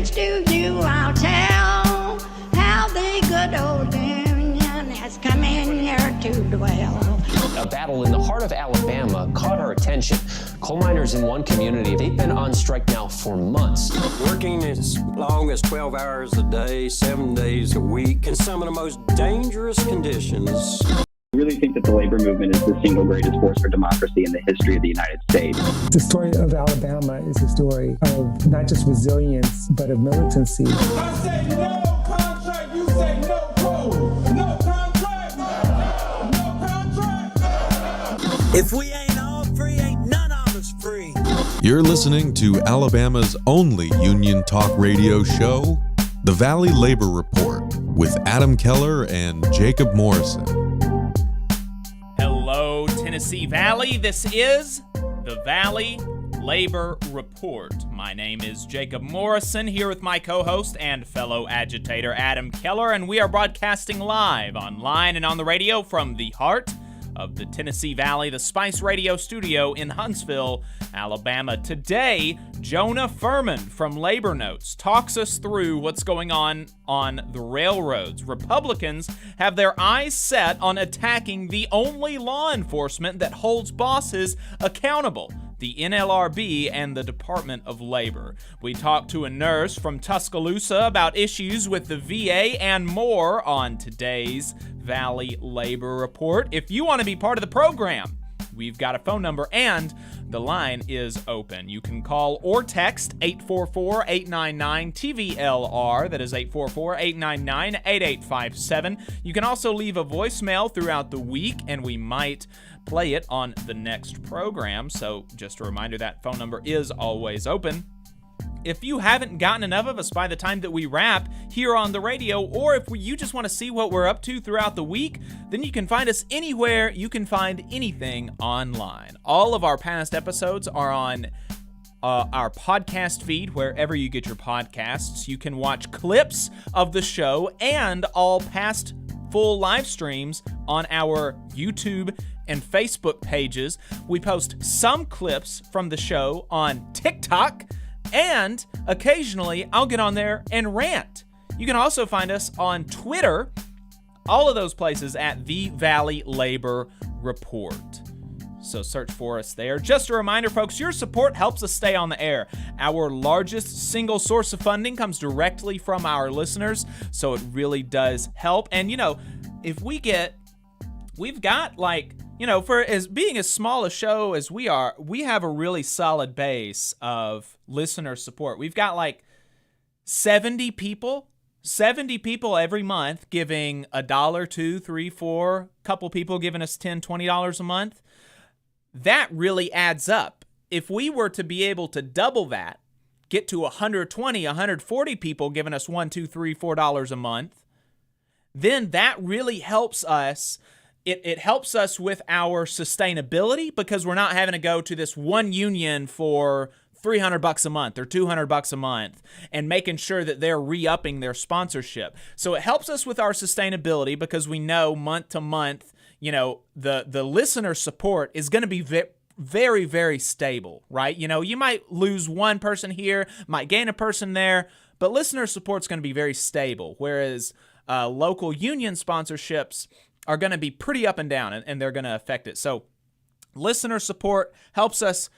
secrets to you I'll tell, how the good old Union has come in here to dwell. A battle in the heart of Alabama caught our attention. Coal miners in one community, they've been on strike now for months. Working as long as 12 hours a day, 7 days a week, in some of the most dangerous conditions. I really think that the labor movement is the single greatest force for democracy in the history of the United States. The story of Alabama is a story of not just resilience, but of militancy. I say no contract, you say no code. No contract, no contract. If we ain't all free, ain't none of us free. You're listening to Alabama's only union talk radio show, The Valley Labor Report, with Adam Keller and Jacob Morrison. Hello, Tennessee Valley. This is the Valley Labor Report. My name is Jacob Morrison, here with my co-host and fellow agitator Adam Keller, and we are broadcasting live online and on the radio from the heart of the Tennessee Valley, the Spice Radio studio in Huntsville, Alabama. Today, Jonah Furman from Labor Notes talks us through what's going on the railroads. Republicans have their eyes set on attacking the only law enforcement that holds bosses accountable, the NLRB and the Department of Labor. We talked to a nurse from Tuscaloosa about issues with the VA and more on today's Valley Labor Report. If you want to be part of the program, we've got a phone number and the line is open. You can call or text 844-899-TVLR. That is 844-899-8857. You can also leave a voicemail throughout the week and we might play it on the next program. So just a reminder, that phone number is always open. If you haven't gotten enough of us by the time that we wrap here on the radio, or if you just want to see what we're up to throughout the week, then you can find us anywhere you can find anything online. All of our past episodes are on our podcast feed, wherever you get your podcasts. You can watch clips of the show and all past full live streams on our YouTube and Facebook pages. We post some clips from the show on TikTok, and occasionally I'll get on there and rant. You can also find us on Twitter, all of those places at The Valley Labor Report. So search for us there. Just a reminder, folks, your support helps us stay on the air. Our largest single source of funding comes directly from our listeners, so it really does help. And, if we've got for as being as small a show as we are, we have a really solid base of listener support. We've got 70 people every month giving $1, $2, $3, $4, couple people giving us $10, $20 a month. That really adds up. If we were to be able to double that, get to 120, 140 people giving us $1, $2, $3, $4 a month, then that really helps us. It helps us with our sustainability, because we're not having to go to this one union for $300 a month or $200 a month and making sure that they're re-upping their sponsorship. So it helps us with our sustainability, because we know month to month, the listener support is going to be very, very stable, right? You might lose one person here, might gain a person there, but listener support's going to be very stable, whereas local union sponsorships are going to be pretty up and down, and they're going to affect it. So listener support helps us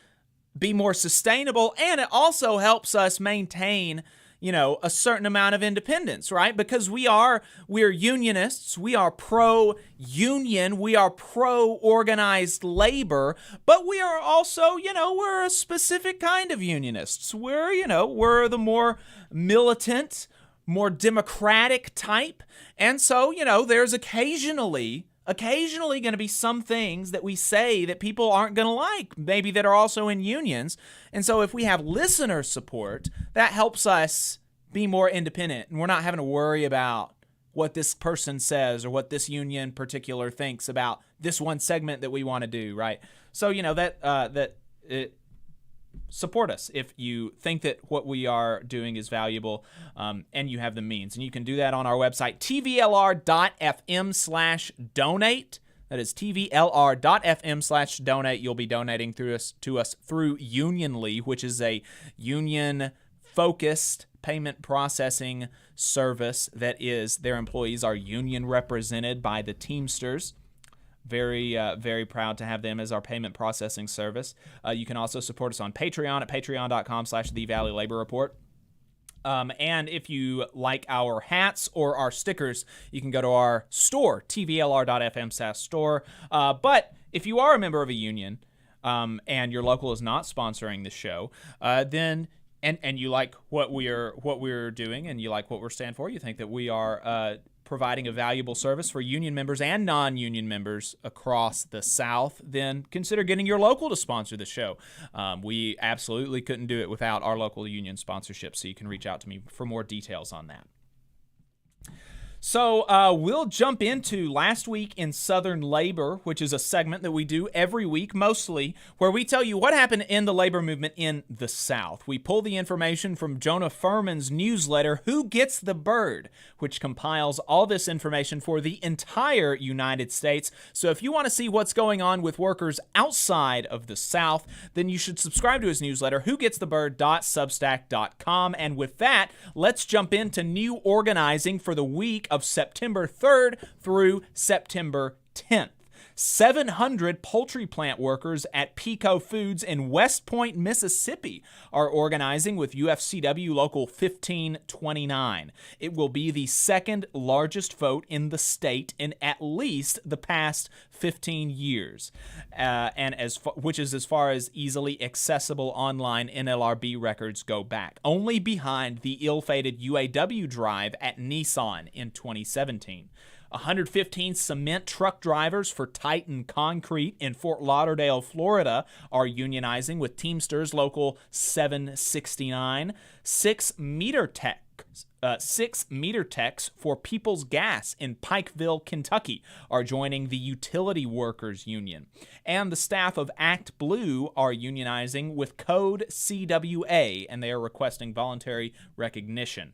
be more sustainable, and it also helps us maintain, a certain amount of independence, right? Because we're unionists, we are pro-union, we are pro-organized labor, but we are also, we're a specific kind of unionists. We're the more militant, more democratic type. And so, there's occasionally going to be some things that we say that people aren't going to like, maybe that are also in unions. And so if we have listener support, that helps us be more independent, and we're not having to worry about what this person says or what this union particular thinks about this one segment that we want to do, right? So, support us if you think that what we are doing is valuable, and you have the means. And you can do that on our website, tvlr.fm/donate. That is tvlr.fm/donate. You'll be donating to us through Unionly, which is a union focused payment processing service that is their employees are union represented by the Teamsters. Very proud to have them as our payment processing service. You can also support us on Patreon at patreon.com/The Valley Labor Report. And if you like our hats or our stickers, you can go to our store, tvlr.fm/store. But if you are a member of a union and your local is not sponsoring the show, then and you like what we're doing and you like what we're standing for, you think that we are providing a valuable service for union members and non-union members across the South, then consider getting your local to sponsor the show. We absolutely couldn't do it without our local union sponsorship, so you can reach out to me for more details on that. So we'll jump into Last Week in Southern Labor, which is a segment that we do every week, mostly, where we tell you what happened in the labor movement in the South. We pull the information from Jonah Furman's newsletter, Who Gets the Bird?, which compiles all this information for the entire United States. So if you want to see what's going on with workers outside of the South, then you should subscribe to his newsletter, whogetsthebird.substack.com. And with that, let's jump into new organizing for the week of September 3rd through September 10th. 700 poultry plant workers at Pico Foods in West Point, Mississippi are organizing with UFCW Local 1529. It will be the second largest vote in the state in at least the past 15 years, which is as far as easily accessible online NLRB records go back, only behind the ill-fated UAW drive at Nissan in 2017. 115 cement truck drivers for Titan Concrete in Fort Lauderdale, Florida, are unionizing with Teamsters Local 769. 6 meter techs for People's Gas in Pikeville, Kentucky, are joining the Utility Workers Union. And the staff of Act Blue are unionizing with Code CWA, and they are requesting voluntary recognition.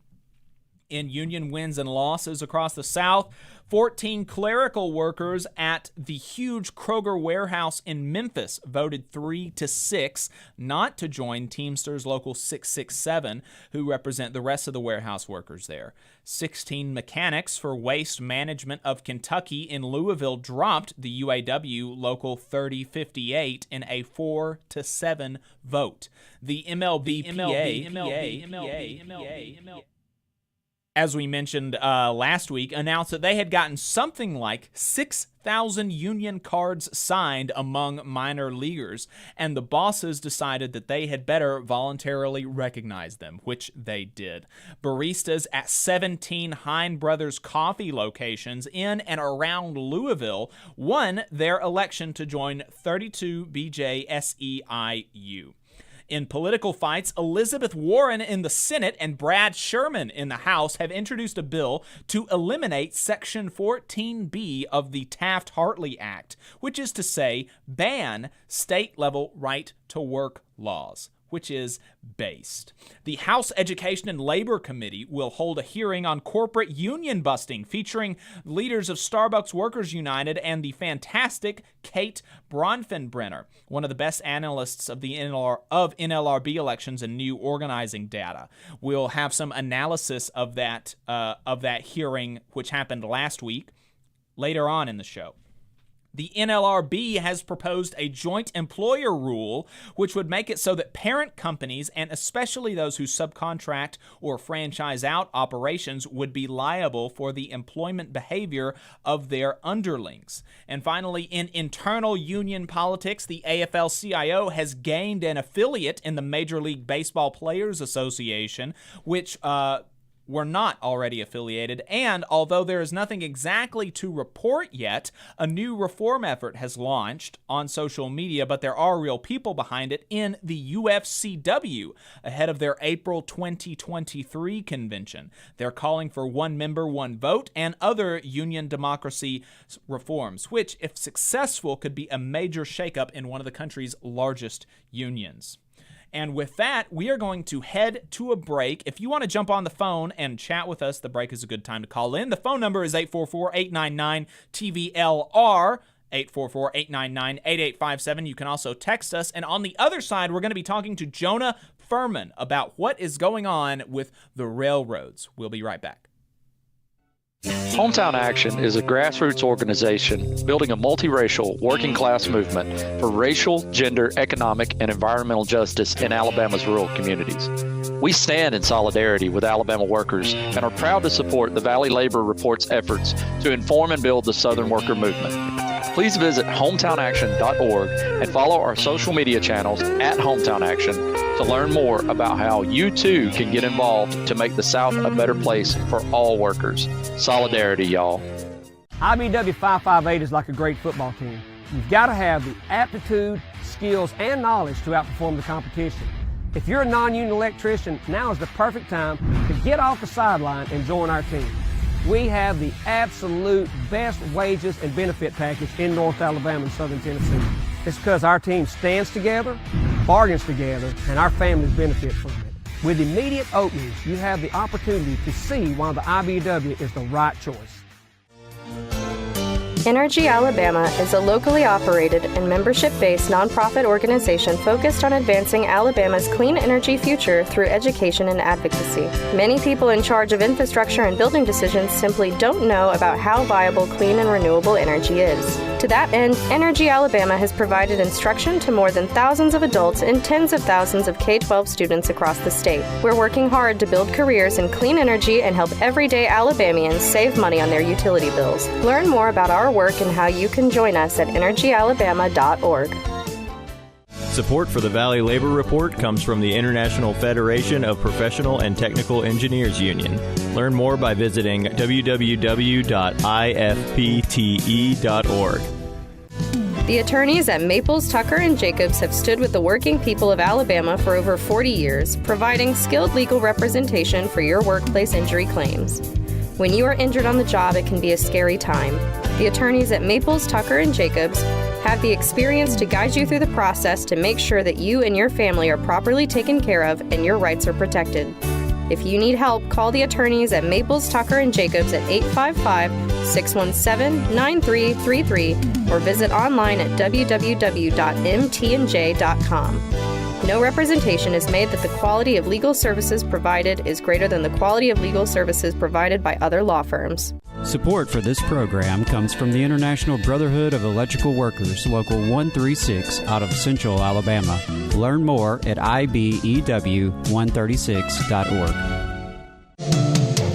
In union wins and losses across the South, 14 clerical workers at the huge Kroger warehouse in Memphis voted 3-6 not to join Teamsters Local 667, who represent the rest of the warehouse workers there. 16 mechanics for Waste Management of Kentucky in Louisville dropped the UAW Local 3058 in a 4-7 vote. The MLB as we mentioned last week, announced that they had gotten something like 6,000 union cards signed among minor leaguers, and the bosses decided that they had better voluntarily recognize them, which they did. Baristas at 17 Hine Brothers coffee locations in and around Louisville won their election to join 32 BJSEIU. In political fights, Elizabeth Warren in the Senate and Brad Sherman in the House have introduced a bill to eliminate Section 14B of the Taft-Hartley Act, which is to say, ban state-level right-to-work laws, which is based. The House Education and Labor Committee will hold a hearing on corporate union busting featuring leaders of Starbucks Workers United and the fantastic Kate Bronfenbrenner, one of the best analysts of the NLRB elections and new organizing data. We'll have some analysis of that hearing, which happened last week, later on in the show. The NLRB has proposed a joint employer rule, which would make it so that parent companies, and especially those who subcontract or franchise out operations, would be liable for the employment behavior of their underlings. And finally, in internal union politics, the AFL-CIO has gained an affiliate in the Major League Baseball Players Association, which were not already affiliated, and although there is nothing exactly to report yet, a new reform effort has launched on social media, but there are real people behind it in the UFCW ahead of their April 2023 convention. They're calling for one member, one vote, and other union democracy reforms, which, if successful, could be a major shakeup in one of the country's largest unions. And with that, we are going to head to a break. If you want to jump on the phone and chat with us, the break is a good time to call in. The phone number is 844-899-TVLR, 844-899-8857. You can also text us. And on the other side, we're going to be talking to Jonah Furman about what is going on with the railroads. We'll be right back. Hometown Action is a grassroots organization building a multiracial, working-class movement for racial, gender, economic, and environmental justice in Alabama's rural communities. We stand in solidarity with Alabama workers and are proud to support the Valley Labor Report's efforts to inform and build the Southern worker movement. Please visit hometownaction.org and follow our social media channels at Hometown Action to learn more about how you too can get involved to make the South a better place for all workers. Solidarity, y'all. IBW 558 is like a great football team. You've got to have the aptitude, skills, and knowledge to outperform the competition. If you're a non-union electrician, now is the perfect time to get off the sideline and join our team. We have the absolute best wages and benefit package in North Alabama and Southern Tennessee. It's because our team stands together, bargains together, and our families benefit from it. With immediate openings, you have the opportunity to see why the IBW is the right choice. Energy Alabama is a locally operated and membership-based nonprofit organization focused on advancing Alabama's clean energy future through education and advocacy. Many people in charge of infrastructure and building decisions simply don't know about how viable clean and renewable energy is. To that end, Energy Alabama has provided instruction to more than thousands of adults and tens of thousands of K-12 students across the state. We're working hard to build careers in clean energy and help everyday Alabamians save money on their utility bills. Learn more about our work and how you can join us at energyalabama.org. Support for the Valley Labor Report comes from the International Federation of Professional and Technical Engineers Union. Learn more by visiting www.ifpte.org. The attorneys at Maples, Tucker & Jacobs have stood with the working people of Alabama for over 40 years, providing skilled legal representation for your workplace injury claims. When you are injured on the job, it can be a scary time. The attorneys at Maples, Tucker & Jacobs have the experience to guide you through the process to make sure that you and your family are properly taken care of and your rights are protected. If you need help, call the attorneys at Maples, Tucker & Jacobs at 855-617-9333 or visit online at www.mtnj.com. No representation is made that the quality of legal services provided is greater than the quality of legal services provided by other law firms. Support for this program comes from the International Brotherhood of Electrical Workers, Local 136 out of Central Alabama. Learn more at ibew136.org.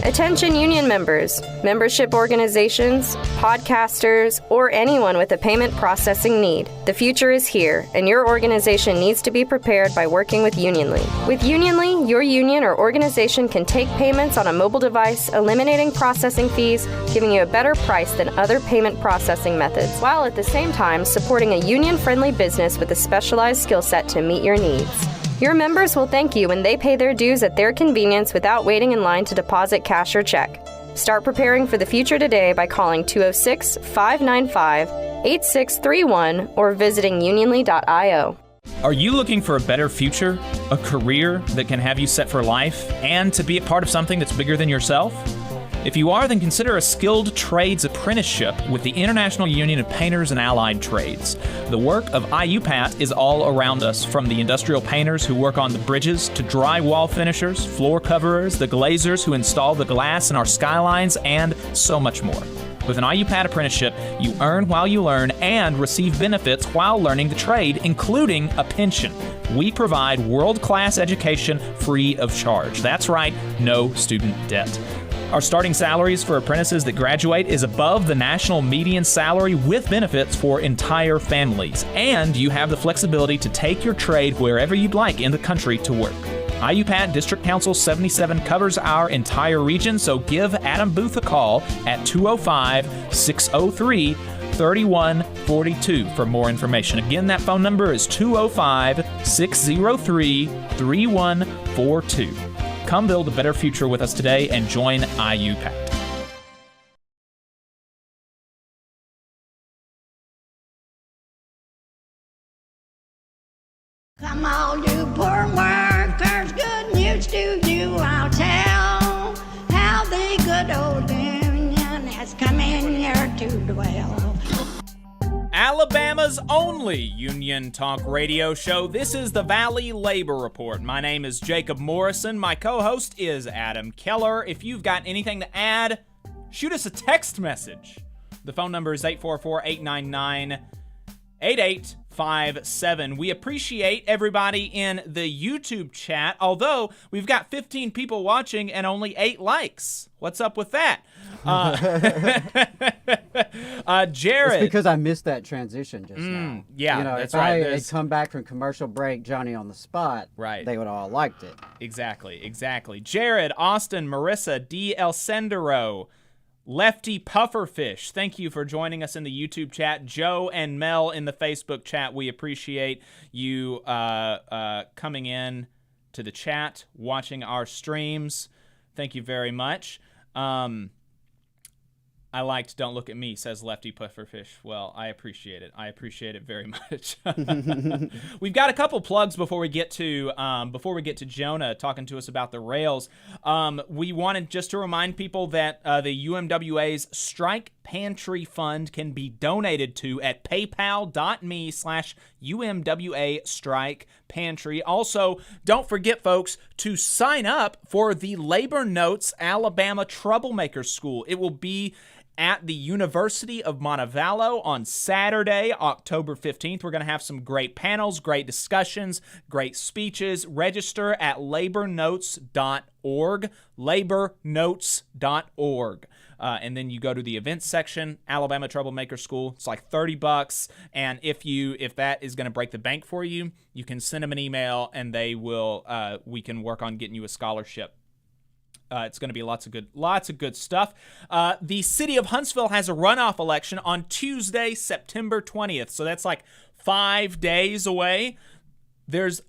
Attention union members, membership organizations, podcasters, or anyone with a payment processing need. The future is here, and your organization needs to be prepared by working with Unionly. With Unionly, your union or organization can take payments on a mobile device, eliminating processing fees, giving you a better price than other payment processing methods, while at the same time supporting a union-friendly business with a specialized skill set to meet your needs. Your members will thank you when they pay their dues at their convenience without waiting in line to deposit cash or check. Start preparing for the future today by calling 206-595-8631 or visiting unionly.io. Are you looking for a better future, a career that can have you set for life, and to be a part of something that's bigger than yourself? If you are, then consider a skilled trades apprenticeship with the International Union of Painters and Allied Trades. The work of IUPAT is all around us, from the industrial painters who work on the bridges to drywall finishers, floor coverers, the glazers who install the glass in our skylines, and so much more. With an IUPAT apprenticeship, you earn while you learn and receive benefits while learning the trade, including a pension. We provide world-class education free of charge. That's right, no student debt. Our starting salaries for apprentices that graduate is above the national median salary with benefits for entire families. And you have the flexibility to take your trade wherever you'd like in the country to work. IUPAT District Council 77 covers our entire region, so give Adam Booth a call at 205-603-3142 for more information. Again, that phone number is 205-603-3142. Come build a better future with us today and join IUPAT. Come all you poor workers, good news to you I'll tell, how the good old union has come in here to dwell. Alabama's only union talk radio show. This is the Valley Labor Report. My name is Jacob Morrison. My co-host is Adam Keller. If you've got anything to add, shoot us a text message. The phone number is 844-899-8857. We appreciate everybody in the YouTube chat, although we've got 15 people watching and only 8 likes. What's up with that? Jared. It's because I missed that transition just now. Yeah, you know, that's if right. I had come back from commercial break, Johnny on the spot, right, they would all liked it. Exactly. Jared, Austin, Marissa, D. El Sendero, Lefty Pufferfish, thank you for joining us in the YouTube chat. Joe and Mel in the Facebook chat, we appreciate you coming in to the chat, watching our streams. Thank you very much. I liked Don't Look at Me, says Lefty Pufferfish. Well, I appreciate it. I appreciate it very much. We've got a couple plugs before we get to Jonah talking to us about the rails. We wanted just to remind people that the UMWA's Strike Pantry Fund can be donated to at paypal.me/UMWA Strike Pantry. Also, don't forget, folks, to sign up for the Labor Notes Alabama Troublemaker School. It will be at the University of Montevallo on Saturday, October 15th. We're going to have some great panels, great discussions, great speeches. Register at labornotes.org, labornotes.org. And then you go to the events section, Alabama Troublemaker School. It's like $30. And if that is going to break the bank for you, you can send them an email and we can work on getting you a scholarship. It's going to be lots of good stuff. The city of Huntsville has a runoff election on Tuesday, September 20th. So that's like 5 days away. There's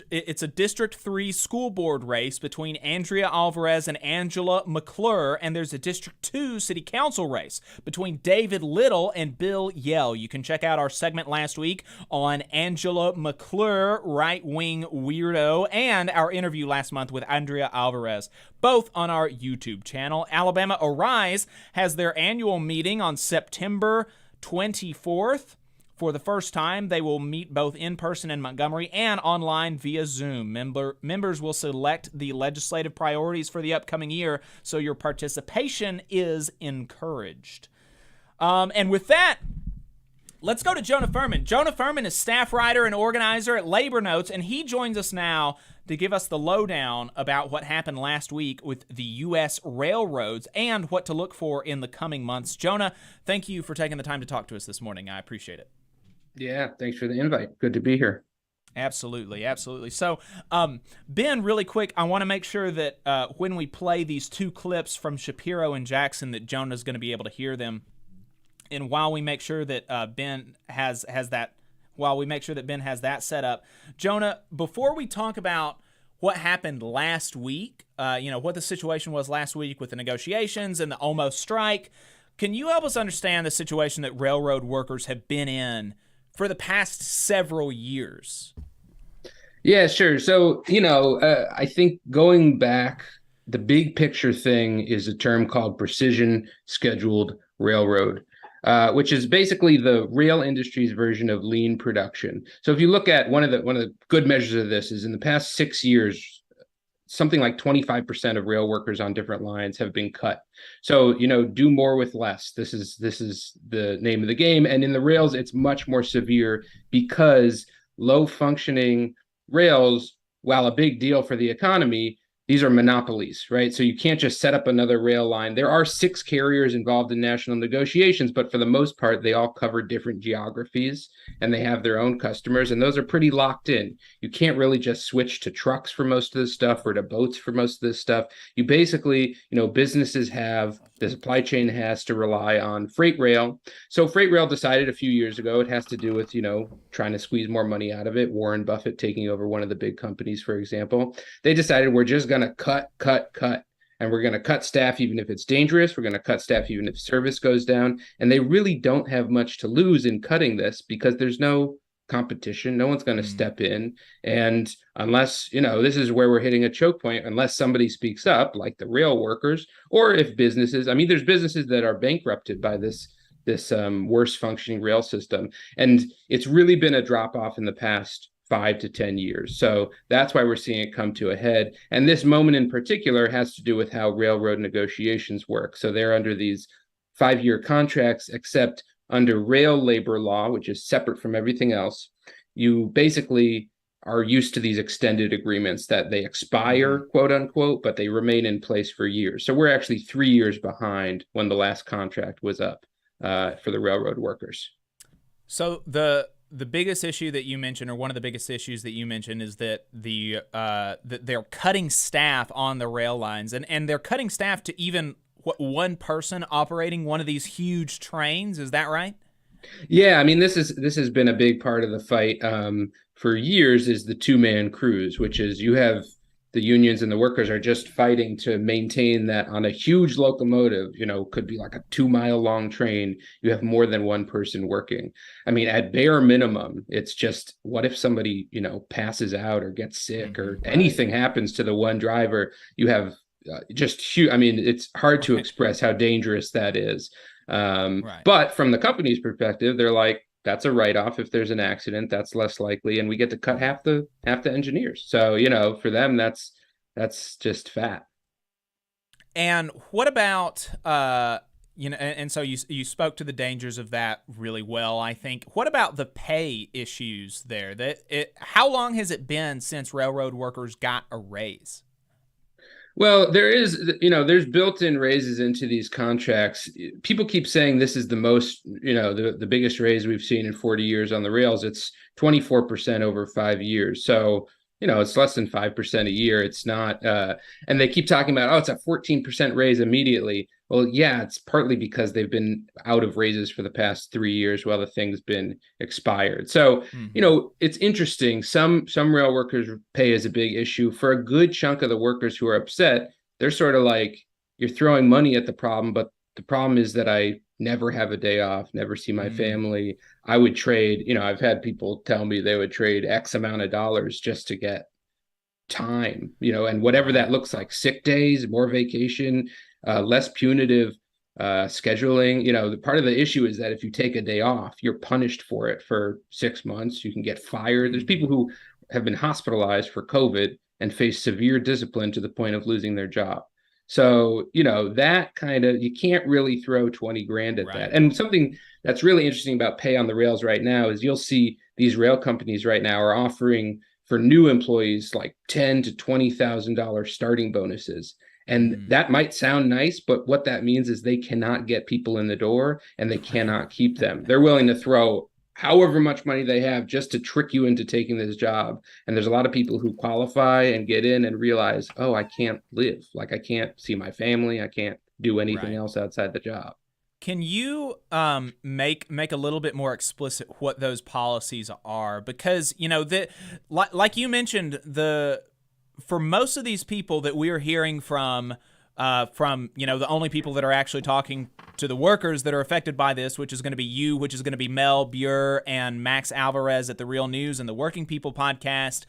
it's a District 3 school board race between Andrea Alvarez and Angela McClure, and there's a District 2 city council race between David Little and Bill Yell. You can check out our segment last week on Angela McClure, right-wing weirdo, and our interview last month with Andrea Alvarez, both on our YouTube channel. Alabama Arise has their annual meeting on September 24th. For the first time, they will meet both in person in Montgomery and online via Zoom. Members will select the legislative priorities for the upcoming year, so your participation is encouraged. And with that, let's go to Jonah Furman. Jonah Furman is staff writer and organizer at Labor Notes, and he joins us now to give us the lowdown about what happened last week with the U.S. railroads and what to look for in the coming months. Jonah, thank you for taking the time to talk to us this morning. I appreciate it. Yeah, thanks for the invite. Good to be here. Absolutely. So, Ben, really quick, I want to make sure that when we play these two clips from Shapiro and Jackson that Jonah's going to be able to hear them. And while we make sure that Ben has that set up, Jonah, before we talk about what happened last week, what the situation was last week with the negotiations and the almost strike, can you help us understand the situation that railroad workers have been in for the past several years? Yeah, sure. So, I think going back, the big picture thing is a term called precision scheduled railroad, which is basically the rail industry's version of lean production. So if you look at one of the good measures of this is in the past 6 years, something like 25% of rail workers on different lines have been cut. So, do more with less. This is the name of the game. And in the rails, it's much more severe because low functioning rails, while a big deal for the economy, these are monopolies, right? So you can't just set up another rail line. There are 6 carriers involved in national negotiations, but for the most part, they all cover different geographies and they have their own customers, and those are pretty locked in. You can't really just switch to trucks for most of this stuff or to boats for most of this stuff. You basically, businesses the supply chain has to rely on freight rail. So freight rail decided a few years ago, it has to do with, trying to squeeze more money out of it. Warren Buffett taking over one of the big companies, for example. They decided we're just going to cut, and we're going to cut staff even if it's dangerous. We're going to cut staff even if service goes down. And they really don't have much to lose in cutting this because there's no competition. No one's going to step in. And unless, this is where we're hitting a choke point, unless somebody speaks up, like the rail workers, or if businesses, there's businesses that are bankrupted by this worse functioning rail system. And it's really been a drop off in the past 5 to 10 years. So that's why we're seeing it come to a head. And this moment in particular has to do with how railroad negotiations work. So they're under these 5-year contracts, except under rail labor law, which is separate from everything else. You basically are used to these extended agreements that they expire, quote unquote, but they remain in place for years. So we're actually 3 years behind when the last contract was up for the railroad workers. So the biggest issue that you mentioned, or one of the biggest issues that you mentioned, is that that they're cutting staff on the rail lines, and they're cutting staff to even one person operating one of these huge trains. Is that right? Yeah, I mean, this has been a big part of the fight for years, is the two-man crews, which is you have the unions and the workers are just fighting to maintain that on a huge locomotive, could be like a 2-mile long train. You have more than one person working. I mean, at bare minimum, it's just, what if somebody, passes out or gets sick or anything happens to the one driver? You have just huge. I mean, it's hard to express how dangerous that is. But from the company's perspective, they're like, that's a write-off. If there's an accident, that's less likely, and we get to cut half the engineers. So for them, that's just fat. And what about and so you spoke to the dangers of that really well, I think. What about the pay issues there? How long has it been since railroad workers got a raise? Well, there's built-in raises into these contracts. People keep saying this is the most, the biggest raise we've seen in 40 years on the rails. It's 24% over 5 years. So, it's less than 5% a year. It's not, and they keep talking about, it's a 14% raise immediately. Well, yeah, it's partly because they've been out of raises for the past 3 years while the thing's been expired. So, it's interesting. Some rail workers' pay is a big issue. For a good chunk of the workers who are upset, they're sort of like, you're throwing money at the problem, but the problem is that I never have a day off, never see my family. I would trade, I've had people tell me they would trade X amount of dollars just to get time, and whatever that looks like, sick days, more vacation, less punitive scheduling. The part of the issue is that if you take a day off, you're punished for it for 6 months. You can get fired. There's people who have been hospitalized for COVID and face severe discipline to the point of losing their job. So, that kind of, you can't really throw 20 grand at that. And something that's really interesting about pay on the rails right now is you'll see these rail companies right now are offering for new employees like $10,000 to $20,000 starting bonuses. And that might sound nice, but what that means is they cannot get people in the door and they cannot keep them. They're willing to throw however much money they have just to trick you into taking this job. And there's a lot of people who qualify and get in and realize, I can't live. Like, I can't see my family. I can't do anything else outside the job. Can you make a little bit more explicit what those policies are? Because, like you mentioned, for most of these people that we're hearing from the only people that are actually talking to the workers that are affected by this, which is going to be you, which is going to be Mel Buer and Max Alvarez at the Real News and the Working People podcast,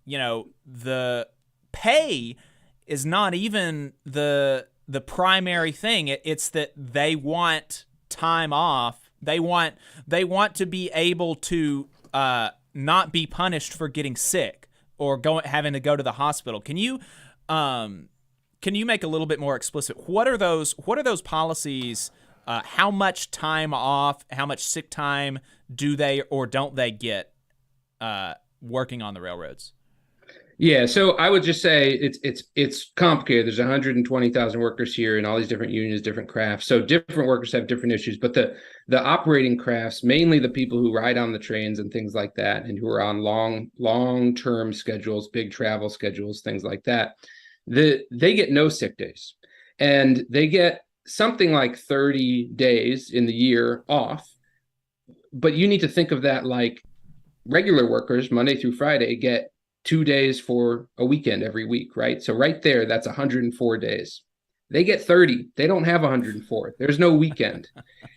the pay is not even the primary thing. It's that they want time off. They want to be able to not be punished for getting sick or having to go to the hospital. Can you make a little bit more explicit? What are those policies? How much time off, how much sick time do they or don't they get working on the railroads? Yeah, so I would just say it's complicated. There's 120,000 workers here in all these different unions, different crafts. So different workers have different issues, but the operating crafts, mainly the people who ride on the trains and things like that, and who are on long-term schedules, big travel schedules, things like that, they get no sick days. And they get something like 30 days in the year off. But you need to think of that like regular workers, Monday through Friday, get 2 days for a weekend every week, right? So right there, that's 104 days. They get 30. They don't have 104. There's no weekend.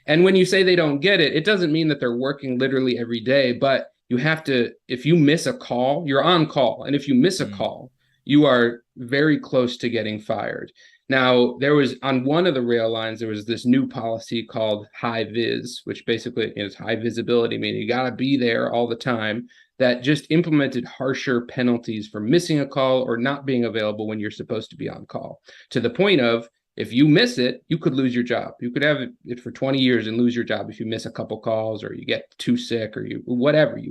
And when you say they don't get it, it doesn't mean that they're working literally every day, but you have to, if you miss a call, you're on call. And if you miss a call, you are very close to getting fired. Now, there was on one of the rail lines, there was this new policy called high vis, which basically is high visibility, meaning you got to be there all the time, that just implemented harsher penalties for missing a call or not being available when you're supposed to be on call, to the point of, if you miss it, you could lose your job. You could have it for 20 years and lose your job if you miss a couple calls or you get too sick or you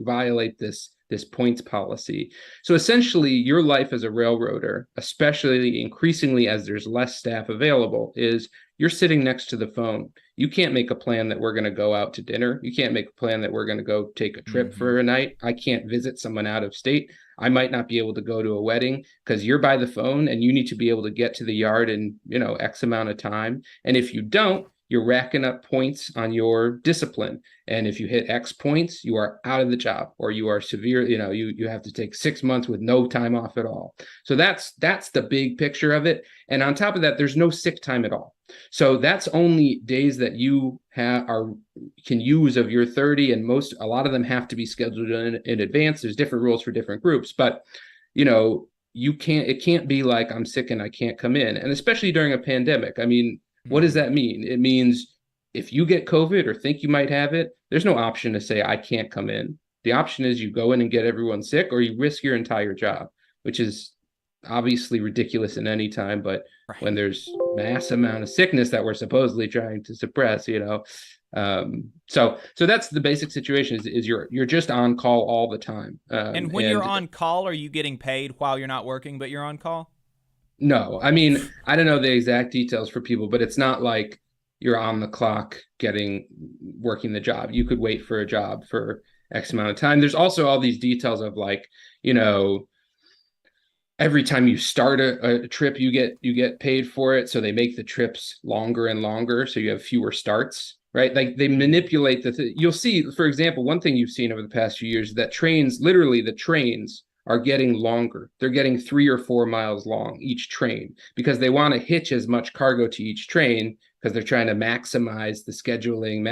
violate this points policy. So essentially, your life as a railroader, especially increasingly as there's less staff available, is you're sitting next to the phone. You can't make a plan that we're going to go out to dinner. You can't make a plan that we're going to go take a trip for a night. I can't visit someone out of state. I might not be able to go to a wedding because you're by the phone and you need to be able to get to the yard in, X amount of time. And if you don't, you're racking up points on your discipline. And if you hit X points, you are out of the job, or you are severe, you have to take 6 months with no time off at all. So that's the big picture of it. And on top of that, there's no sick time at all. So that's only days that you can use of your 30, and a lot of them have to be scheduled in advance. There's different rules for different groups, but it can't be like I'm sick and I can't come in. And especially during a pandemic. I mean, what does that mean? It means if you get COVID or think you might have it, there's no option to say I can't come in. The option is you go in and get everyone sick, or you risk your entire job, which is obviously ridiculous in any time, but when there's mass amount of sickness that we're supposedly trying to suppress, so that's the basic situation is you're just on call all the time. And when you're on call, are you getting paid while you're not working, but you're on call? No, I mean, I don't know the exact details for people, but it's not like you're on the clock working the job. You could wait for a job for X amount of time. There's also all these details of every time you start a trip, you get paid for it. So they make the trips longer and longer, so you have fewer starts, right? Like they manipulate you'll see, for example, one thing you've seen over the past few years is that the trains are getting longer. They're getting 3 or 4 miles long, each train, because they want to hitch as much cargo to each train because they're trying to maximize the scheduling,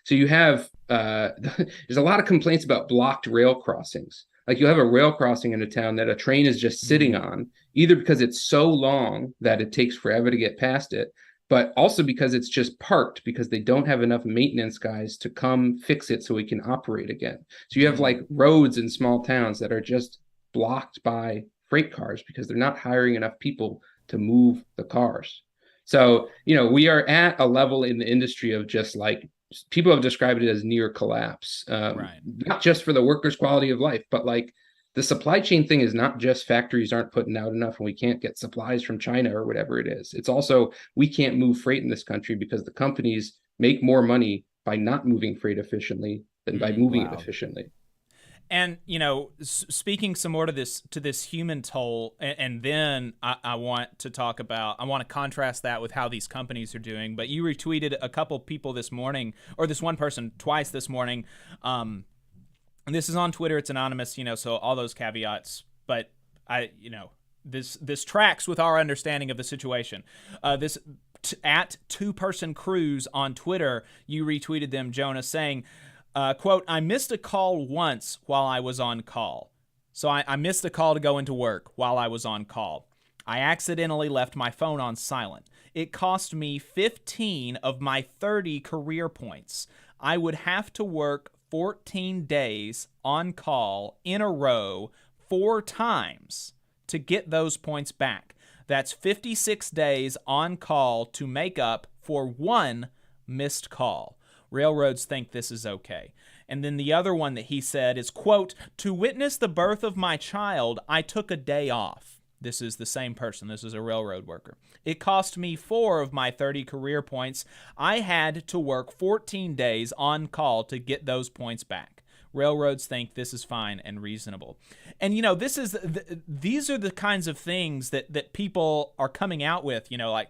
so you have, there's a lot of complaints about blocked rail crossings. Like you'll have a rail crossing in a town that a train is just sitting on, either because it's so long that it takes forever to get past it, but also because it's just parked because they don't have enough maintenance guys to come fix it so we can operate again. So you have like roads in small towns that are just blocked by freight cars because they're not hiring enough people to move the cars. So, we are at a level in the industry of just like, people have described it as near collapse, not just for the workers' quality of life, but like the supply chain thing is not just factories aren't putting out enough and we can't get supplies from China or whatever it is. It's also, we can't move freight in this country because the companies make more money by not moving freight efficiently than by moving it efficiently. And, speaking some more to this human toll, and then I want to contrast that with how these companies are doing. But you retweeted a couple people this morning, or this one person twice this morning. And this is on Twitter. It's anonymous, so all those caveats. But this tracks with our understanding of the situation. At two-person Cruz on Twitter, you retweeted them, Jonah, saying, quote, I missed a call once while I was on call. So I missed a call to go into work while I was on call. I accidentally left my phone on silent. It cost me 15 of my 30 career points. I would have to work 14 days on call in a row 4 times to get those points back. That's 56 days on call to make up for 1 missed call. Railroads think this is okay. And then the other one that he said is, quote, to witness the birth of my child, I took a day off. This is the same person. This is a railroad worker. It cost me 4 of my 30 career points. I had to work 14 days on call to get those points back. Railroads think this is fine and reasonable. And, these are the kinds of things that people are coming out with, like,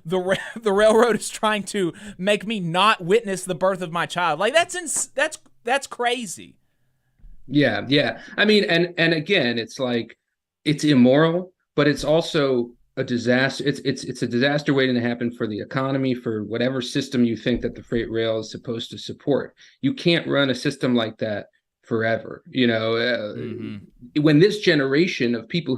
the railroad is trying to make me not witness the birth of my child. Like that's crazy. Yeah. I mean, and again, it's like, it's immoral, but it's also a disaster. It's a disaster waiting to happen for the economy, for whatever system you think that the freight rail is supposed to support. You can't run a system like that forever. When this generation of people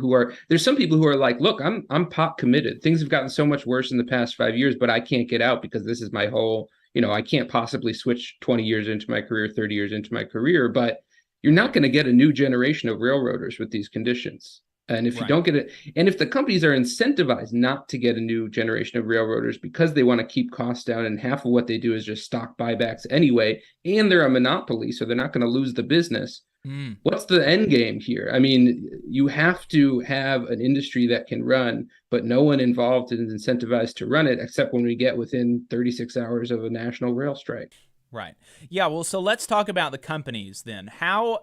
there's some people who are like, look, I'm pop committed. Things have gotten so much worse in the past 5 years, but I can't get out because this is my whole, I can't possibly switch 20 years into my career, 30 years into my career. But you're not going to get a new generation of railroaders with these conditions. And if you don't get it, and if the companies are incentivized not to get a new generation of railroaders because they want to keep costs down, and half of what they do is just stock buybacks anyway, and they're a monopoly, so they're not going to lose the business. What's the end game here? I mean, you have to have an industry that can run, but no one involved is incentivized to run it, except when we get within 36 hours of a national rail strike. Right. Yeah, well, so let's talk about the companies then. How,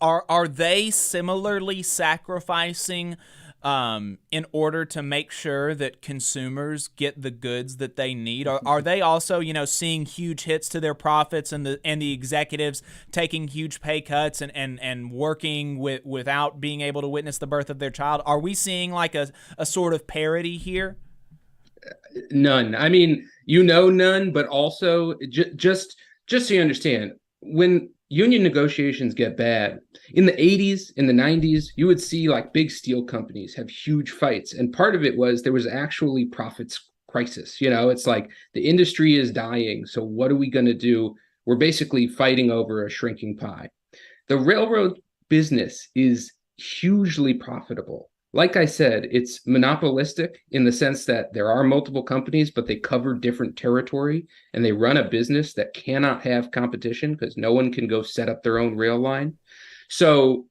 are they similarly sacrificing in order to make sure that consumers get the goods that they need? Are they also, seeing huge hits to their profits, and the executives taking huge pay cuts and working without being able to witness the birth of their child? Are we seeing like a sort of parity here? None. I mean, none, but also just so you understand, when union negotiations get bad, in the 80s, in the 90s, you would see like big steel companies have huge fights. And part of it was there was actually profits crisis. It's like the industry is dying. So what are we going to do? We're basically fighting over a shrinking pie. The railroad business is hugely profitable. Like I said, it's monopolistic in the sense that there are multiple companies, but they cover different territory, and they run a business that cannot have competition because no one can go set up their own rail line. So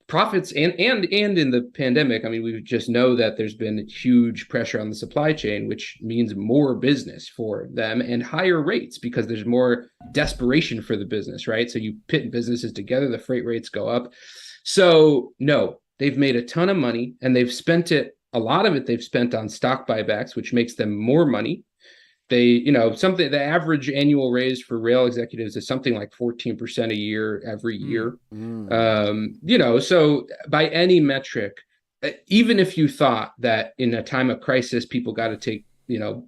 profits and in the pandemic, I mean, we just know that there's been huge pressure on the supply chain, which means more business for them and higher rates because there's more desperation for the business, right? So you pit businesses together, the freight rates go up. So no. They've made a ton of money, and they've spent a lot of it they've spent on stock buybacks, which makes them more money. They, the average annual raise for rail executives is something like 14% a year every year. So by any metric, even if you thought that in a time of crisis, people got to take,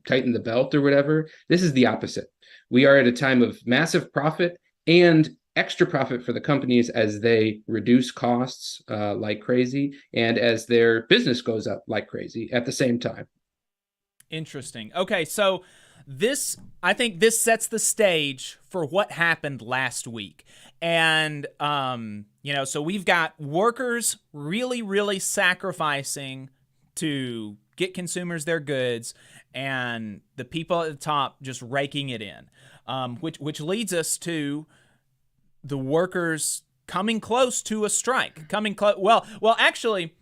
tighten the belt or whatever, this is the opposite. We are at a time of massive profit and extra profit for the companies as they reduce costs like crazy, and as their business goes up like crazy at the same time. Interesting. Okay, so I think this sets the stage for what happened last week. And, so we've got workers really, really sacrificing to get consumers their goods, and the people at the top just raking it in, which leads us to the workers coming close to a strike. Actually,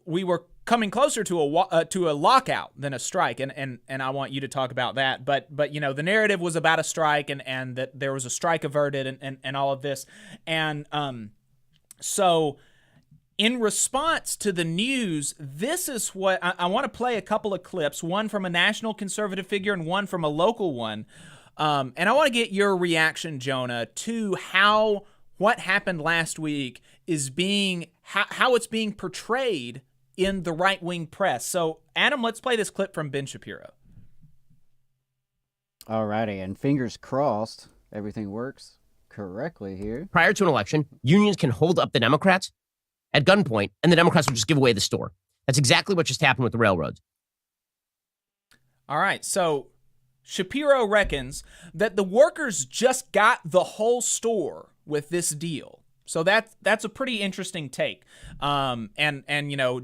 we were coming closer to a lockout than a strike, and I want you to talk about that. But the narrative was about a strike, and that there was a strike averted, and all of this, and so in response to the news, this is what I want to play a couple of clips, one from a national conservative figure and one from a local one. And I want to get your reaction, Jonah, to how what happened last week is how it's being portrayed in the right-wing press. So, Adam, let's play this clip from Ben Shapiro. Alrighty, and fingers crossed, everything works correctly here. Prior to an election, unions can hold up the Democrats at gunpoint, and the Democrats will just give away the store. That's exactly what just happened with the railroads. All right, so Shapiro reckons that the workers just got the whole store with this deal. So that's a pretty interesting take. And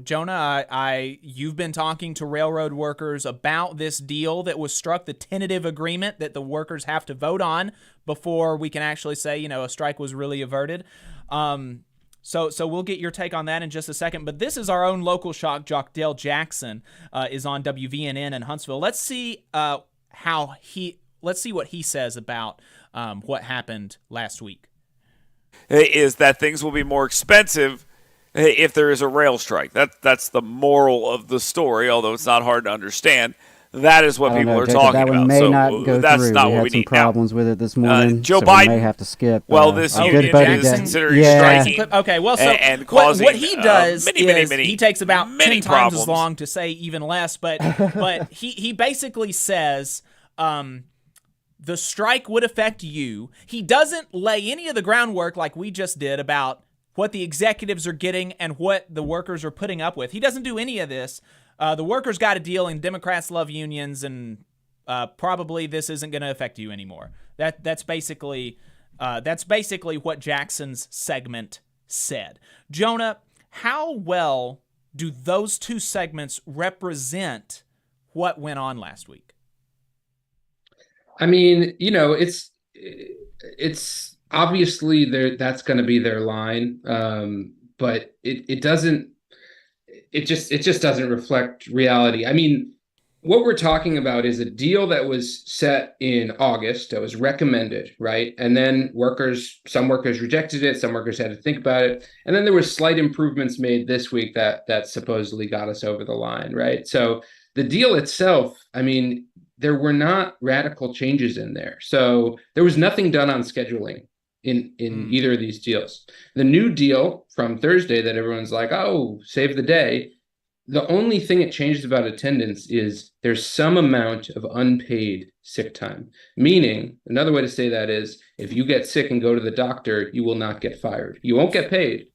Jonah, you've been talking to railroad workers about this deal that was struck, the tentative agreement that the workers have to vote on before we can actually say, a strike was really averted. So we'll get your take on that in just a second. But this is our own local shock jock, Dale Jackson, is on WVNN in Huntsville. Let's see what he says about what happened last week. Is that things will be more expensive if there is a rail strike. That's the moral of the story, although it's not hard to understand. That is what people are talking that one about. May so not go that's through. not we what had we some need problems with it this morning. Joe so Biden we may have to skip. this union is considering striking. Okay, well, so and causing what he does many, is he takes about 10 problems. times as long to say even less, but he basically says the strike would affect you. He doesn't lay any of the groundwork like we just did about what the executives are getting and what the workers are putting up with. He doesn't do any of this. The workers got a deal, and Democrats love unions, and probably this isn't going to affect you anymore. That's basically what Jackson's segment said. Jonah, how well do those two segments represent what went on last week? I mean, it's obviously that's going to be their line, but it just doesn't reflect reality. I mean, what we're talking about is a deal that was set in August that was recommended, right? And then some workers rejected it, some workers had to think about it, and then there were slight improvements made this week that supposedly got us over the line, right? So the deal itself, I mean, there were not radical changes in there. So there was nothing done on scheduling in either of these deals. The new deal from Thursday that everyone's like, oh, save the day. The only thing it changed about attendance is there's some amount of unpaid sick time. Meaning, another way to say that is, if you get sick and go to the doctor, you will not get fired. You won't get paid,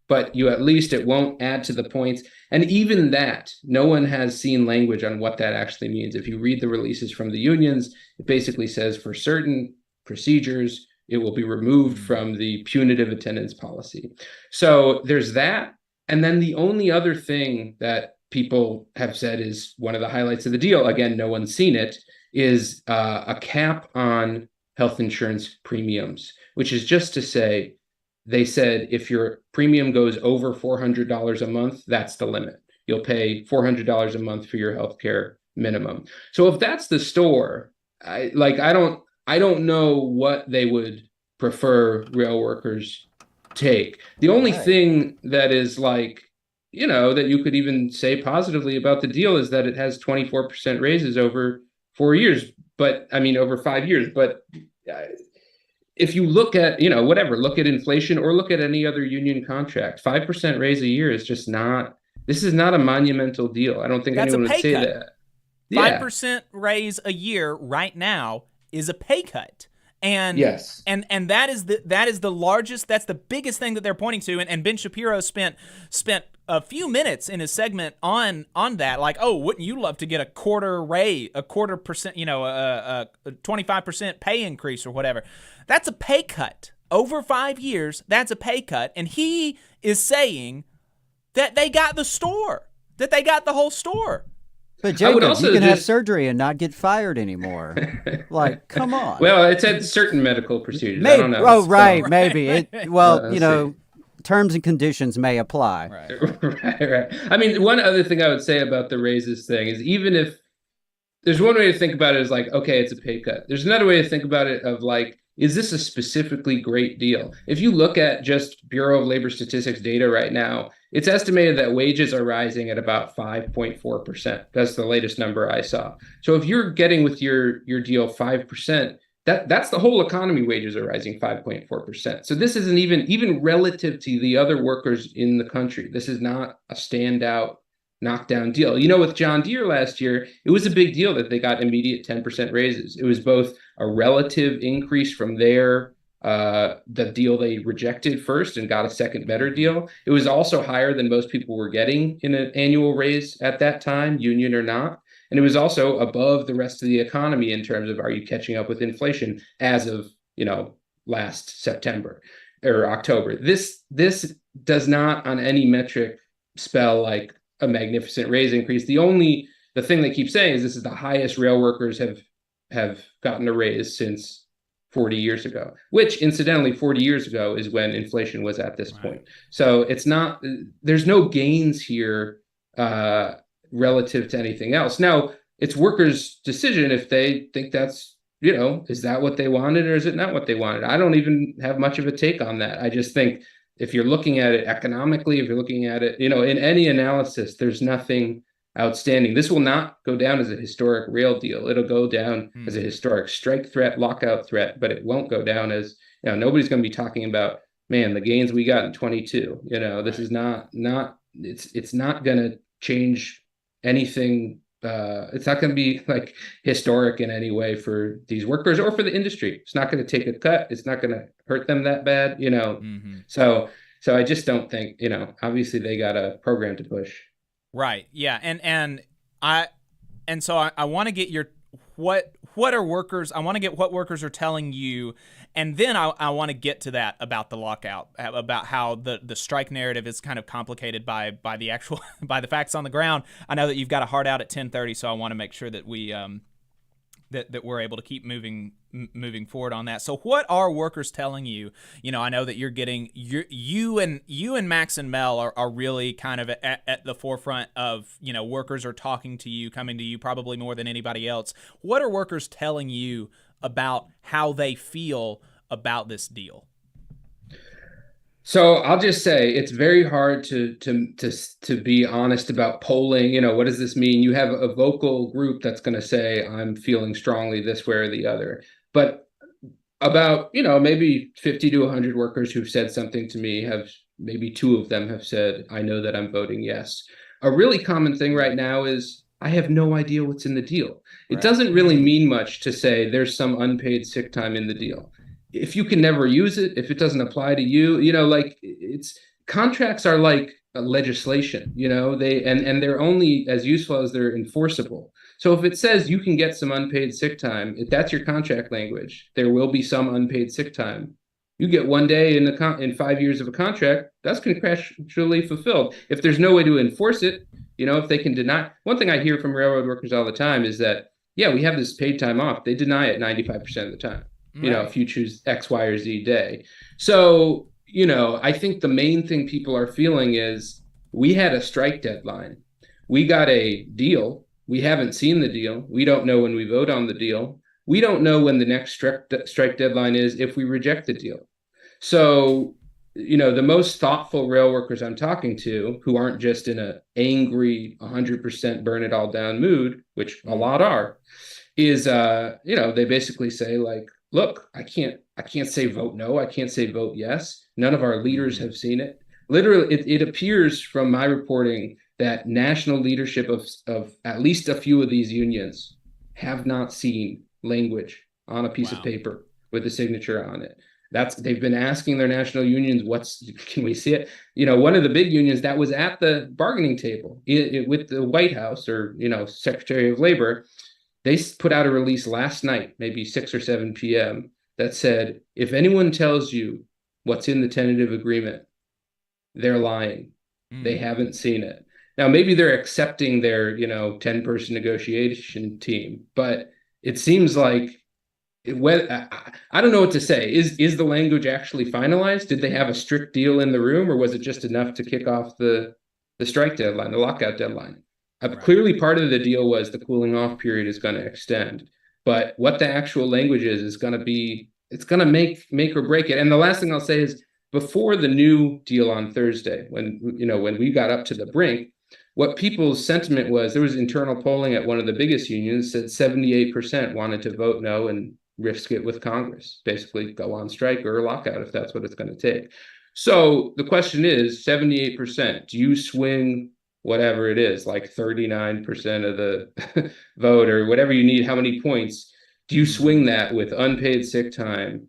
but it won't add to the points. And even that, no one has seen language on what that actually means. If you read the releases from the unions, it basically says for certain procedures, it will be removed from the punitive attendance policy. So there's that. And then the only other thing that people have said is one of the highlights of the deal, again, no one's seen it, is a cap on health insurance premiums, which is just to say, they said if your premium goes over $400 a month, that's the limit. You'll pay $400 a month for your healthcare minimum. So if that's the store, I don't know what they would prefer rail workers take. The only thing that is that you could even say positively about the deal is that it has 24% raises over 4 years, but I mean, over 5 years. But if you look at, look at inflation or look at any other union contract, 5% raise a year is just this is not a monumental deal. I don't think anyone would say that. 5% raise a year right now is a pay cut. And yes, and that is the largest, that's the biggest thing that they're pointing to. And Ben Shapiro spent a few minutes in his segment on that, like, oh, wouldn't you love to get a quarter percent, a 25% pay increase or whatever? That's a pay cut over 5 years. That's a pay cut, and he is saying that they got the whole store. But Jacob, you can have surgery and not get fired anymore. Like, come on. Well, it's at certain medical procedures. Maybe, I don't know. Oh, right, maybe. Terms and conditions may apply. Right. I mean, one other thing I would say about the raises thing is, even if there's one way to think about it is like, okay, it's a pay cut. There's another way to think about it of like, is this a specifically great deal? If you look at just Bureau of Labor Statistics data right now, it's estimated that wages are rising at about 5.4%. That's the latest number I saw. So if you're getting with your deal 5%, that's the whole economy. Wages are rising 5.4%. So this isn't even relative to the other workers in the country. This is not a standout knockdown deal. With John Deere last year, it was a big deal that they got immediate 10% raises. It was both a relative increase from the deal they rejected first and got a second better deal. It was also higher than most people were getting in an annual raise at that time, union or not. And it was also above the rest of the economy in terms of, are you catching up with inflation as of, last September or October. This does not on any metric spell like a magnificent raise increase. The thing they keep saying is this is the highest rail workers have gotten a raise since 40 years ago, which incidentally 40 years ago is when inflation was at this point. So there's no gains here relative to anything else. Now, it's workers' decision if they think that's, is that what they wanted or is it not what they wanted? I don't even have much of a take on that. I just think if you're looking at it economically, if you're looking at it, in any analysis, there's nothing outstanding. This will not go down as a historic rail deal. It'll go down as a historic strike threat, lockout threat, but it won't go down as, nobody's going to be talking about, man, the gains we got in 22. This is not it's not going to change anything like historic in any way for these workers or for the industry. It's not going to take a cut. It's not going to hurt them that bad, you know. So I just don't think, you know, obviously they got a program to push. Right. Yeah. And so I want to get your what are workers? I want to get what workers are telling you, and then I want to get to that about the lockout, about how the strike narrative is kind of complicated by the actual by the facts on the ground. I know that you've got a hard out at 10:30, so I want to make sure that we that we're able to keep moving forward on that. So what are workers telling you? You know, I know that you're getting you and Max and Mel are really kind of at the forefront of, you know, workers are talking to you, coming to you probably more than anybody else. What are workers telling you about how they feel about this deal? So I'll just say it's very hard to be honest about polling. You know, what does this mean? You have a vocal group that's going to say, I'm feeling strongly this way or the other. But about, you know, maybe 50 to 100 workers who've said something to me maybe 2 of them have said, I know that I'm voting yes. A really common thing right now is, I have no idea what's in the deal. It doesn't really mean much to say there's some unpaid sick time in the deal. If you can never use it, if it doesn't apply to you, you know, like contracts are like legislation, you know, and they're only as useful as they're enforceable. So if it says you can get some unpaid sick time, if that's your contract language, there will be some unpaid sick time. You get 1 day in 5 years of a contract, that's contractually fulfilled. If there's no way to enforce it, you know, if they can deny. One thing I hear from railroad workers all the time is that, yeah, we have this paid time off. They deny it 95% of the time. You know, if you choose X, Y, or Z day. So, you know, I think the main thing people are feeling is we had a strike deadline. We got a deal. We haven't seen the deal. We don't know when we vote on the deal. We don't know when the next strike deadline is if we reject the deal. So, you know, the most thoughtful rail workers I'm talking to, who aren't just in a angry 100% burn it all down mood, which a lot are, is, you know, they basically say like, look, I can't say vote no. I can't say vote yes. None of our leaders have seen it. Literally, it appears from my reporting that national leadership of at least a few of these unions have not seen language on a piece of paper with a signature on it. They've been asking their national unions, can we see it? You know, one of the big unions that was at the bargaining table with the White House, or, you know, Secretary of Labor, they put out a release last night, maybe 6 or 7 p.m., that said, if anyone tells you what's in the tentative agreement, they're lying. They haven't seen it. Now, maybe they're accepting their, you know, 10-person negotiation team, but it seems like, I don't know what to say. Is the language actually finalized? Did they have a strict deal in the room, or was it just enough to kick off the strike deadline, the lockout deadline? Clearly, part of the deal was the cooling off period is going to extend, but what the actual language is going to be, it's going to make or break it. And the last thing I'll say is, before the new deal on Thursday, when we got up to the brink, what people's sentiment was, there was internal polling at one of the biggest unions said 78% wanted to vote no and risk it with Congress, basically go on strike or a lockout if that's what it's going to take. So the question is, 78%, do you swing whatever it is, like 39% of the vote or whatever you need, how many points, do you swing that with unpaid sick time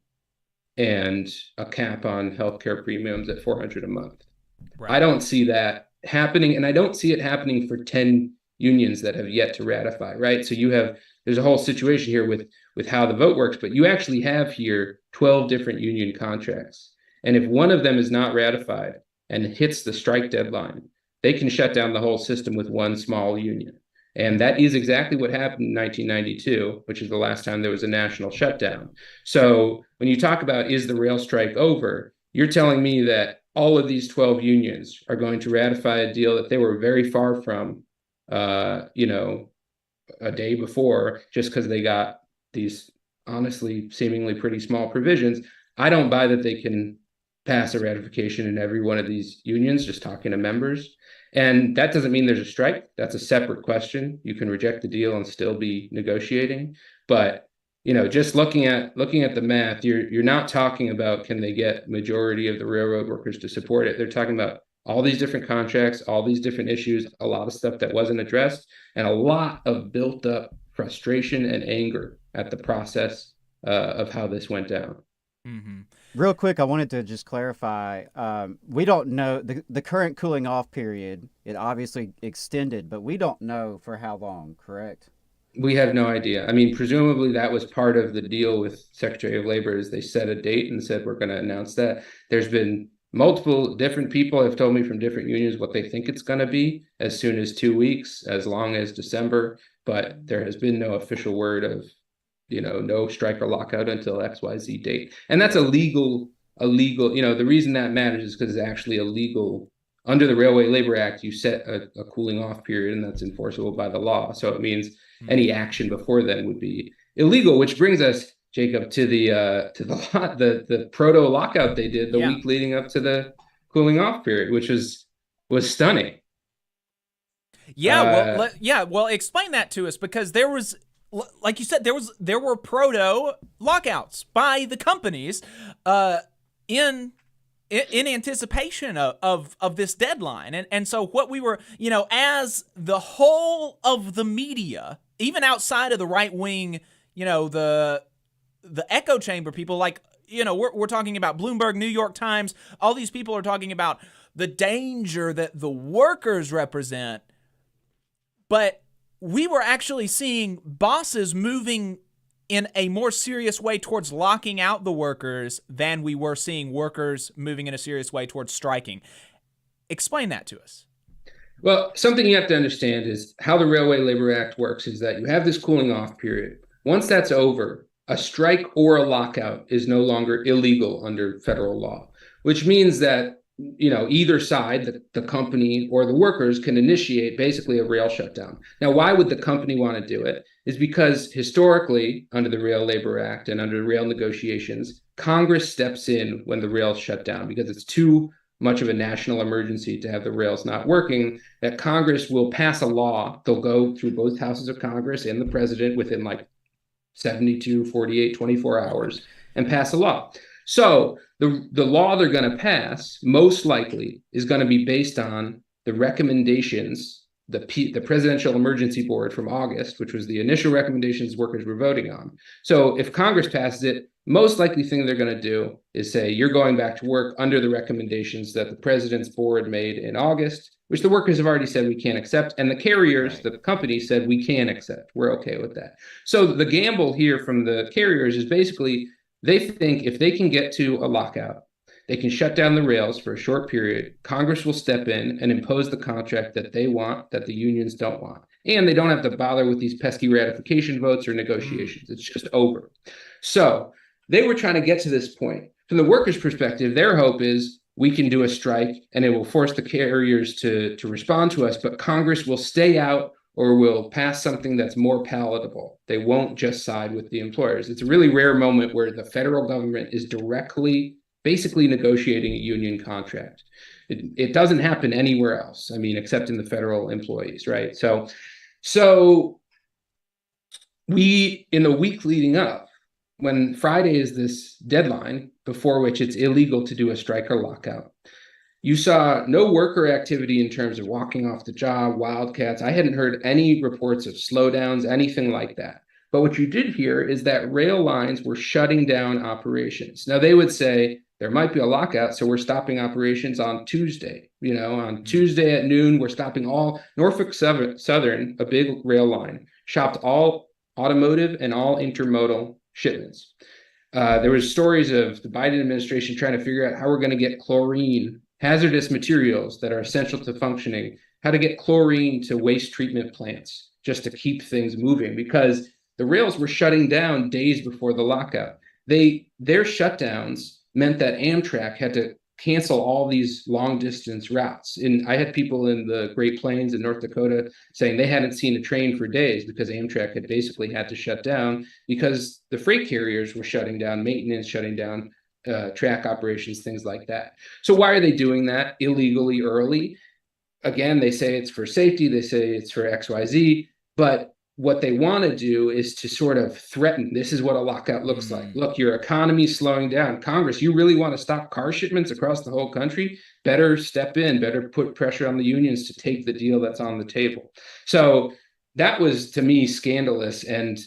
and a cap on healthcare premiums at $400 a month? I don't see that happening, and I don't see it happening for 10 unions that have yet to ratify, right? So there's a whole situation here with how the vote works, but you actually have here 12 different union contracts. And if one of them is not ratified and hits the strike deadline, they can shut down the whole system with one small union. And that is exactly what happened in 1992, which is the last time there was a national shutdown. So when you talk about, is the rail strike over, you're telling me that all of these 12 unions are going to ratify a deal that they were very far from, you know, a day before, just because they got these honestly seemingly pretty small provisions. I don't buy that they can pass a ratification in every one of these unions, just talking to members. And that doesn't mean there's a strike. That's a separate question. You can reject the deal and still be negotiating. But, you know, just looking at the math, you're not talking about, can they get majority of the railroad workers to support it? They're talking about, all these different contracts, all these different issues, a lot of stuff that wasn't addressed, and a lot of built up frustration and anger at the process of how this went down. Real quick, I wanted to just clarify. We don't know the current cooling off period. It obviously extended, but we don't know for how long, correct? We have no idea. I mean, presumably that was part of the deal with Secretary of Labor is they set a date and said, we're going to announce that. There's been multiple different people have told me from different unions what they think it's going to be, as soon as 2 weeks, as long as December. But there has been no official word of, no strike or lockout until XYZ date. And that's a legal, the reason that matters is because it's actually illegal. Under the Railway Labor Act, you set a cooling off period, and that's enforceable by the law. So it means any action before then would be illegal, which brings us, Jacob, to the proto lockout they did the week leading up to the cooling off period, which was stunning. Well, explain that to us, because there was, like you said, there were proto lockouts by the companies in anticipation of this deadline. And so what we were, as the whole of the media, even outside of the right wing, the echo chamber people, like, we're talking about Bloomberg, New York Times, all these people are talking about the danger that the workers represent. But we were actually seeing bosses moving in a more serious way towards locking out the workers than we were seeing workers moving in a serious way towards striking. Explain that to us. Well, something you have to understand is how the Railway Labor Act works is that you have this cooling off period. Once that's over, a strike or a lockout is no longer illegal under federal law, which means that either side, the company or the workers, can initiate basically a rail shutdown. Now, why would the company want to do it? Is because historically, under the Rail Labor Act and under rail negotiations, Congress steps in when the rails shut down because it's too much of a national emergency to have the rails not working, that Congress will pass a law. They'll go through both houses of Congress and the president within like 72, 48, 24 hours and pass a law. So the law they're going to pass most likely is going to be based on the recommendations, the Presidential Emergency Board from August, which was the initial recommendations workers were voting on. So if Congress passes it, most likely thing they're going to do is say, you're going back to work under the recommendations that the president's board made in August, which the workers have already said we can't accept. And the carriers, the companies, said we can accept. We're okay with that. So the gamble here from the carriers is basically they think if they can get to a lockout, they can shut down the rails for a short period. Congress will step in and impose the contract that they want, that the unions don't want. And they don't have to bother with these pesky ratification votes or negotiations. It's just over. So they were trying to get to this point. From the workers' perspective, their hope is we can do a strike and it will force the carriers to respond to us, but Congress will stay out or will pass something that's more palatable. They won't just side with the employers. It's a really rare moment where the federal government is directly, basically negotiating a union contract. It doesn't happen anywhere else, except in the federal employees, right? So we, in the week leading up, when Friday is this deadline before which it's illegal to do a strike or lockout, you saw no worker activity in terms of walking off the job, wildcats. I hadn't heard any reports of slowdowns, anything like that. But what you did hear is that rail lines were shutting down operations. Now, they would say there might be a lockout, so we're stopping operations on Tuesday. On Tuesday at noon, we're stopping all Norfolk Southern, a big rail line, stopped all automotive and all intermodal shipments. There was stories of the Biden administration trying to figure out how we're going to get chlorine, hazardous materials that are essential to functioning, how to get chlorine to waste treatment plants just to keep things moving, because the rails were shutting down days before the lockout. Their shutdowns meant that Amtrak had to cancel all these long distance routes. And I had people in the Great Plains in North Dakota saying they hadn't seen a train for days because Amtrak had basically had to shut down because the freight carriers were shutting down, maintenance shutting down, track operations, things like that. So why are they doing that illegally early? Again, they say it's for safety. They say it's for XYZ, but what they want to do is to sort of threaten, this is what a lockout looks like. Look, your economy is slowing down. Congress, you really want to stop car shipments across the whole country? Better step in, better put pressure on the unions to take the deal that's on the table. So that was, to me, scandalous and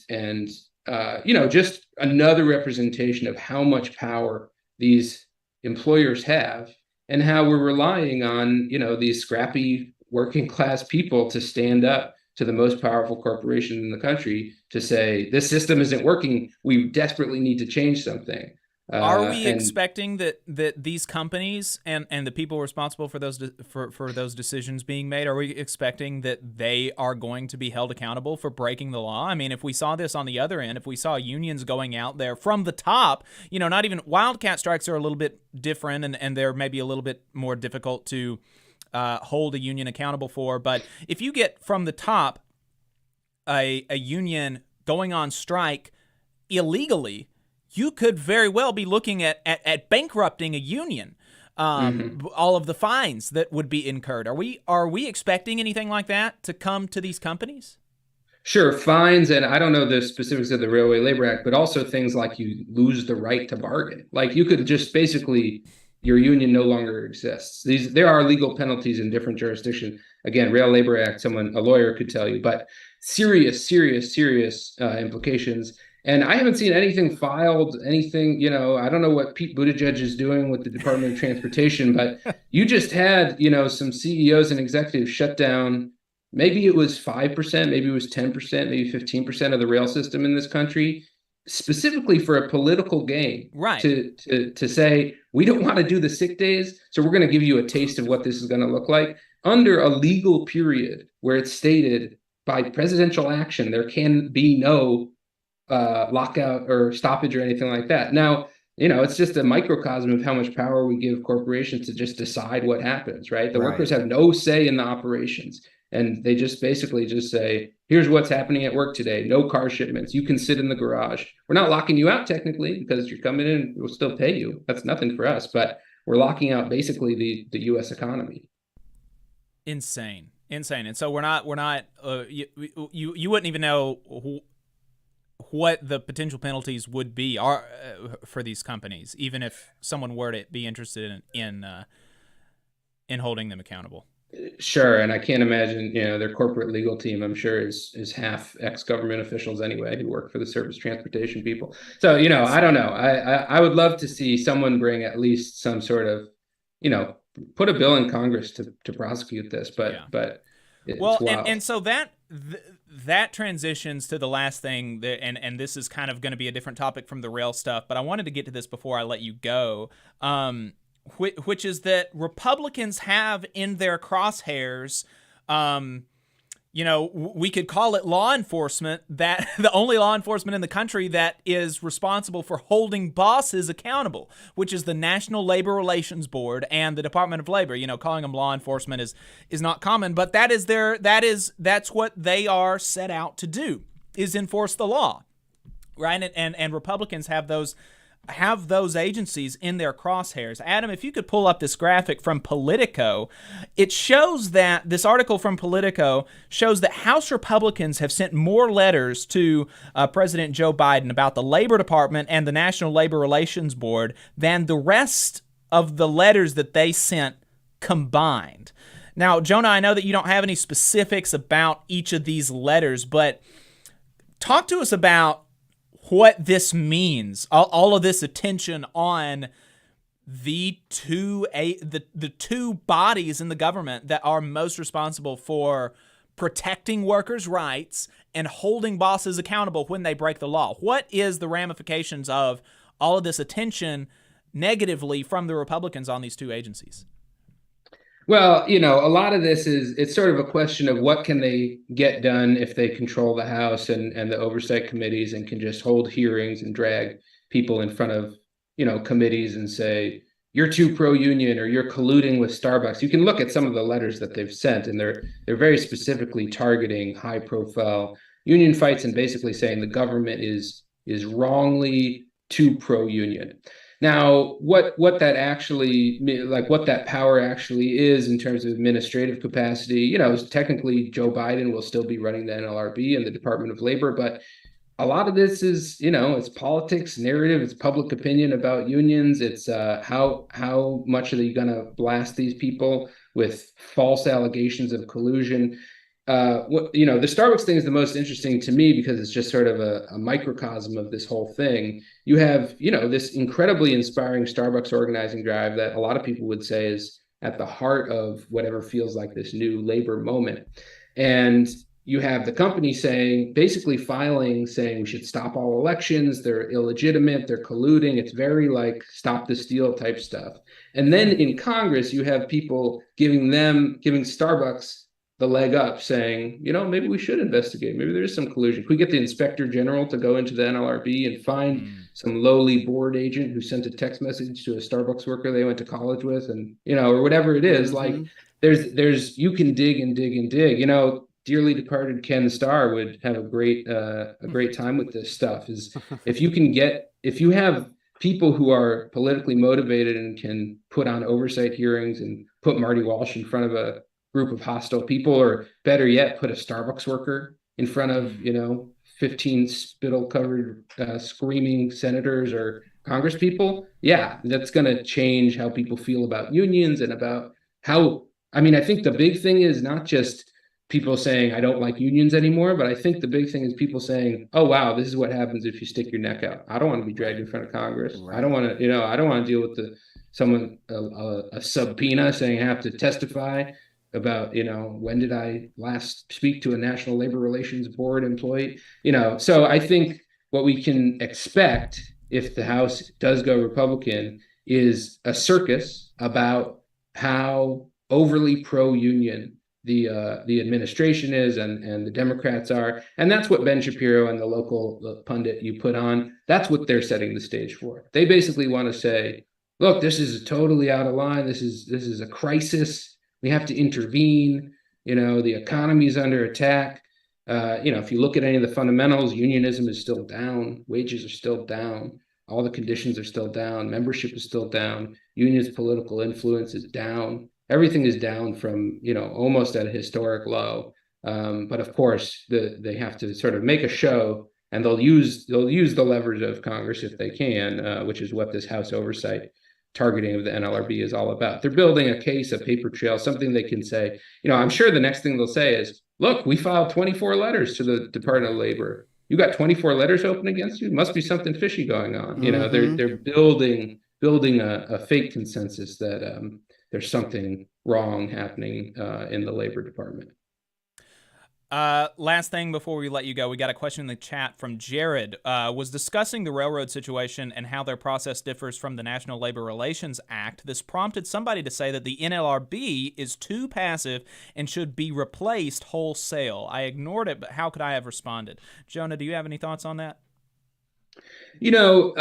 just another representation of how much power these employers have and how we're relying on, these scrappy working class people to stand up to the most powerful corporation in the country to say, this system isn't working. We desperately need to change something. Are we expecting that these companies and the people responsible for those for those decisions being made, are we expecting that they are going to be held accountable for breaking the law? I mean, if we saw this on the other end, if we saw unions going out there from the top, not even wildcat strikes are a little bit different and they're maybe a little bit more difficult to hold a union accountable for. But if you get from the top a union going on strike illegally, you could very well be looking at bankrupting a union. All of the fines that would be incurred. Are we expecting anything like that to come to these companies? Sure, fines, and I don't know the specifics of the Railway Labor Act, but also things like you lose the right to bargain. Like you could just basically, your union no longer exists. There are legal penalties in different jurisdictions. Again, Rail Labor Act, a lawyer could tell you, but serious implications. And I haven't seen anything filed, I don't know what Pete Buttigieg is doing with the Department of Transportation, but you just had, some CEOs and executives shut down. Maybe it was 5%, maybe it was 10%, maybe 15% of the rail system in this country, specifically for a political gain. Right. To say, we don't want to do the sick days, so we're going to give you a taste of what this is going to look like under a legal period where it's stated by presidential action, there can be no lockout or stoppage or anything like that. Now, it's just a microcosm of how much power we give corporations to just decide what happens, right? The workers have no say in the operations, and they just basically just say, here's what's happening at work today. No car shipments. You can sit in the garage. We're not locking you out technically because you're coming in, we'll still pay you. That's nothing for us, but we're locking out basically the U.S. economy. Insane. And so we're not you wouldn't even know what the potential penalties would be for these companies, even if someone were to be interested in holding them accountable. Sure, and I can't imagine, their corporate legal team, I'm sure, is half ex-government officials anyway who work for the surface transportation people. So, I don't know. I would love to see someone bring at least some sort of, put a bill in Congress to prosecute this, but it's wild. And so that transitions to the last thing, and this is kind of going to be a different topic from the rail stuff, but I wanted to get to this before I let you go, which is that Republicans have in their crosshairs, we could call it law enforcement, that the only law enforcement in the country that is responsible for holding bosses accountable, which is the National Labor Relations Board and the Department of Labor. Calling them law enforcement is not common, but that's what they are set out to do, is enforce the law, right? And Republicans have those agencies in their crosshairs. Adam, if you could pull up this graphic from Politico, it shows that this article from Politico shows that House Republicans have sent more letters to President Joe Biden about the Labor Department and the National Labor Relations Board than the rest of the letters that they sent combined. Now, Jonah, I know that you don't have any specifics about each of these letters, but talk to us about what this means, all of this attention on the two bodies in the government that are most responsible for protecting workers' rights and holding bosses accountable when they break the law. What is the ramifications of all of this attention negatively from the Republicans on these two agencies? Well, a lot of this it's sort of a question of what can they get done if they control the House and the oversight committees and can just hold hearings and drag people in front of, committees and say, you're too pro-union or you're colluding with Starbucks. You can look at some of the letters that they've sent, and they're very specifically targeting high-profile union fights and basically saying the government is wrongly too pro-union. Now, what that actually, like what that power actually is in terms of administrative capacity, you know, technically Joe Biden will still be running the NLRB and the Department of Labor, but a lot of this is, you know, it's politics, narrative, it's public opinion about unions. It's how much are you going to blast these people with false allegations of collusion? You know, the Starbucks thing is the most interesting to me because it's just sort of a microcosm of this whole thing. You have, you know, this incredibly inspiring Starbucks organizing drive that a lot of people would say is at the heart of whatever feels like this new labor moment. And you have the company basically filing, saying we should stop all elections. They're illegitimate. They're colluding. It's very like stop the steal type stuff. And then in Congress, you have people giving Starbucks the leg up, saying, you know, maybe we should investigate. Maybe there is some collusion. Could we get the inspector general to go into the NLRB and find some lowly board agent who sent a text message to a Starbucks worker they went to college with, and, you know, or whatever it is. Like there's you can dig and dig and dig. You know, dearly departed Ken Starr would have a great time with this stuff. Is if you have people who are politically motivated and can put on oversight hearings and put Marty Walsh in front of a group of hostile people, or better yet, put a Starbucks worker in front of, you know, 15 spittle-covered screaming senators or Congress people, yeah, that's going to change how people feel about unions and about how, I mean, I think the big thing is not just people saying, I don't like unions anymore, but I think the big thing is people saying, oh, wow, this is what happens if you stick your neck out. I don't want to be dragged in front of Congress. Right. I don't want to, you know, I don't want to deal with a subpoena saying I have to testify about, you know, when did I last speak to a National Labor Relations Board employee, you know. So I think what we can expect if the House does go Republican is a circus about how overly pro-union the administration is and the Democrats are. And that's what Ben Shapiro and the local pundit you put on, that's what they're setting the stage for. They basically want to say, look, this is totally out of line. This is a crisis. We have to intervene. You know, the economy is under attack. You know, if you look at any of the fundamentals, unionism is still down. Wages are still down. All the conditions are still down. Membership is still down. Unions' political influence is down. Everything is down from, you know, almost at a historic low. But of course, they have to sort of make a show, and they'll use the leverage of Congress if they can, which is what this House oversight targeting of the NLRB is all about. They're building a case, a paper trail, something they can say. You know, I'm sure the next thing they'll say is, look, we filed 24 letters to the Department of Labor. You got 24 letters open against you? Must be something fishy going on. You know, they're building a fake consensus that there's something wrong happening in the Labor Department. Last thing before we let you go, we got a question in the chat from Jared. Was discussing the railroad situation and how their process differs from the National Labor Relations Act. This prompted somebody to say that the NLRB is too passive and should be replaced wholesale. I ignored it, but how could I have responded? Jonah, do you have any thoughts on that? You know,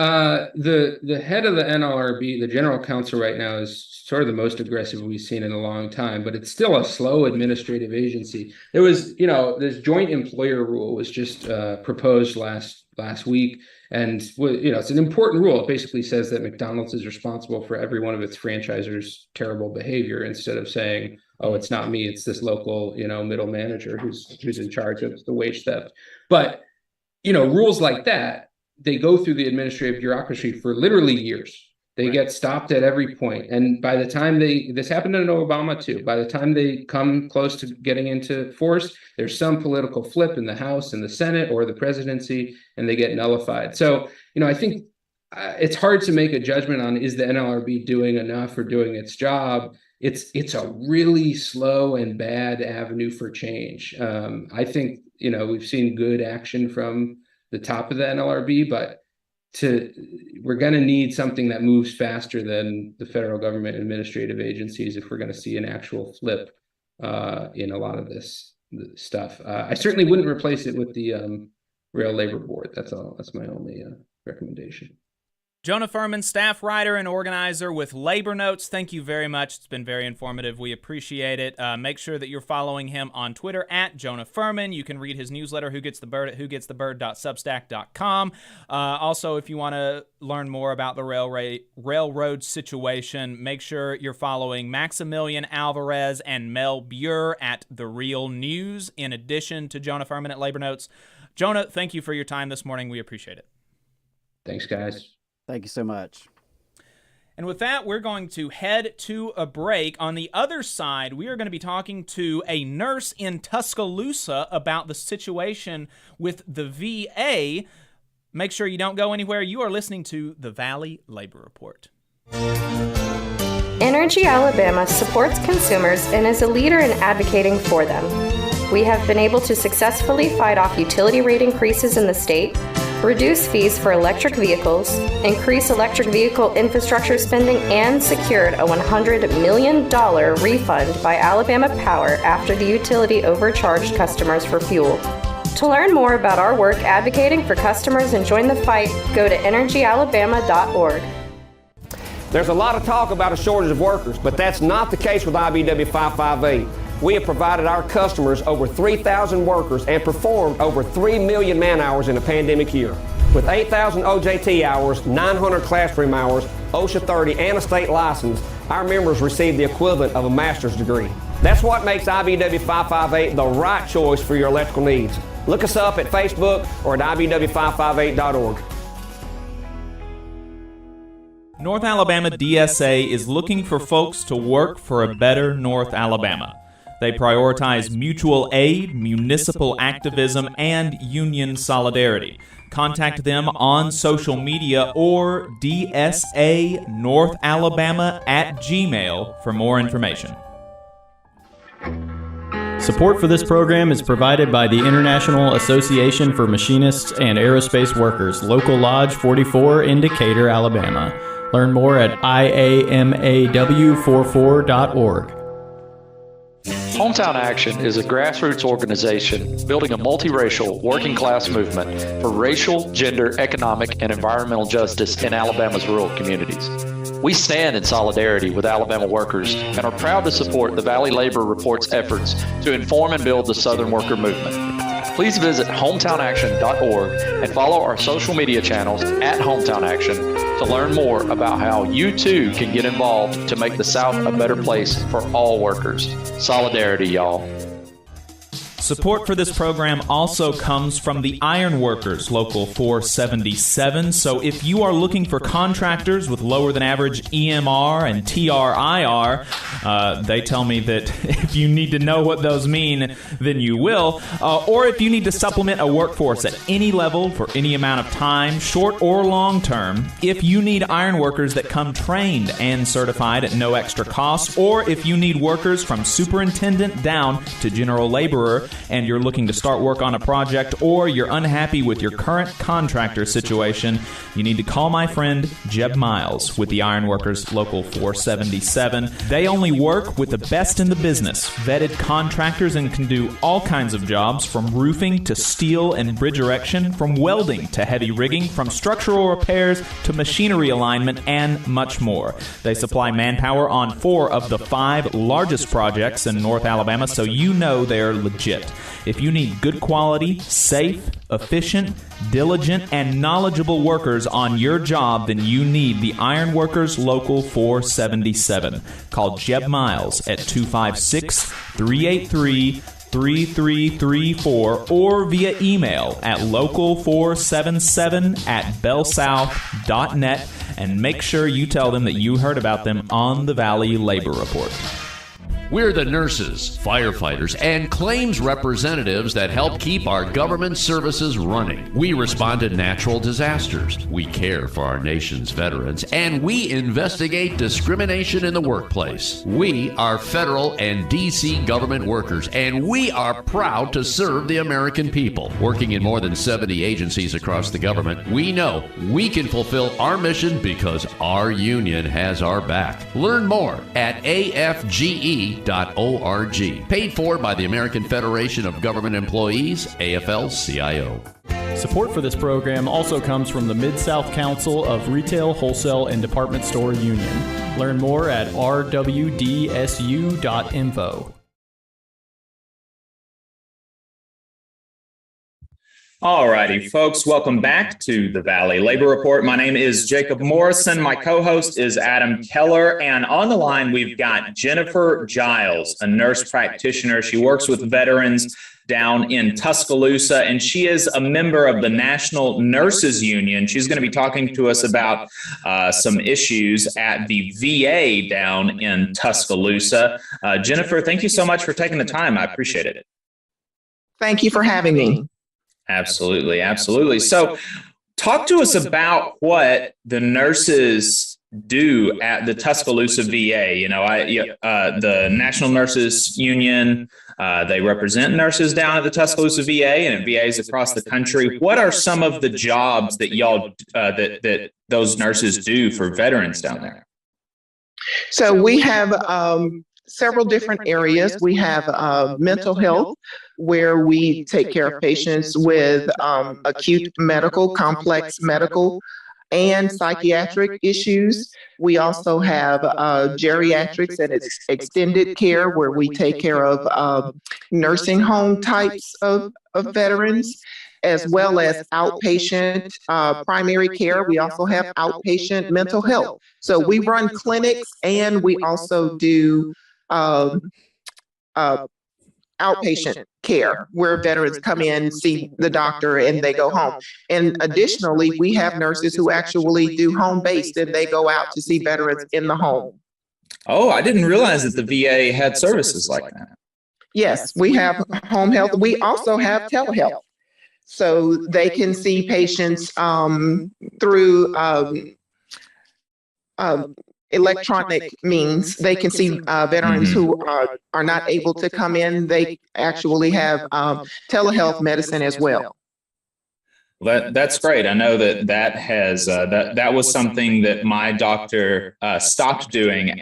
the head of the NLRB, the general counsel right now, is sort of the most aggressive we've seen in a long time, but it's still a slow administrative agency. There was, you know, this joint employer rule was just proposed last week. And, you know, it's an important rule. It basically says that McDonald's is responsible for every one of its franchisors' terrible behavior, instead of saying, oh, it's not me, it's this local, you know, middle manager who's in charge of the wage theft. But, you know, rules like that, they go through the administrative bureaucracy for literally years. They get stopped at every point. And by the time this happened under Obama too, by the time they come close to getting into force, there's some political flip in the House and the Senate or the presidency, and they get nullified. So, you know, I think it's hard to make a judgment on, is the NLRB doing enough or doing its job? It's a really slow and bad avenue for change. I think, you know, we've seen good action from the top of the NLRB, but we're going to need something that moves faster than the federal government administrative agencies if we're going to see an actual flip in a lot of this stuff. I certainly wouldn't replace it with the Rail Labor Board. That's all. That's my only recommendation. Jonah Furman, staff writer and organizer with Labor Notes. Thank you very much. It's been very informative. We appreciate it. Make sure that you're following him on Twitter at Jonah Furman. You can read his newsletter, Who Gets the Bird, at whogetsthebird.substack.com. Also, if you want to learn more about the railroad situation, make sure you're following Maximilian Alvarez and Mel Buer at The Real News, in addition to Jonah Furman at Labor Notes. Jonah, thank you for your time this morning. We appreciate it. Thanks, guys. Thank you so much. And with that, we're going to head to a break. On the other side, we are going to be talking to a nurse in Tuscaloosa about the situation with the VA. Make sure you don't go anywhere. You are listening to the Valley Labor Report. Energy Alabama supports consumers and is a leader in advocating for them. We have been able to successfully fight off utility rate increases in the state, reduce fees for electric vehicles, increase electric vehicle infrastructure spending, and secured a $100 million refund by Alabama Power after the utility overcharged customers for fuel. To learn more about our work advocating for customers and join the fight, go to energyalabama.org. There's a lot of talk about a shortage of workers, but that's not the case with IBW 558. We have provided our customers over 3,000 workers and performed over 3 million man-hours in a pandemic year. With 8,000 OJT hours, 900 classroom hours, OSHA 30, and a state license, our members receive the equivalent of a master's degree. That's what makes IBW 558 the right choice for your electrical needs. Look us up at Facebook or at IBW558.org. North Alabama DSA is looking for folks to work for a better North Alabama. They prioritize mutual aid, municipal activism, and union solidarity. Contact them on social media or dsanorthalabama@gmail for more information. Support for this program is provided by the International Association for Machinists and Aerospace Workers, Local Lodge 44 in Decatur, Alabama. Learn more at iamaw44.org. Hometown Action is a grassroots organization building a multiracial working class movement for racial, gender, economic, and environmental justice in Alabama's rural communities. We stand in solidarity with Alabama workers and are proud to support the Valley Labor Report's efforts to inform and build the Southern worker movement. Please visit hometownaction.org and follow our social media channels at Hometown Action to learn more about how you too can get involved to make the South a better place for all workers. Solidarity, y'all. Support for this program also comes from the Iron Workers, Local 477. So if you are looking for contractors with lower than average EMR and TRIR, they tell me that if you need to know what those mean, then you will. Or if you need to supplement a workforce at any level for any amount of time, short or long term, if you need iron workers that come trained and certified at no extra cost, or if you need workers from superintendent down to general laborer, and you're looking to start work on a project, or you're unhappy with your current contractor situation, you need to call my friend Jeb Miles with the Iron Workers Local 477. They only work with the best in the business, vetted contractors, and can do all kinds of jobs from roofing to steel and bridge erection, from welding to heavy rigging, from structural repairs to machinery alignment, and much more. They supply manpower on 4 of the 5 largest projects in North Alabama, so you know they're legit. If you need good quality, safe, efficient, diligent, and knowledgeable workers on your job, then you need the Iron Workers Local 477. Call Jeb Miles at 256-383-3334 or via email at local477@bellsouth.net, and make sure you tell them that you heard about them on the Valley Labor Report. We're the nurses, firefighters, and claims representatives that help keep our government services running. We respond to natural disasters. We care for our nation's veterans, and we investigate discrimination in the workplace. We are federal and D.C. government workers, and we are proud to serve the American people. Working in more than 70 agencies across the government, we know we can fulfill our mission because our union has our back. Learn more at afge.org. Paid for by the American Federation of Government Employees, AFL-CIO. Support for this program also comes from the Mid-South Council of Retail, Wholesale, and Department Store Union. Learn more at rwdsu.info. Alrighty, folks, welcome back to the Valley Labor Report. My name is Jacob Morrison. My co-host is Adam Keller, and on the line we've got Jennifer Giles, a nurse practitioner. She works with veterans down in Tuscaloosa, and she is a member of the National Nurses Union. She's going to be talking to us about some issues at the VA down in Tuscaloosa. Jennifer, thank you so much for taking the time. I appreciate it. Thank you for having me. Absolutely, absolutely. So talk to us about what the nurses do at the Tuscaloosa VA. You know, the National Nurses Union, they represent nurses down at the Tuscaloosa VA and at VAs across the country. What are some of the jobs that y'all, that those nurses do for veterans down there? So we have several different areas. We have mental health, where we take care of patients with acute medical, complex medical, and psychiatric issues. We also have geriatrics and extended care, where we take care of nursing home types of veterans, as well as outpatient primary care. We also have outpatient mental health. So we run clinics, and we also do outpatient care, where veterans come in, see the doctor, and they go home. And additionally, we have nurses who actually do home-based, and they go out to see veterans in the home. Oh, I didn't realize that the VA had services like that. Yes, we have home health. We also have telehealth. So they can see patients through electronic means. They can see veterans who are not able to come in. They actually have telehealth medicine as well. That's great. I know that has that was something that my doctor stopped doing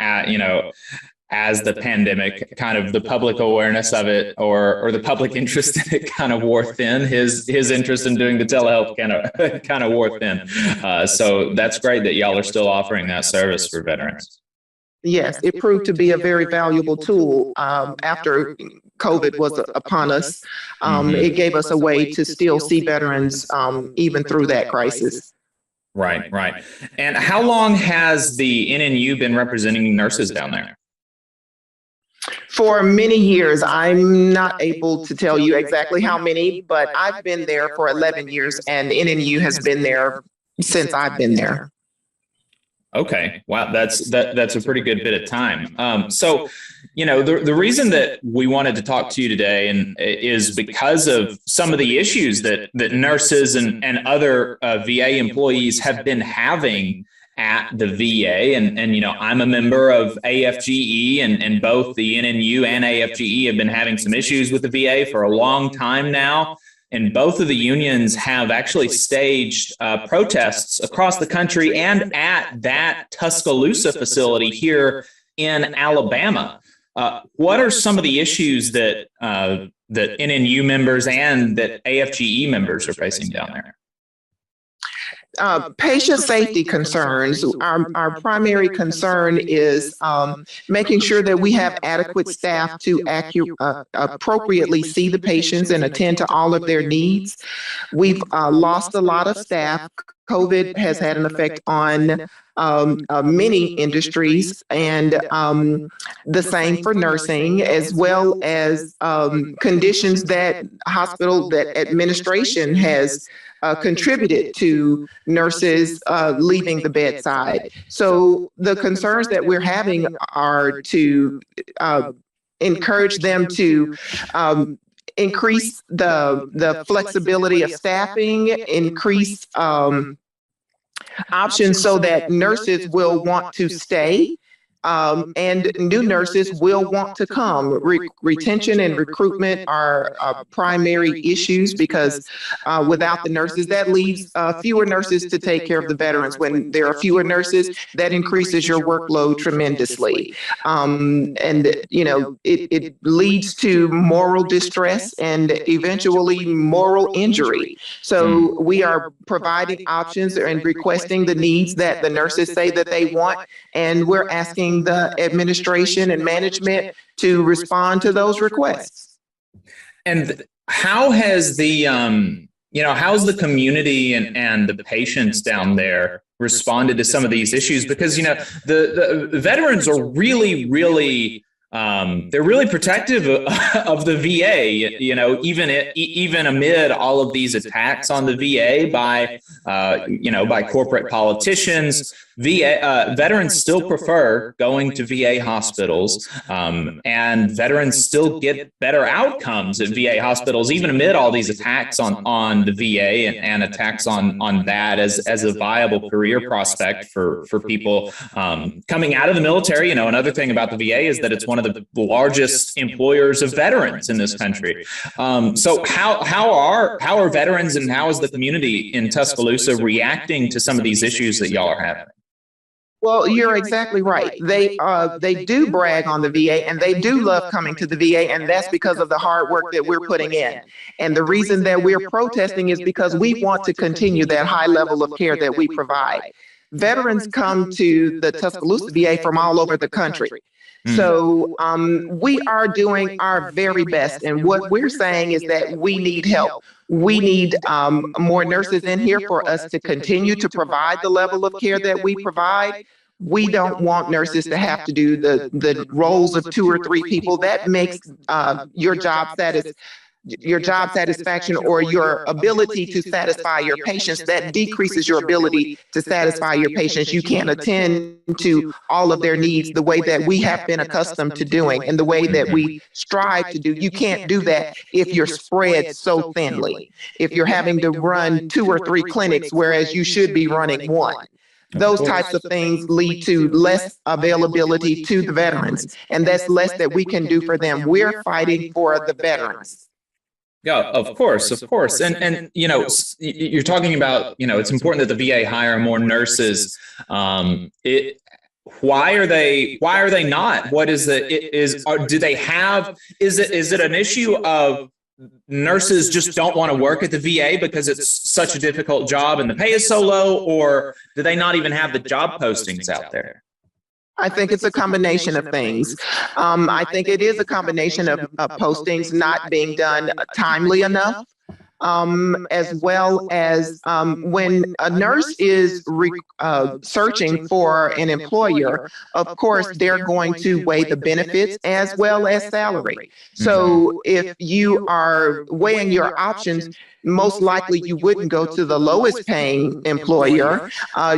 as the pandemic, kind of the public awareness of it or the public interest in it kind of wore thin. His interest in doing the telehealth kind of wore thin. So that's great that y'all are still offering that service for veterans. Yes, it proved to be a very valuable tool after COVID was upon us. It gave us a way to still see veterans even through that crisis. Right, right. And how long has the NNU been representing nurses down there? For many years. I'm not able to tell you exactly how many, but I've been there for 11 years, and NNU has been there since I've been there. Okay. Wow. That's a pretty good bit of time. So, the reason that we wanted to talk to you today is because of some of the issues that nurses and other VA employees have been having at the VA. And I'm a member of AFGE, and both the NNU and AFGE have been having some issues with the VA for a long time now. And both of the unions have actually staged protests across the country and at that Tuscaloosa facility here in Alabama. What are some of the issues that NNU members and that AFGE members are facing down there? Patient safety concerns. Our primary concern is making sure that we have adequate staff to appropriately see the patients and attend to all of their needs. We've lost a lot of staff. COVID has had an effect on many industries, and the same for nursing, as well as conditions that administration has contributed to nurses leaving the bedside. So the concerns that we're having are to encourage them to increase the flexibility of staffing, increase options so that nurses will want to stay and new nurses will want to come. Retention and recruitment are primary issues because without the nurses, that leaves fewer nurses to take care of the veterans. When there are fewer nurses, that increases your workload tremendously. And, you know, it leads to moral distress and eventually moral injury. So we are providing options and requesting the needs that the nurses say that they want, and we're asking the administration and management to respond to those requests. And how has the how's the community and the patients down there responded to some of these issues? Because the veterans are really they're really protective of the VA, even amid all of these attacks on the VA by corporate politicians. Veterans still prefer going to VA hospitals, and veterans still get better outcomes at VA hospitals, even amid all these attacks on the VA and attacks on that as a viable career prospect for people coming out of the military. Another thing about the VA is that it's one of the largest employers of veterans in this country. So how are veterans and how is the community in Tuscaloosa reacting to some of these issues that y'all are having? Well, you're exactly right. They do brag on the VA and they do love coming to the VA, and that's because of the hard work that we're putting in. And the reason that we're protesting is because we want to continue that high level of care that we provide. Veterans come to the Tuscaloosa VA from all over the country. So we are doing our very best. And what we're saying is that we need help. We need more nurses in here for us to continue to provide the level of care that we provide. We don't want nurses to have to do the roles of 2 or 3 people. That makes your job satisfaction or your ability to satisfy your patients, that decreases your ability to satisfy your patients. You can't attend to all of their needs the way that we have been accustomed to doing and the way that we strive to do. You can't do that if you're spread so thinly, if you're having to run 2 or 3 clinics, whereas you should be running 1. Those types of things lead to less availability to the veterans, and that's less that we can do for them. We're fighting for the veterans. Yeah, of course. And you're talking about, it's important that the VA hire more nurses. Why are they not? What is do they have, is it an issue of nurses just don't want to work at the VA because it's such a difficult job and the pay is so low, or do they not even have the job postings out there? I think it's a combination of things. I think it is a combination of postings not being done timely enough, as well as when a nurse is searching for an employer, of course, they're going to weigh the benefits as well as salary. So if you are weighing your options, most likely you wouldn't go to the lowest paying employer.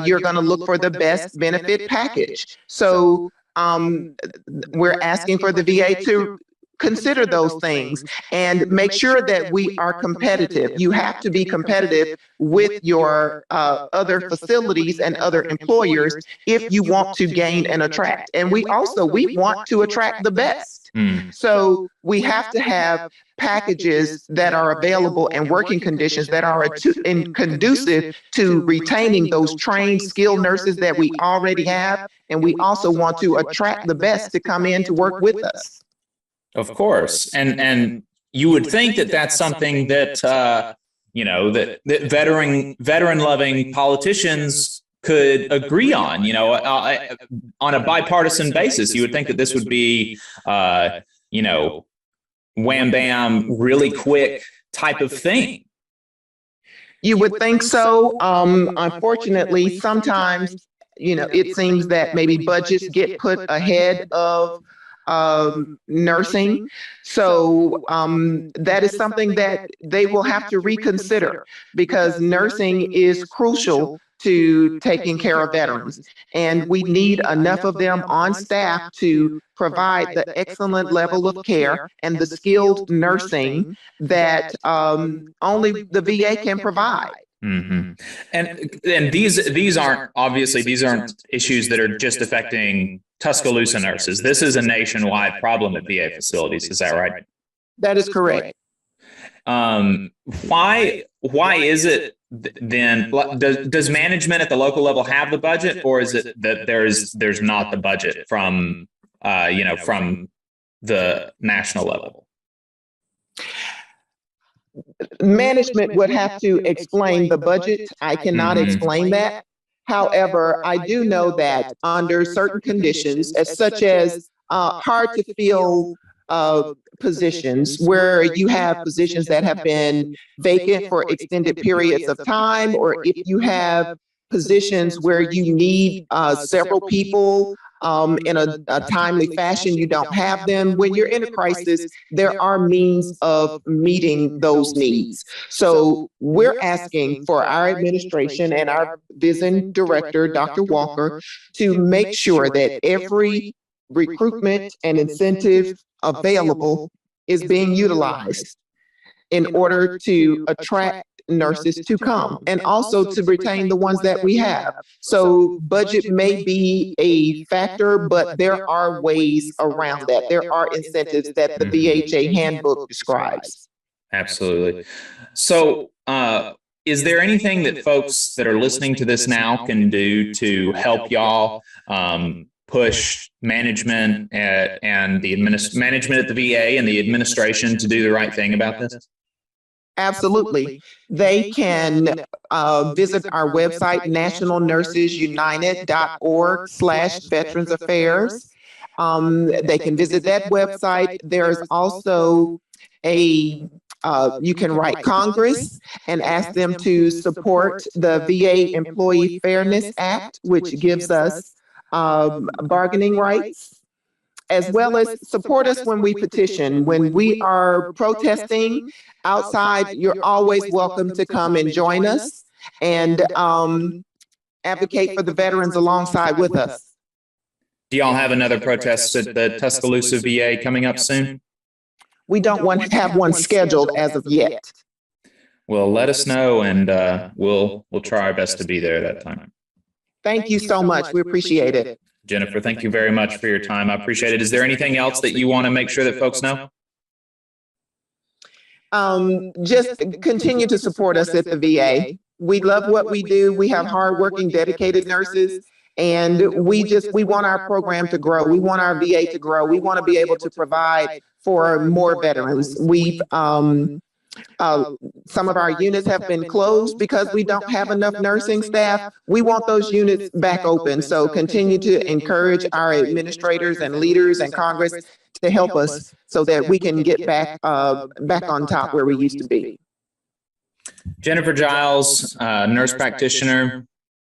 You're going to look for the best benefit package. So we're asking for the VA to consider those things and make sure that we are competitive. You have to be competitive with your other facilities and other employers if you want to gain and attract. And we want to attract the best. So we have to have packages that are available and working conditions that are conducive to retaining those trained, skilled nurses that we already have. And we also want to attract the best to come in to work with us. Of course. And you would think that that's something that, that veteran loving politicians could agree on, on a bipartisan basis. You would think that this would be, wham bam, really quick type of thing. You would think so. Unfortunately, sometimes, it seems that maybe budgets get put ahead of nursing. So that is something that they will have to reconsider, because nursing is crucial to taking care of veterans. And we need enough of them on staff to provide the excellent level of care and the skilled nursing that only the VA can provide. Mm-hmm. And these aren't issues that are just affecting Tuscaloosa nurses. This is a nationwide problem at VA facilities. Is that right? That is correct. Why is it then? Does management at the local level have the budget, or is it that there's not the budget from from the national level? Management would have to explain the budget. I cannot explain that. However, I do know that under certain conditions, such as hard to fill positions, where you have positions that have been vacant for extended periods of time, or if you have positions where you need several people in a timely fashion, you don't have them. When you're in a crisis, there are means of meeting those needs. So we're asking for our administration and our vision director, Dr. Walker, to make sure that every recruitment and incentive available is being utilized in order to attract nurses to come and also to retain the ones that we have. So budget may be a factor, but there are ways around that. There are incentives that the VHA handbook describes. Absolutely. So is there anything that folks that are listening to this now can do to help y'all push management and the management at the VA and the administration to do the right thing about this? Absolutely. They can visit our website, nationalnursesunited.org/Veterans Affairs. They can visit that website. There's also you can write Congress and ask them to support the VA Employee Fairness Act, which gives us bargaining rights, as well as support us when we petition. When we are protesting outside, you're always welcome to come and join us and advocate for the veterans alongside with us. Do y'all have another protest at the Tuscaloosa VA coming up soon? We don't want to have one scheduled as of yet. Well, let us know, and we'll try our best to be there that time. Thank you so much. We appreciate it. Jennifer, thank you very much for your time. I appreciate it. Is there anything else that you want to make sure that folks know? Just continue to support us at the VA. We love what we do. We have hardworking, dedicated nurses, and we want our program to grow. We want our VA to grow. We want to be able to provide for more veterans. We've some of our units have been closed because we don't have enough nursing staff. We want those units back open. So continue to encourage our administrators and leaders and Congress to help us so that we can get back on top where we used to be. Jennifer Giles, nurse practitioner,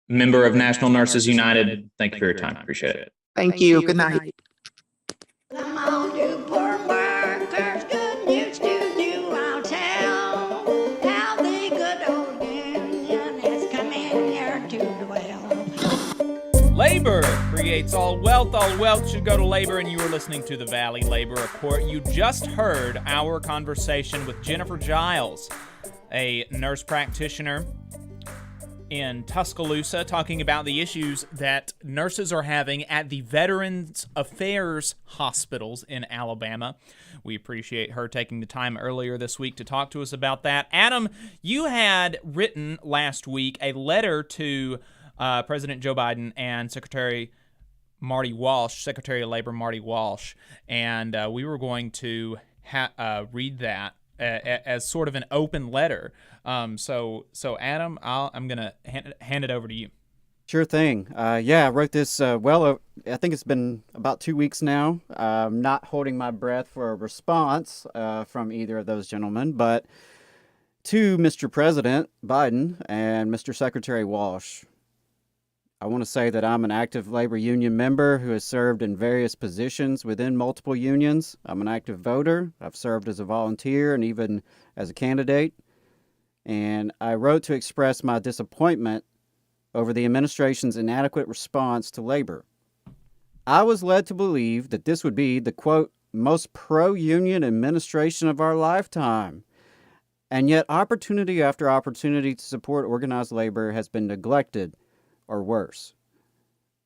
member of National Nurses United. Thank you for your time. Appreciate it. Thank you. Good night. Come on, you poor workers, good news to you I'll tell, how the good old union has come in here to dwell. Labor creates all wealth. All wealth should go to labor, and you are listening to the Valley Labor Report. You just heard our conversation with Jennifer Giles, a nurse practitioner in Tuscaloosa, talking about the issues that nurses are having at the Veterans Affairs hospitals in Alabama. We appreciate her taking the time earlier this week to talk to us about that. Adam, you had written last week a letter to President Joe Biden and Secretary of Labor Marty Walsh, and we were going to read that as sort of an open letter. So Adam, I'm going to hand it over to you. Sure thing. I wrote this, I think it's been about 2 weeks now. I'm not holding my breath for a response from either of those gentlemen, but to Mr. President Biden and Mr. Secretary Walsh. I want to say that I'm an active labor union member who has served in various positions within multiple unions. I'm an active voter. I've served as a volunteer and even as a candidate. And I wrote to express my disappointment over the administration's inadequate response to labor. I was led to believe that this would be the, quote, most pro-union administration of our lifetime. And yet opportunity after opportunity to support organized labor has been neglected, or worse.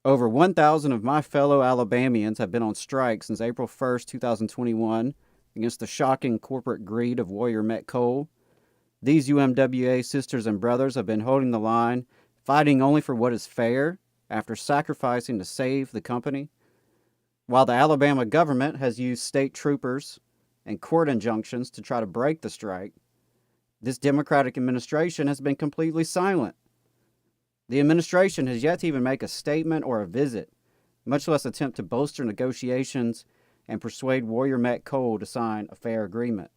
Over 1,000 of my fellow Alabamians have been on strike since April 1st, 2021, against the shocking corporate greed of Warrior Met Coal. These UMWA sisters and brothers have been holding the line, fighting only for what is fair, after sacrificing to save the company. While the Alabama government has used state troopers and court injunctions to try to break the strike, this Democratic administration has been completely silent. The administration has yet to even make a statement or a visit, much less attempt to bolster negotiations and persuade Warrior Met Coal to sign a fair agreement.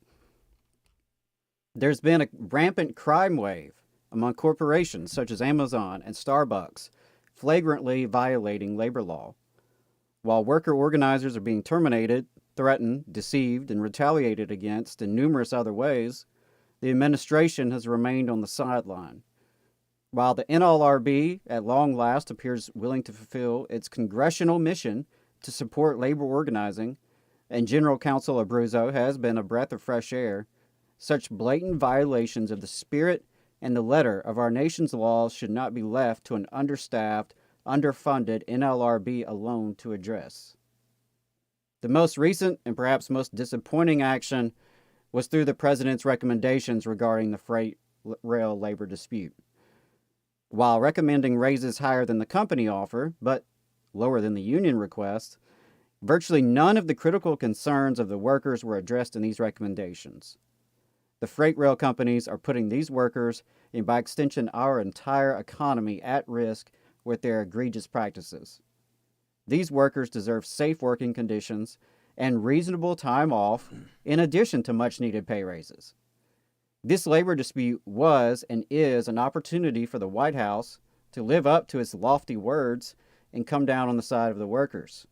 There's been a rampant crime wave among corporations such as Amazon and Starbucks, flagrantly violating labor law. While worker organizers are being terminated, threatened, deceived, and retaliated against in numerous other ways, the administration has remained on the sideline. While the NLRB at long last appears willing to fulfill its congressional mission to support labor organizing, and General Counsel Abruzzo has been a breath of fresh air, such blatant violations of the spirit and the letter of our nation's laws should not be left to an understaffed, underfunded NLRB alone to address. The most recent and perhaps most disappointing action was through the President's recommendations regarding the freight rail labor dispute. While recommending raises higher than the company offer, but lower than the union request, virtually none of the critical concerns of the workers were addressed in these recommendations. The freight rail companies are putting these workers, and by extension our entire economy, at risk with their egregious practices. These workers deserve safe working conditions and reasonable time off, in addition to much-needed pay raises. This labor dispute was and is an opportunity for the White House to live up to its lofty words and come down on the side of the workers.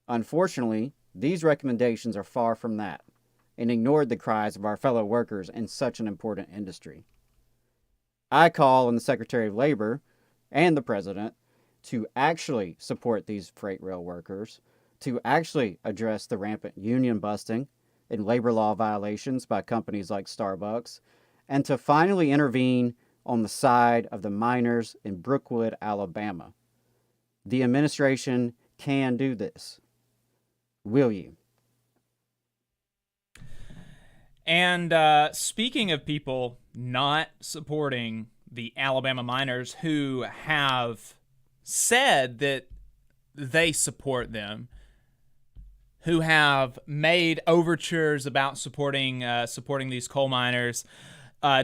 Unfortunately, these recommendations are far from that, and ignored the cries of our fellow workers in such an important industry. I call on the Secretary of Labor and the President to actually support these freight rail workers, to actually address the rampant union busting and labor law violations by companies like Starbucks, and to finally intervene on the side of the miners in Brookwood, Alabama. The administration can do this. Will you? And speaking of people not supporting the Alabama miners who have said that they support them, who have made overtures about supporting these coal miners,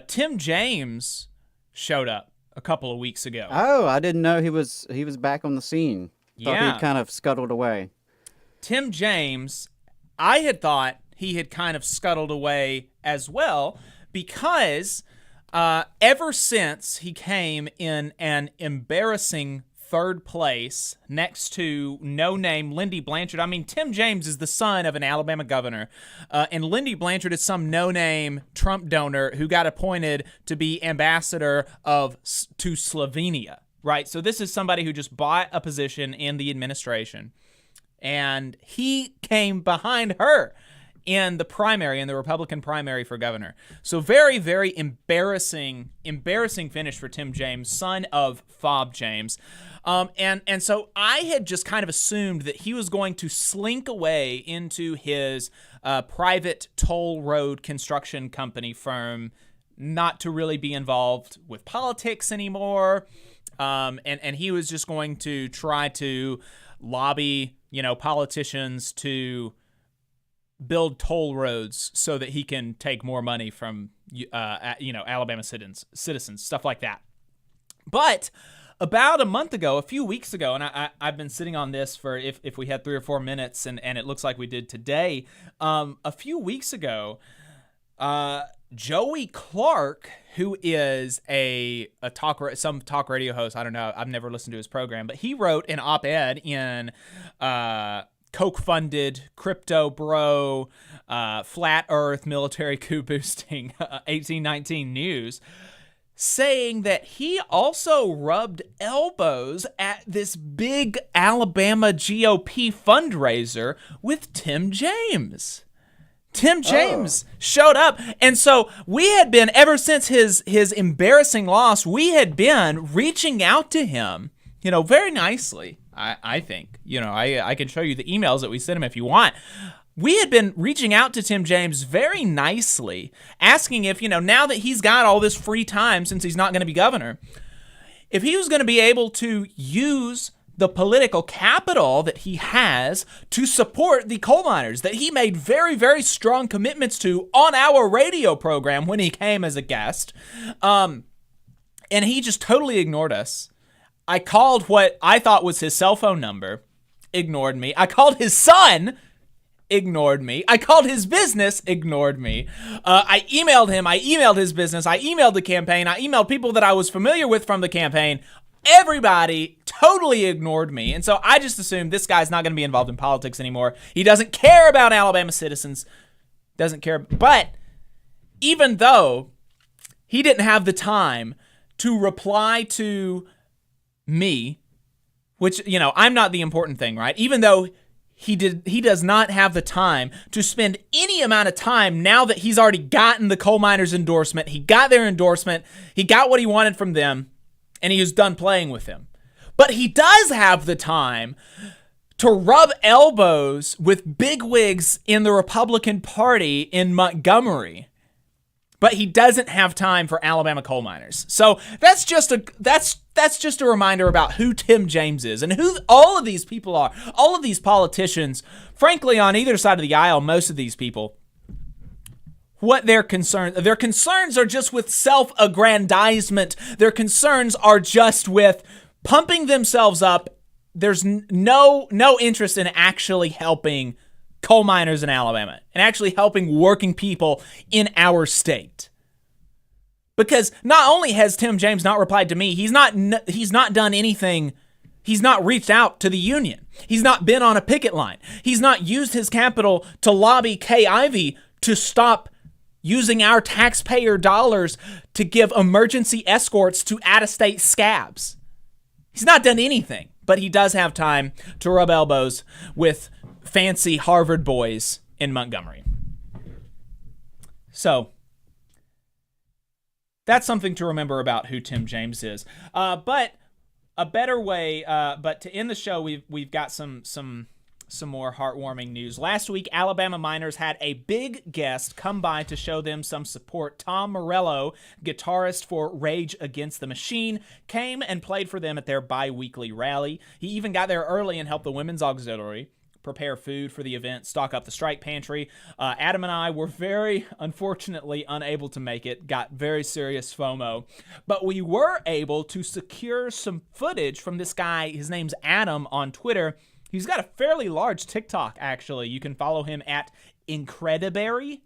Tim James showed up a couple of weeks ago. Oh, I didn't know he was back on the scene. Thought Yeah. he'd kind of scuttled away. Tim James, I had thought he had kind of scuttled away as well, because ever since he came in an embarrassing third place next to no-name Lindy Blanchard. I mean, Tim James is the son of an Alabama governor, and Lindy Blanchard is some no-name Trump donor who got appointed to be ambassador to Slovenia, right? So this is somebody who just bought a position in the administration, and he came behind her in the primary, in the Republican primary for governor. So very, very embarrassing finish for Tim James, son of Fob James. And so I had just kind of assumed that he was going to slink away into his private toll road construction company firm, not to really be involved with politics anymore. And he was just going to try to lobby, politicians to build toll roads so that he can take more money from, Alabama citizens, stuff like that. But about a few weeks ago, and I've been sitting on this for if we had 3 or 4 minutes, and it looks like we did today. A few weeks ago, Joey Clark, who is some talk radio host, I don't know, I've never listened to his program, but he wrote an op-ed in Coke-funded, crypto bro, flat earth, military coup boosting 1819 News, saying that he also rubbed elbows at this big Alabama GOP fundraiser with Tim James. Tim James showed up. And so we had been, ever since his embarrassing loss, we had been reaching out to him, very nicely, I think. I can show you the emails that we sent him if you want. We had been reaching out to Tim James very nicely, asking if, now that he's got all this free time since he's not going to be governor, if he was going to be able to use the political capital that he has to support the coal miners that he made very, very strong commitments to on our radio program when he came as a guest. And he just totally ignored us. I called what I thought was his cell phone number, ignored me. I called his son, ignored me. I called his business, ignored me. I emailed him. I emailed his business. I emailed the campaign. I emailed people that I was familiar with from the campaign. Everybody totally ignored me. And so I just assumed this guy's not going to be involved in politics anymore. He doesn't care about Alabama citizens. Doesn't care. But even though he didn't have the time to reply to me, which, I'm not the important thing, right? Even though he does not have the time to spend any amount of time now that he's already gotten the coal miners' endorsement. He got their endorsement. He got what he wanted from them, and he was done playing with them. But he does have the time to rub elbows with bigwigs in the Republican Party in Montgomery. But he doesn't have time for Alabama coal miners. So that's just a reminder about who Tim James is and who all of these people are. All of these politicians, frankly, on either side of the aisle, most of these people, what their concerns are just with self-aggrandizement. Their concerns are just with pumping themselves up. There's no interest in actually helping coal miners in Alabama and actually helping working people in our state. Because not only has Tim James not replied to me, he's not done anything. He's not reached out to the union. He's not been on a picket line. He's not used his capital to lobby Kay Ivey to stop using our taxpayer dollars to give emergency escorts to out-of-state scabs. He's not done anything, but he does have time to rub elbows with fancy Harvard boys in Montgomery. So that's something to remember about who Tim James is. But a better way, but to end the show, we've got some more heartwarming news. Last week, Alabama miners had a big guest come by to show them some support. Tom Morello, guitarist for Rage Against the Machine, came and played for them at their bi-weekly rally. He even got there early and helped the Women's Auxiliary prepare food for the event, stock up the strike pantry. Adam and I were very, unfortunately, unable to make it, got very serious FOMO, but we were able to secure some footage from this guy. His name's Adam on Twitter. He's got a fairly large TikTok, actually. You can follow him at Incrediberry.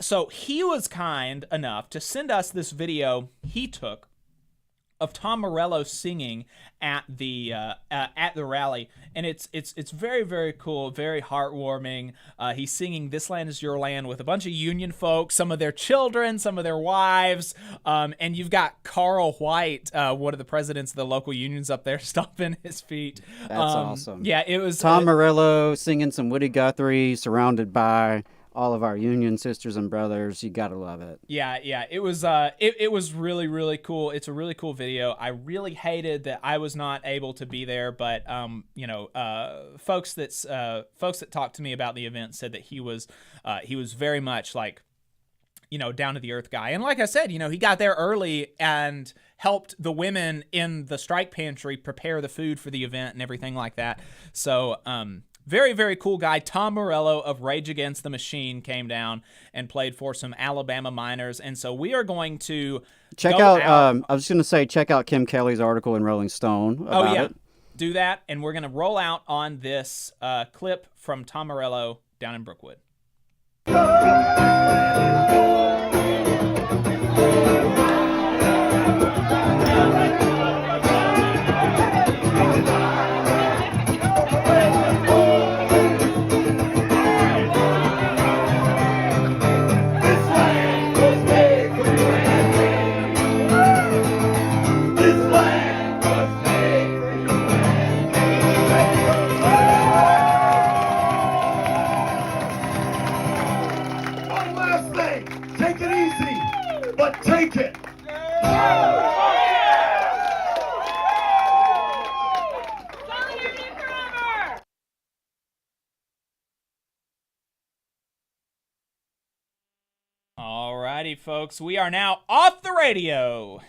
So he was kind enough to send us this video he took of Tom Morello singing at the rally, and it's very, very cool, very heartwarming. He's singing "This Land Is Your Land" with a bunch of Union folks, some of their children, some of their wives, and you've got Carl White, one of the presidents of the local unions, up there stomping his feet. That's awesome. Yeah, it was Tom Morello singing some Woody Guthrie, surrounded by all of our Union sisters and brothers. You gotta love it. Yeah, it was it was really, really cool. It's a really cool video. I really hated that I was not able to be there, but folks that talked to me about the event said that he was very much like, down to the earth guy. And like I said, he got there early and helped the women in the strike pantry prepare the food for the event and everything like that. So very, very cool guy. Tom Morello of Rage Against the Machine came down and played for some Alabama miners. And so we are going to check out I was going to say, check out Kim Kelly's article in Rolling Stone about it. Do that. And we're going to roll out on this clip from Tom Morello down in Brookwood. but take it. Alrighty, folks, we are now off the radio.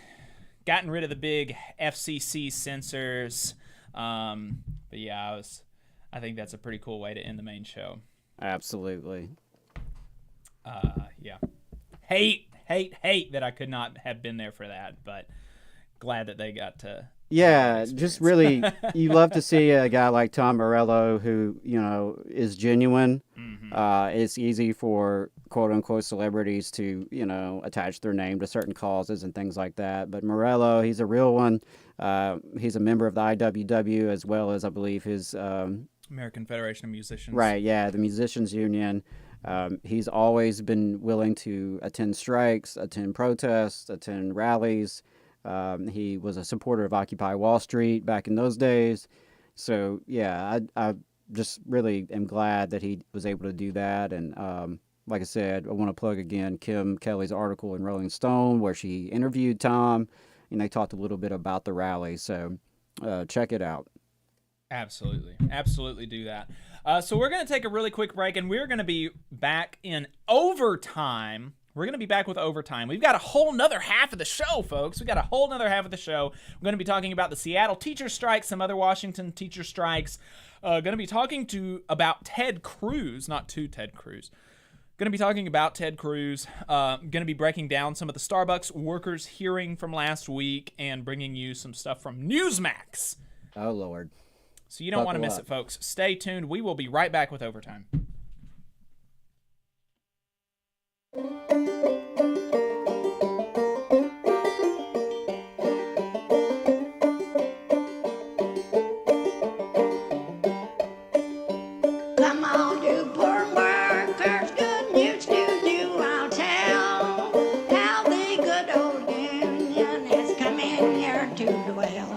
Gotten rid of the big FCC censors. But yeah, I think that's a pretty cool way to end the main show. Absolutely. Yeah. Hate that I could not have been there for that, but glad that they got to. Yeah, just really, you love to see a guy like Tom Morello who, is genuine. It's easy for quote-unquote celebrities to, attach their name to certain causes and things like that. But Morello, he's a real one. He's a member of the IWW as well as, I believe, his... American Federation of Musicians. Right, yeah, the Musicians Union. He's always been willing to attend strikes, attend protests, attend rallies. He was a supporter of Occupy Wall Street back in those days. So, yeah, I just really am glad that he was able to do that. And like I said, I want to plug again Kim Kelly's article in Rolling Stone where she interviewed Tom, and they talked a little bit about the rally. So check it out. Absolutely do that. So we're going to take a really quick break, and we're going to be back in overtime. We're going to be back with overtime. We've got a whole nother half of the show, folks. We've got a whole nother half of the show. We're going to be talking about the Seattle teacher strike, some other Washington teacher strikes. Going to be talking about Ted Cruz, not to Ted Cruz. Going to be talking about Ted Cruz. Going to be breaking down some of the Starbucks workers' hearing from last week and bringing you some stuff from Newsmax. Oh, Lord. So you don't want to miss it, folks. Stay tuned. We will be right back with overtime. Come on, you poor workers, good news to you I'll tell, how the good old union has come in here to dwell.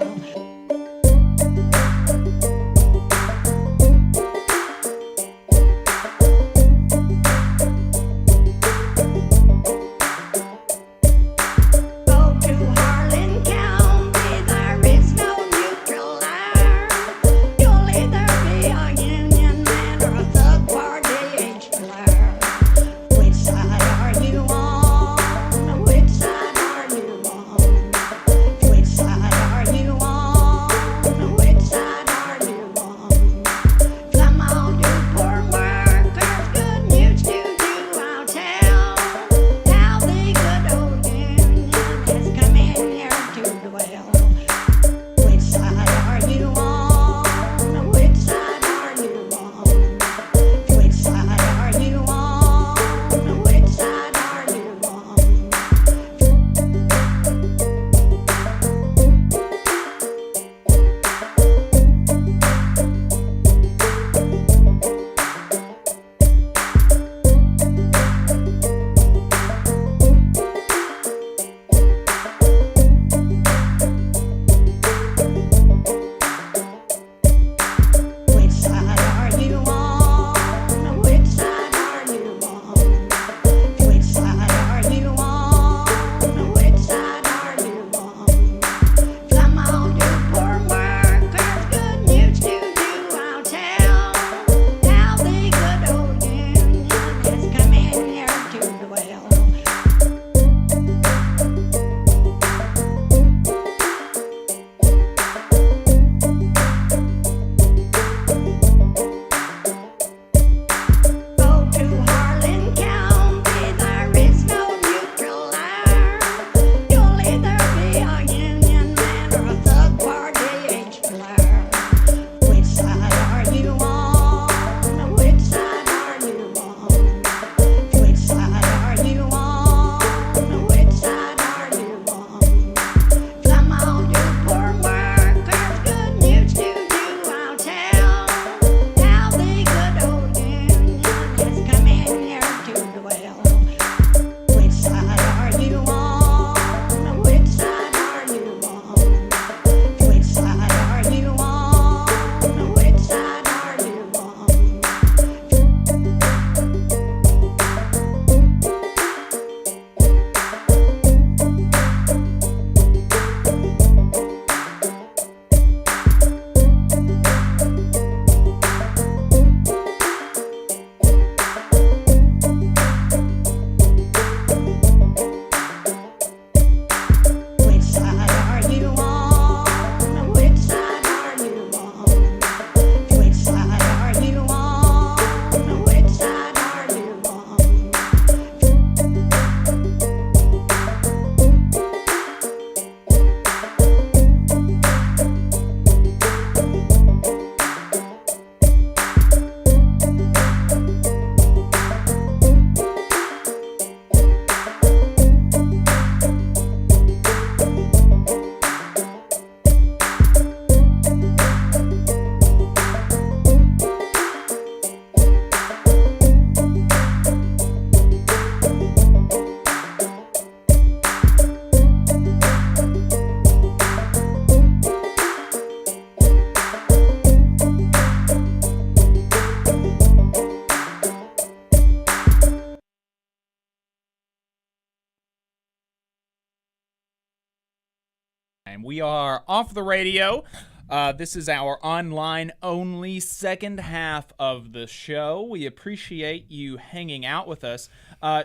And we are off the radio. This is our online-only second half of the show. We appreciate you hanging out with us.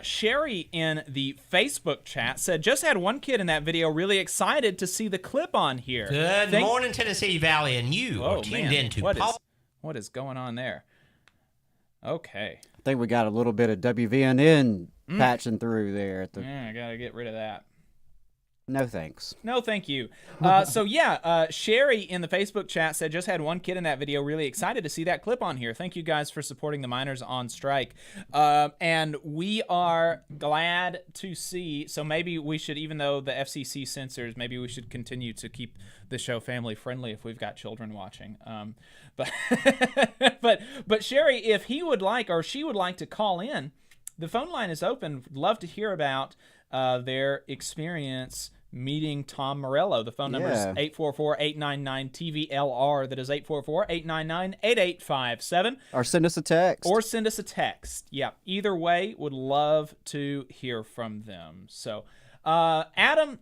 Sherry in the Facebook chat said, just had one kid in that video really excited to see the clip on here. Good morning, Tennessee Valley, and you are tuned into what is going on there? Okay. I think we got a little bit of WVNN patching through there. Yeah, I got to get rid of that. No thanks. No, thank you. Sherry in the Facebook chat said, just had one kid in that video really excited to see that clip on here. Thank you guys for supporting the miners on strike. And we are glad to see, so maybe we should, even though the FCC censors, maybe we should continue to keep the show family friendly if we've got children watching. But Sherry, if he would like, or she would like to call in, the phone line is open. Love to hear about their experience meeting Tom Morello. The phone number is 844-899-TVLR. That is 844-899-8857. Or send us a text. Yeah, either way, would love to hear from them. So, Adam,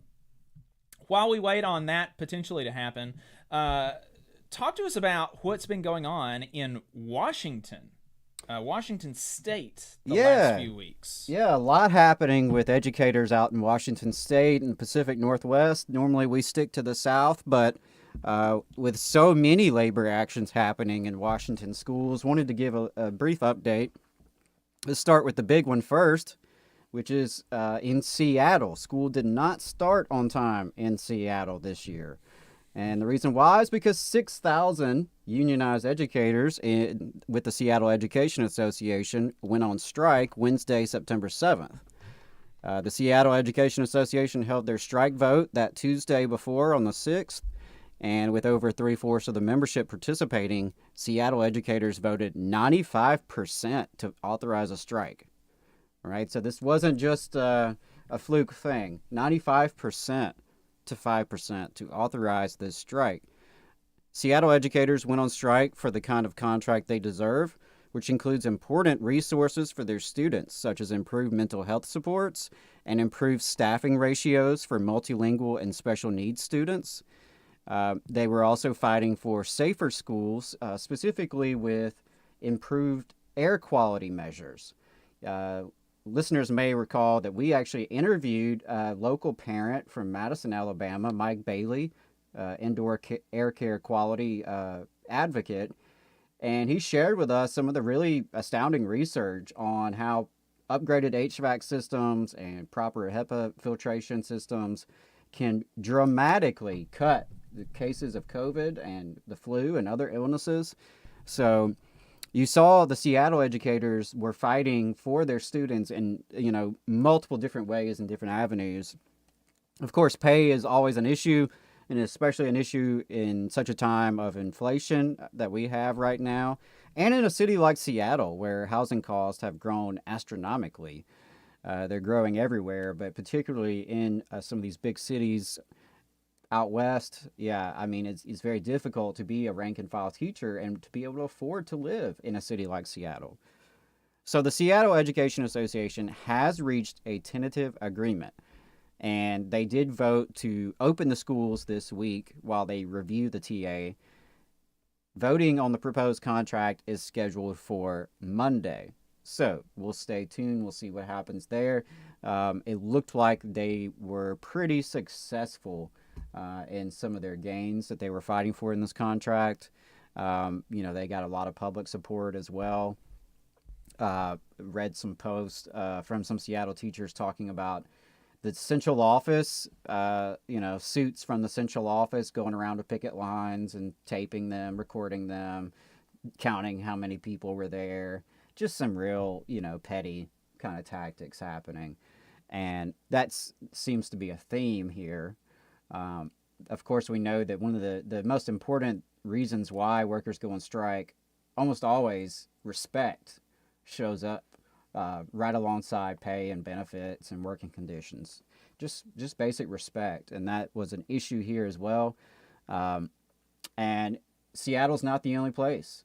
while we wait on that potentially to happen, talk to us about what's been going on in Washington. Washington State last few weeks. Yeah, a lot happening with educators out in Washington State and Pacific Northwest. Normally we stick to the South, but with so many labor actions happening in Washington schools, wanted to give a brief update. Let's start with the big one first, which is in Seattle. School did not start on time in Seattle this year. And the reason why is because 6,000 unionized educators with the Seattle Education Association went on strike Wednesday, September 7th. The Seattle Education Association held their strike vote that Tuesday before on the 6th, and with over 3/4 of the membership participating, Seattle educators voted 95% to authorize a strike. All right, so this wasn't just a fluke thing. 95% to 5% to authorize this strike. Seattle educators went on strike for the kind of contract they deserve, which includes important resources for their students, such as improved mental health supports and improved staffing ratios for multilingual and special needs students. They were also fighting for safer schools, specifically with improved air quality measures. Listeners may recall that we actually interviewed a local parent from Madison, Alabama, Mike Bailey, indoor air care quality advocate, and he shared with us some of the really astounding research on how upgraded HVAC systems and proper HEPA filtration systems can dramatically cut the cases of COVID and the flu and other illnesses. So you saw the Seattle educators were fighting for their students in, multiple different ways and different avenues. Of course, pay is always an issue, and especially an issue in such a time of inflation that we have right now, and in a city like Seattle, where housing costs have grown astronomically. They're growing everywhere, but particularly in some of these big cities out west, it's very difficult to be a rank and file teacher and to be able to afford to live in a city like Seattle. So the Seattle Education Association has reached a tentative agreement, and they did vote to open the schools this week while they review the TA. Voting on the proposed contract is scheduled for Monday. So we'll stay tuned. We'll see what happens there. It looked like they were pretty successful in some of their gains that they were fighting for in this contract. They got a lot of public support as well. Read some posts from some Seattle teachers talking about the central office, suits from the central office going around to picket lines and taping them, recording them, counting how many people were there. Just some real, petty kind of tactics happening. And that seems to be a theme here. Of course, we know that one of the most important reasons why workers go on strike, almost always respect shows up right alongside pay and benefits and working conditions. Just basic respect. And that was an issue here as well. And Seattle's not the only place.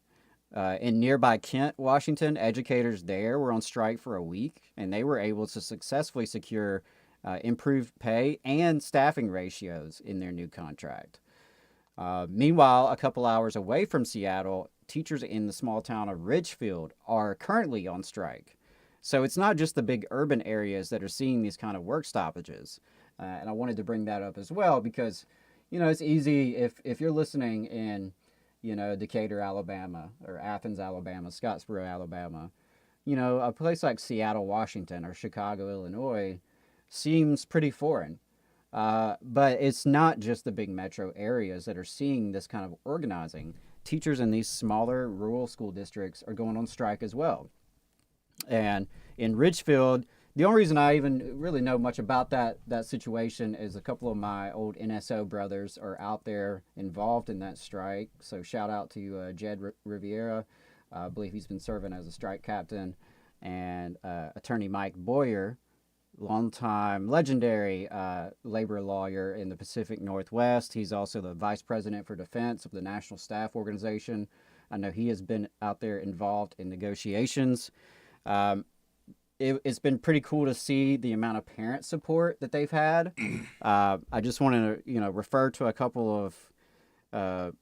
In nearby Kent, Washington, educators there were on strike for a week, and they were able to successfully secure improved pay and staffing ratios in their new contract. Meanwhile, a couple hours away from Seattle, teachers in the small town of Ridgefield are currently on strike. So it's not just the big urban areas that are seeing these kind of work stoppages. And I wanted to bring that up as well because, it's easy if you're listening in, Decatur, Alabama, or Athens, Alabama, Scottsboro, Alabama, a place like Seattle, Washington, or Chicago, Illinois seems pretty foreign. But it's not just the big metro areas that are seeing this kind of organizing. Teachers in these smaller rural school districts are going on strike as well. And in Ridgefield, the only reason I even really know much about that situation is a couple of my old NSO brothers are out there involved in that strike. So shout out to Jed Riviera. I believe he's been serving as a strike captain. And attorney Mike Boyer, longtime legendary labor lawyer in the Pacific Northwest. He's also the vice president for defense of the National Staff Organization. I know he has been out there involved in negotiations. It's been pretty cool to see the amount of parent support that they've had. I just want to, refer to a couple of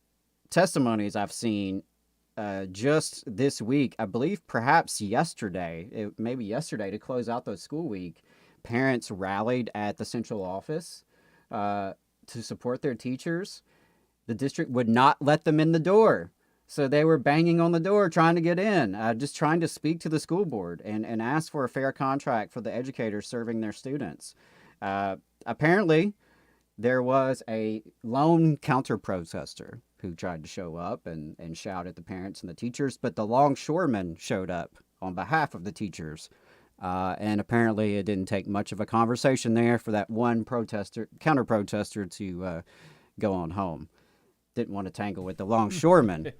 testimonies I've seen just this week. I believe perhaps yesterday, maybe yesterday to close out the school week, parents rallied at the central office to support their teachers. The district would not let them in the door. So they were banging on the door trying to get in, just trying to speak to the school board and ask for a fair contract for the educators serving their students. Apparently, there was a lone counter-protester who tried to show up and shout at the parents and the teachers, but the longshoremen showed up on behalf of the teachers. And apparently it didn't take much of a conversation there for that one counter-protester to go on home. Didn't want to tangle with the longshoremen.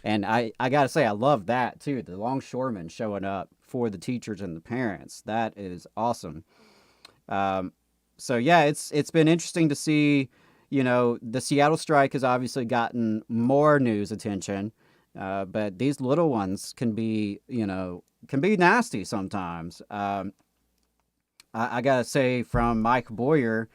And I got to say, I love that too. The longshoremen showing up for the teachers and the parents. That is awesome. So yeah, it's been interesting to see, the Seattle strike has obviously gotten more news attention. But these little ones can be nasty sometimes. I got to say from Mike Boyer,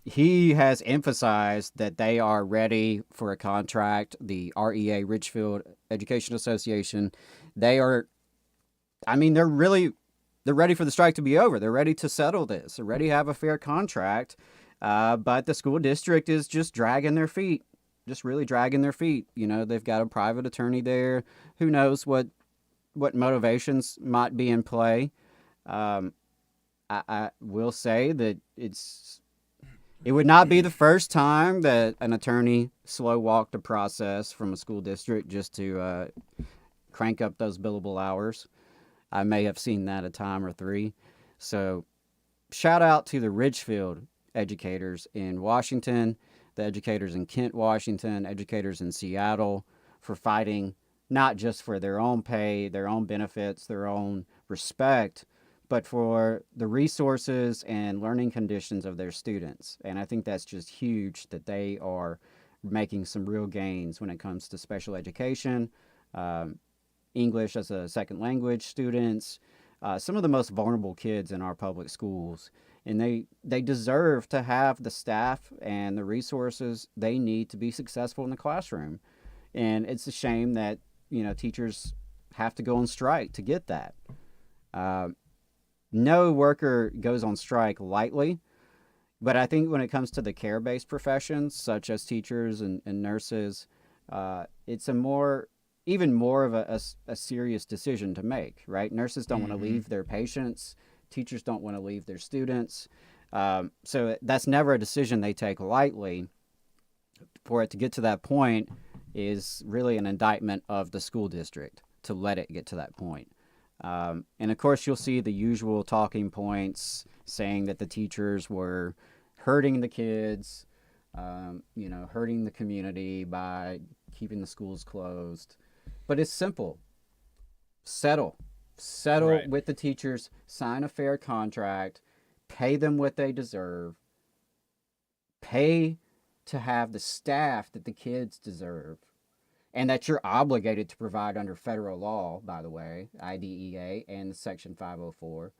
he has emphasized that they are ready for a contract. The REA, Ridgefield Education Association, they're ready for the strike to be over. They're ready to settle this. They're ready to have a fair contract. But the school district is just dragging their feet, just really dragging their feet. They've got a private attorney there. Who knows what motivations might be in play. I will say that it would not be the first time that an attorney slow-walked a process from a school district just to crank up those billable hours. I may have seen that a time or three. So shout out to the Ridgefield educators in Washington, the educators in Kent, Washington, educators in Seattle for fighting not just for their own pay, their own benefits, their own respect, but for the resources and learning conditions of their students. And I think that's just huge that they are making some real gains when it comes to special education, English as a second language students, some of the most vulnerable kids in our public schools. And they deserve to have the staff and the resources they need to be successful in the classroom. And it's a shame that, teachers have to go on strike to get that. No worker goes on strike lightly, but I think when it comes to the care-based professions, such as teachers and nurses, it's even more of a serious decision to make, right? Nurses don't want to leave their patients. Teachers don't want to leave their students. So that's never a decision they take lightly. For it to get to that point is really an indictment of the school district to let it get to that point. And of course, you'll see the usual talking points saying that the teachers were hurting the kids, hurting the community by keeping the schools closed. But it's simple. Settle right with the teachers, sign a fair contract, pay them what they deserve, pay to have the staff that the kids deserve, and that you're obligated to provide under federal law, by the way, IDEA and Section 504.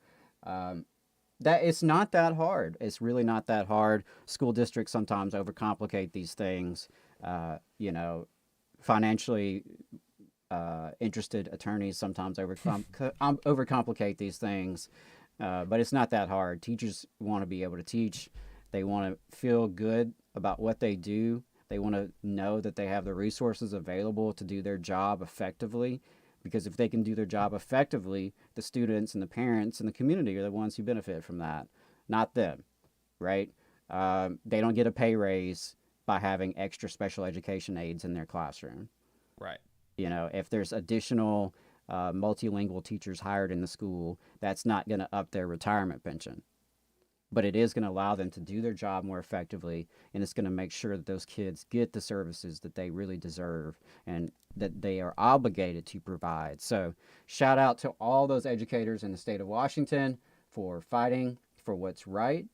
that it's not that hard. It's really not that hard. School districts sometimes overcomplicate these things. You know, financially interested attorneys sometimes overcomplicate these things, but it's not that hard. Teachers want to be able to teach. They want to feel good about what they do. They want to know that they have the resources available to do their job effectively, because if they can do their job effectively, the students and the parents and the community are the ones who benefit from that, not them, right? They don't get a pay raise by having extra special education aides in their classroom. Right. You know, if there's additional multilingual teachers hired in the school, that's not going to up their retirement pension. But it is going to allow them to do their job more effectively, and it's going to make sure that those kids get the services that they really deserve and that they are obligated to provide. So shout out to all those educators in the state of Washington for fighting for what's right.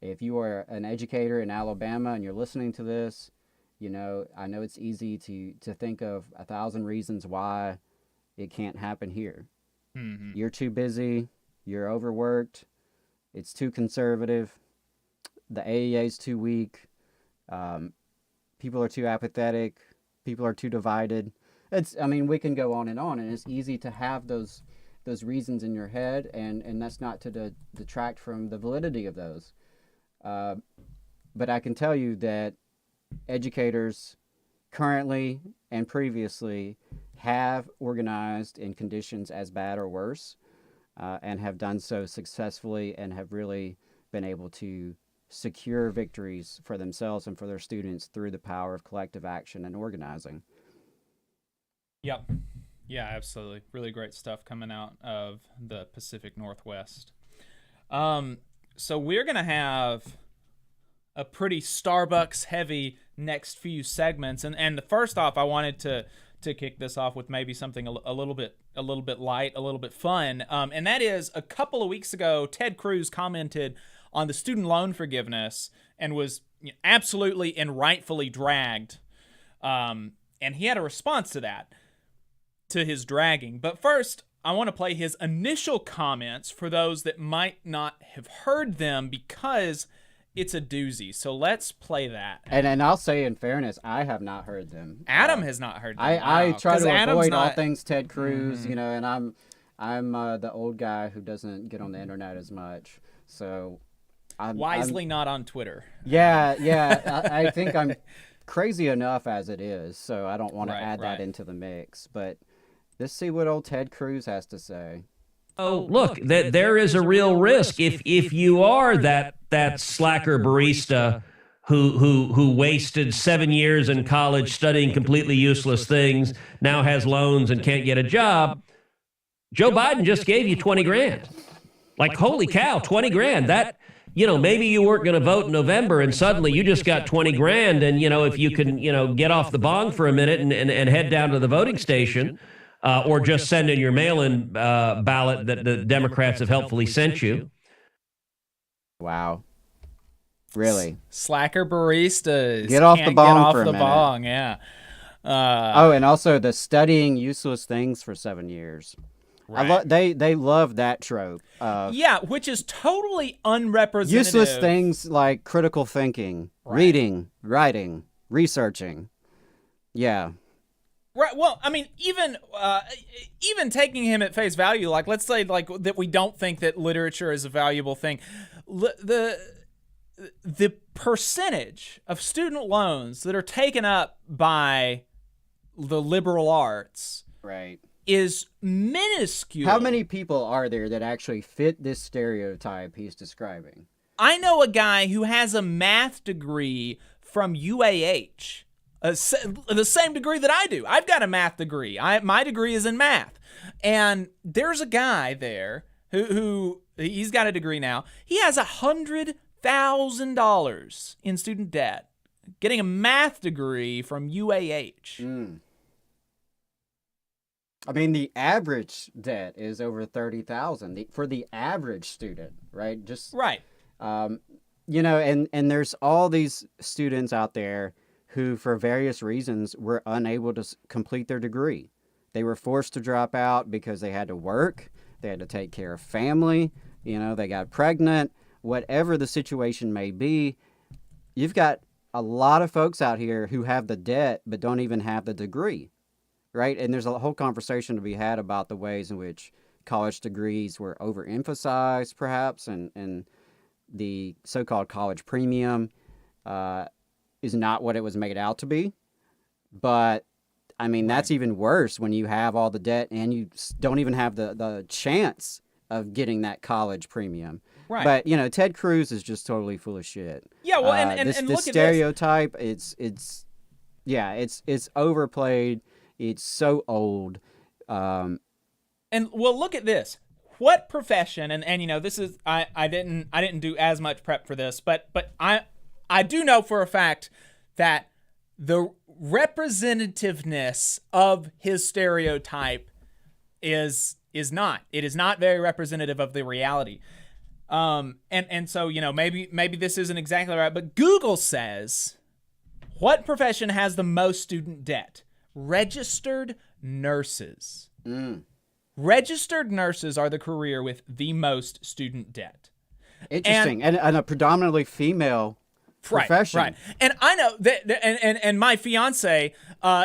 If you are an educator in Alabama and you're listening to this, you know, I know it's easy to think of 1,000 reasons why it can't happen here. Mm-hmm. You're too busy. You're overworked. It's too conservative. The AEA is too weak. People are too apathetic. People are too divided. I mean, we can go on, and it's easy to have those reasons in your head, and that's not to detract from the validity of those. But I can tell you that educators currently and previously have organized in conditions as bad or worse, and have done so successfully and have really been able to secure victories for themselves and for their students through the power of collective action and organizing. Yep. Yeah, absolutely. Really great stuff coming out of the Pacific Northwest. So we're going to have a pretty Starbucks heavy next few segments. And first off, I wanted to kick this off with maybe something a little bit light, a little bit fun. And that is, a couple of weeks ago, Ted Cruz commented on the student loan forgiveness and was absolutely and rightfully dragged. And he had a response to that, to his dragging. But first, I want to play his initial comments for those that might not have heard them, because it's a doozy. So let's play that. And I'll say, in fairness, I have not heard them. Adam has not heard them. I try to avoid all not... things Ted Cruz, you know, and I'm the old guy who doesn't get on the internet as much. So I'm not on Twitter. Yeah. I think I'm crazy enough as it is, so I don't want to add that into the mix. But let's see what old Ted Cruz has to say. Oh, look, there is a real risk if you are that slacker barista who wasted 7 years in college studying completely useless things, now has loans and can't get a job. Joe Biden just gave you 20 grand. Like, holy cow, 20 grand. That, you know, maybe you weren't going to vote in November and suddenly you just got 20 grand. And, you know, if you can, you know, get off the bong for a minute and head down to the voting station, or just send in your mail-in ballot that the Democrats have helpfully sent you. Wow. Really? Slacker baristas. Get off the bong for a minute. Get off the bong, yeah. And also the studying useless things for 7 years. Right. They love that trope. Yeah, which is totally unrepresentative. Useless things like critical thinking, reading, writing, researching. Yeah. Right. Well, I mean, even taking him at face value, like, let's say, like, that we don't think that literature is a valuable thing. The percentage of student loans that are taken up by the liberal arts, right, is minuscule. How many people are there that actually fit this stereotype he's describing? I know a guy who has a math degree from UAH. The same degree that I do. I've got a math degree. My degree is in math. And there's a guy there who he's got a degree now. He has $100,000 in student debt, getting a math degree from UAH. I mean, the average debt is over $30,000 for the average student, right? Just right. You know, and there's all these students out there who, for various reasons, were unable to complete their degree. They were forced to drop out because they had to work, they had to take care of family, They got pregnant, whatever the situation may be. You've got a lot of folks out here who have the debt but don't even have the degree, right? And there's a whole conversation to be had about the ways in which college degrees were overemphasized, perhaps, and the so-called college premium is not what it was made out to be. But, I mean, that's even worse when you have all the debt and you don't even have the chance of getting that college premium. Right. But, Ted Cruz is just totally full of shit. Yeah, well, and this look stereotype, it's overplayed. It's so old. And well, look at this. What profession? And this is I didn't do as much prep for this, but I do know for a fact that the representativeness of his stereotype is not. It is not very representative of the reality. And so, maybe this isn't exactly right, but Google says, what profession has the most student debt? Registered nurses. Registered nurses are the career with the most student debt. Interesting. And a predominantly female profession. Right. And I know that, and my fiance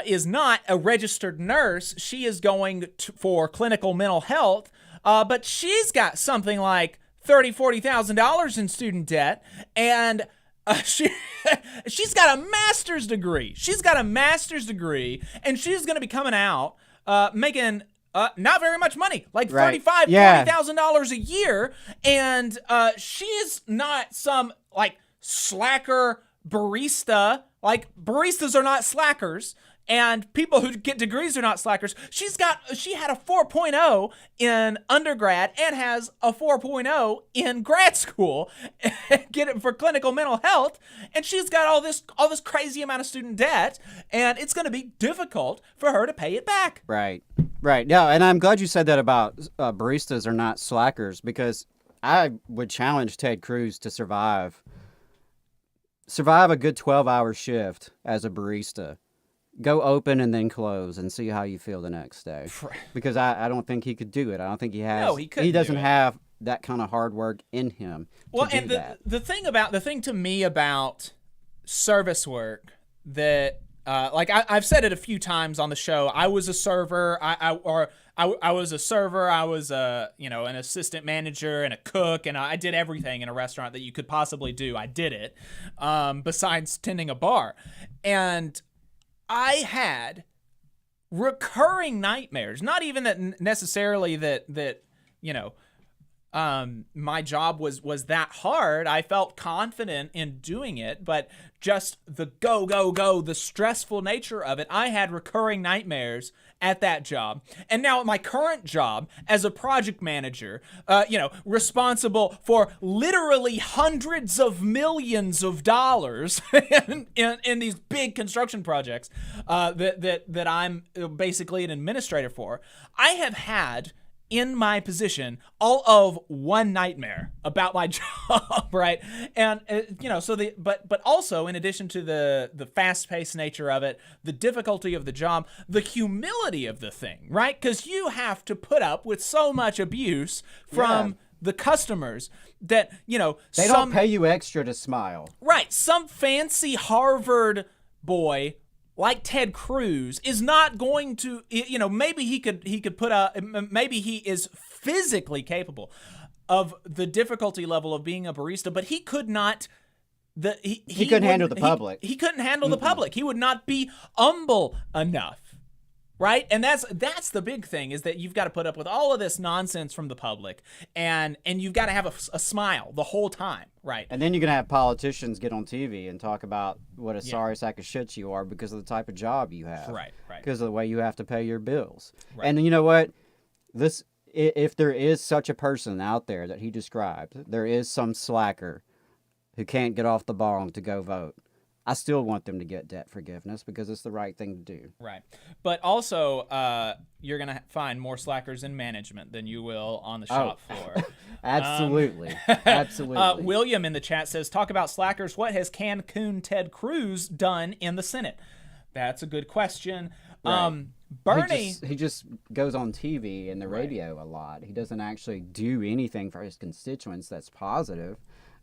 is not a registered nurse. She is going for clinical mental health, but she's got something like $30,000-$40,000 in student debt, and she's got a master's degree. And she's going to be coming out making not very much money, like $40,000 a year, and she's not some like slacker barista. Like, baristas are not slackers, and people who get degrees are not slackers. She had a 4.0 in undergrad and has a 4.0 in grad school. Get it for clinical mental health, and she's got all this crazy amount of student debt, and it's going to be difficult for her to pay it back. Right. Yeah, and I'm glad you said that about baristas are not slackers, because I would challenge Ted Cruz to survive a good 12-hour shift as a barista. Go open and then close and see how you feel the next day. Because I don't think he could do it. I don't think he has. No, he couldn't. He doesn't have that kind of hard work in him. Well, and the thing to me about service work that I've said it a few times on the show. I was a server. I was a server. I was an assistant manager and a cook, and I did everything in a restaurant that you could possibly do. I did it, besides tending a bar, and I had recurring nightmares. Not even that necessarily that my job was that hard. I felt confident in doing it, but just the go, the stressful nature of it. I had recurring nightmares at that job. And now at my current job as a project manager, responsible for literally hundreds of millions of dollars in these big construction projects that I'm basically an administrator for, I have had in my position all of one nightmare about my job, right? And but also in addition to the fast-paced nature of it, the difficulty of the job, the humility of the thing, right? Because you have to put up with so much abuse from the customers that they don't pay you extra to smile, right? Some fancy Harvard boy like Ted Cruz is not going to, maybe he could put maybe he is physically capable of the difficulty level of being a barista, but he could not. He couldn't handle the public. He couldn't handle the public. He would not be humble enough. Right? And that's the big thing, is that you've got to put up with all of this nonsense from the public, and you've got to have a smile the whole time, right? And then you're going to have politicians get on TV and talk about what a sorry sack of shit you are because of the type of job you have. Right. Because of the way you have to pay your bills. Right. And you know what? If there is such a person out there that he described, there is some slacker who can't get off the ball to go vote. I still want them to get debt forgiveness because it's the right thing to do. Right. But also, you're going to find more slackers in management than you will on the shop floor. Absolutely. Absolutely. William in the chat says, talk about slackers. What has Cancun Ted Cruz done in the Senate? That's a good question. Right. Bernie, he just goes on TV and the radio a lot. He doesn't actually do anything for his constituents that's positive.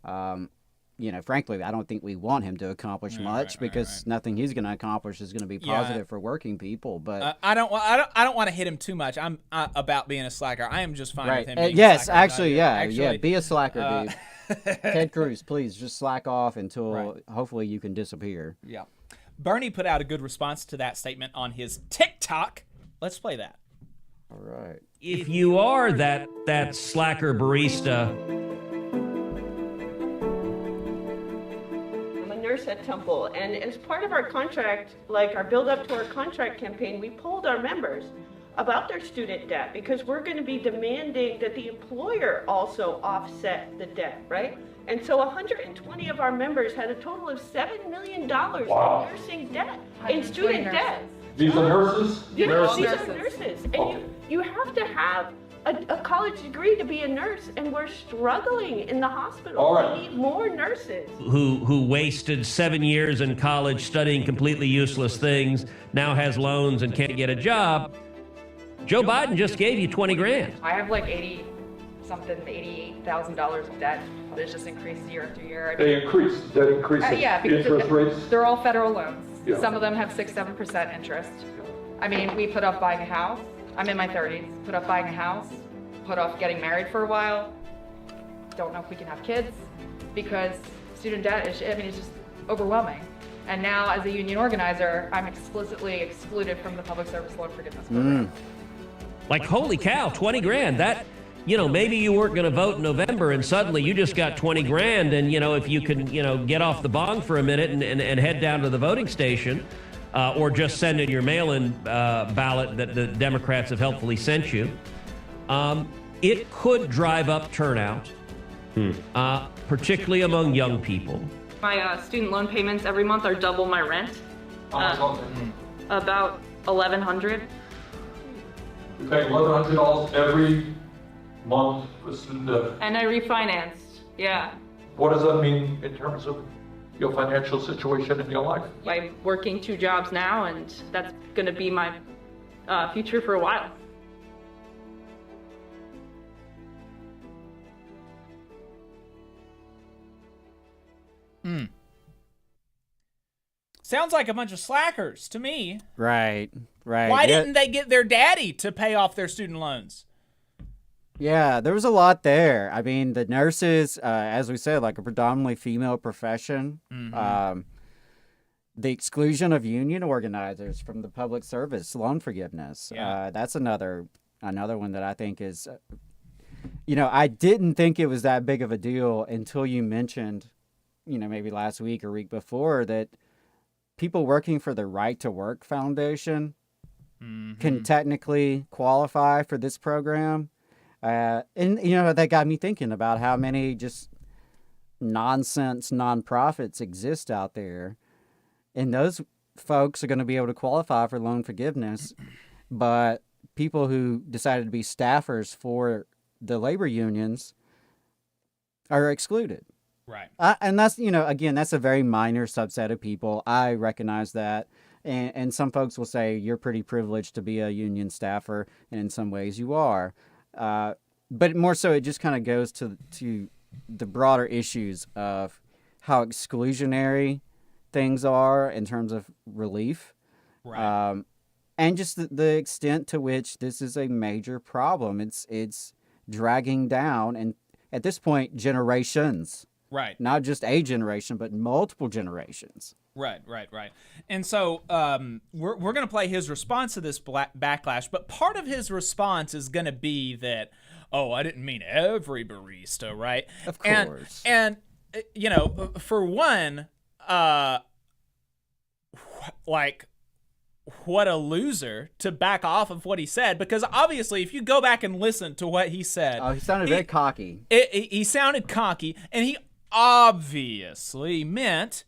Frankly, I don't think we want him to accomplish much because nothing he's going to accomplish is going to be positive for working people. But I don't want to hit him too much. I'm about being a slacker. I am just fine with him. Being yes, a slacker. actually, be a slacker, dude. Ted Cruz, please just slack off until hopefully you can disappear. Yeah. Bernie put out a good response to that statement on his TikTok. Let's play that. All right. If you are that slacker barista, I'm a nurse at Temple, and as part of our contract, like our build up to our contract campaign, we polled our members about their student debt because we're going to be demanding that the employer also offset the debt, right? And so 120 of our members had a total of $7 million in nursing debt, in student debt. These are nurses? These are nurses. And you have to have a college degree to be a nurse, and we're struggling in the hospital. All right. We need more nurses. who wasted 7 years in college studying completely useless things, now has loans and can't get a job. Joe Biden just gave you 20 grand. I have like $88,000 of debt. It's just increased year after year. They increase. That increases. Yeah, because interest rates. They're all federal loans. Yeah. Some of them have 6-7% interest. I mean, we put off buying a house. I'm in my 30s. Put off buying a house. Put off getting married for a while. Don't know if we can have kids because student debt is, it's just overwhelming. And now, as a union organizer, I'm explicitly excluded from the public service loan forgiveness program. Like, holy cow, 20 grand. That, maybe you weren't going to vote in November and suddenly you just got 20 grand. And, if you can, get off the bong for a minute and head down to the voting station or just send in your mail-in ballot that the Democrats have helpfully sent you, it could drive up turnout, particularly among young people. My student loan payments every month are double my rent. About $1,100. You pay $1,100 every month for student debt. And I refinanced, yeah. What does that mean in terms of your financial situation in your life? I'm working 2 jobs now, and that's going to be my future for a while. Sounds like a bunch of slackers to me. Right. Why didn't they get their daddy to pay off their student loans? Yeah, there was a lot there. I mean, the nurses, as we said, like a predominantly female profession. Mm-hmm. The exclusion of union organizers from the public service loan forgiveness. Yeah. That's another one that I think is, I didn't think it was that big of a deal until you mentioned, maybe last week or week before, that people working for the Right to Work Foundation can technically qualify for this program. And that got me thinking about how many just nonsense nonprofits exist out there. And those folks are going to be able to qualify for loan forgiveness, but people who decided to be staffers for the labor unions are excluded. Right. And that's, again, that's a very minor subset of people. I recognize that. And some folks will say you're pretty privileged to be a union staffer, and in some ways you are. But more so, it just kind of goes to the broader issues of how exclusionary things are in terms of relief. Right. And just the extent to which this is a major problem. It's dragging down, and at this point, generations. Right. Not just a generation, but multiple generations. Right. And so we're going to play his response to this backlash, but part of his response is going to be that, I didn't mean every barista, right? Of course. And for one, what a loser to back off of what he said, because obviously if you go back and listen to what he said. Oh, he sounded very cocky. He sounded cocky, and he obviously meant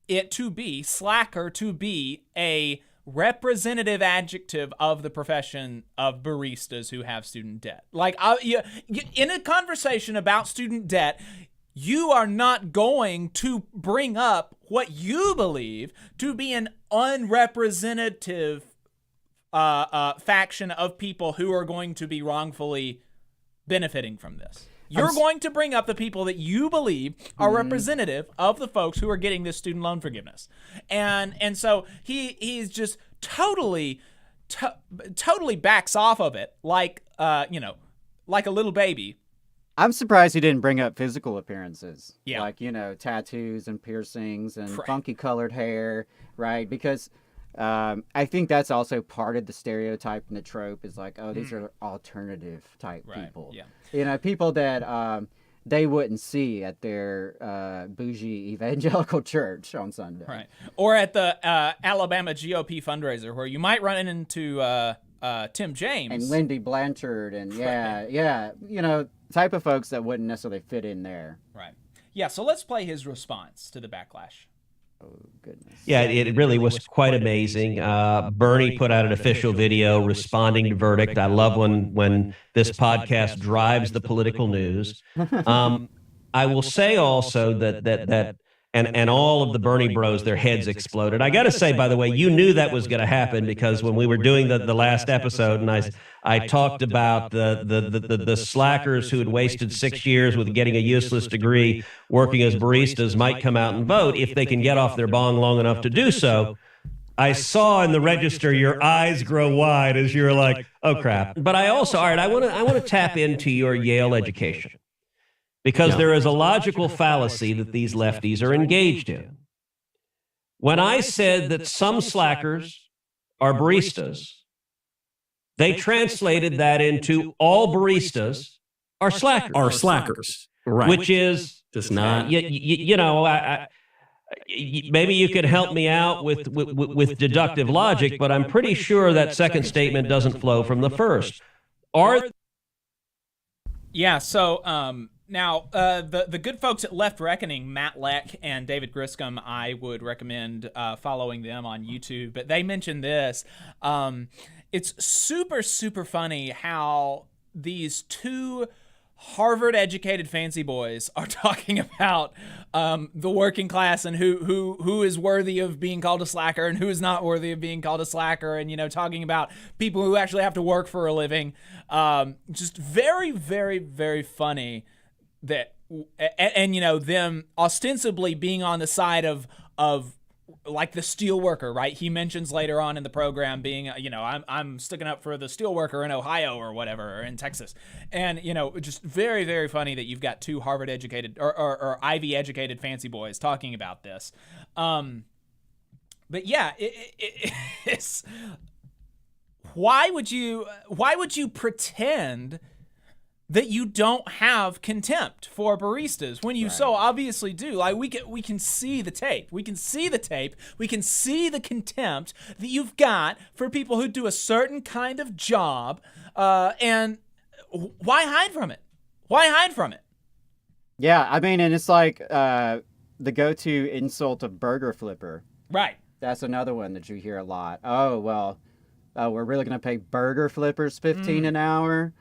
it to be slacker, to be a representative adjective of the profession of baristas who have student debt. Like, in a conversation about student debt, you are not going to bring up what you believe to be an unrepresentative faction of people who are going to be wrongfully benefiting from this. You're going to bring up the people that you believe are representative of the folks who are getting this student loan forgiveness. And so he's just totally backs off of it like like a little baby. I'm surprised he didn't bring up physical appearances. Yeah. Like, tattoos and piercings and funky colored hair, right? Because I think that's also part of the stereotype and the trope is like, oh, these are alternative type people. Yeah. People that they wouldn't see at their bougie evangelical church on Sunday. Right. Or at the Alabama GOP fundraiser where you might run into Tim James. And Wendy Blanchard and type of folks that wouldn't necessarily fit in there. Right. Yeah, so let's play his response to the backlash. Oh, goodness. Yeah, it really was quite amazing. Bernie put out an official video responding to verdict. I love when this podcast drives the political news. I will say also that and all of the Bernie bros, their heads exploded. I got to say, by the way, you knew that was going to happen because when we were doing the last episode, and I talked about the slackers who had wasted 6 years with getting a useless degree working as baristas might come out and vote if they can get off their bong long enough to do so. I saw in the register your eyes grow wide as you were like, oh crap. But I also, all right, I want to tap into your Yale education. Because there is a logical fallacy that these lefties are engaged in. When I said that some slackers are baristas, they translated that into all baristas are slackers. Are slackers, right? Which is just not. Maybe you could help me out with deductive logic, but I'm pretty sure that second statement doesn't flow from the first. Now, the good folks at Left Reckoning, Matt Leck and David Griscom, I would recommend following them on YouTube. But they mentioned this. It's super, super funny how these two Harvard-educated fancy boys are talking about the working class and who is worthy of being called a slacker and who is not worthy of being called a slacker, and talking about people who actually have to work for a living. Just very, very, very funny. That and them ostensibly being on the side of like the steel worker, right? He mentions later on in the program being I'm sticking up for the steel worker in Ohio or whatever, or in Texas, and just very, very funny that you've got two Harvard educated or Ivy educated fancy boys talking about this. But yeah, it's why would you pretend that you don't have contempt for baristas when you so obviously do? Like we can see the tape. We can see the tape. We can see the contempt that you've got for people who do a certain kind of job. And why hide from it? Why hide from it? Yeah, I mean, and it's like the go-to insult of burger flipper. Right. That's another one that you hear a lot. Oh, well, we're really going to pay burger flippers $15 an hour?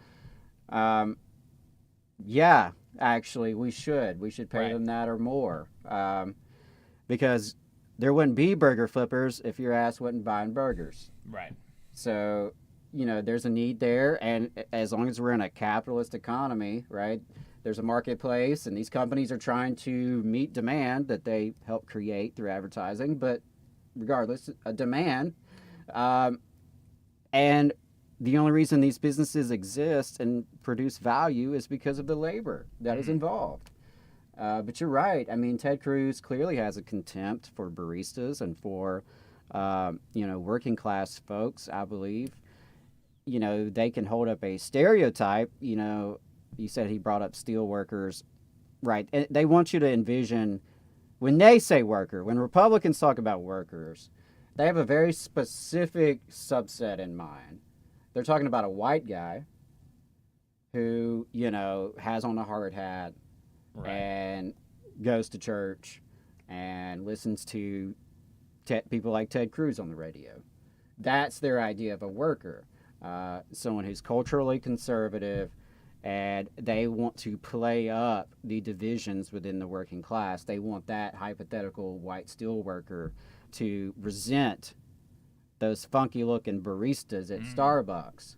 Yeah, actually, we should pay them that or more, because there wouldn't be burger flippers if your ass wasn't buying burgers. Right. So, there's a need there, and as long as we're in a capitalist economy, right, there's a marketplace, and these companies are trying to meet demand that they help create through advertising, but regardless, a demand, and the only reason these businesses exist and produce value is because of the labor that is involved. But you're right. I mean, Ted Cruz clearly has a contempt for baristas and for, working class folks, I believe. They can hold up a stereotype. You said he brought up steel workers. Right. And they want you to envision, when they say worker, when Republicans talk about workers, they have a very specific subset in mind. They're talking about a white guy who, has on a hard hat and goes to church and listens to people like Ted Cruz on the radio. That's their idea of a worker, someone who's culturally conservative, and they want to play up the divisions within the working class. They want that hypothetical white steel worker to resent those funky looking baristas at Starbucks.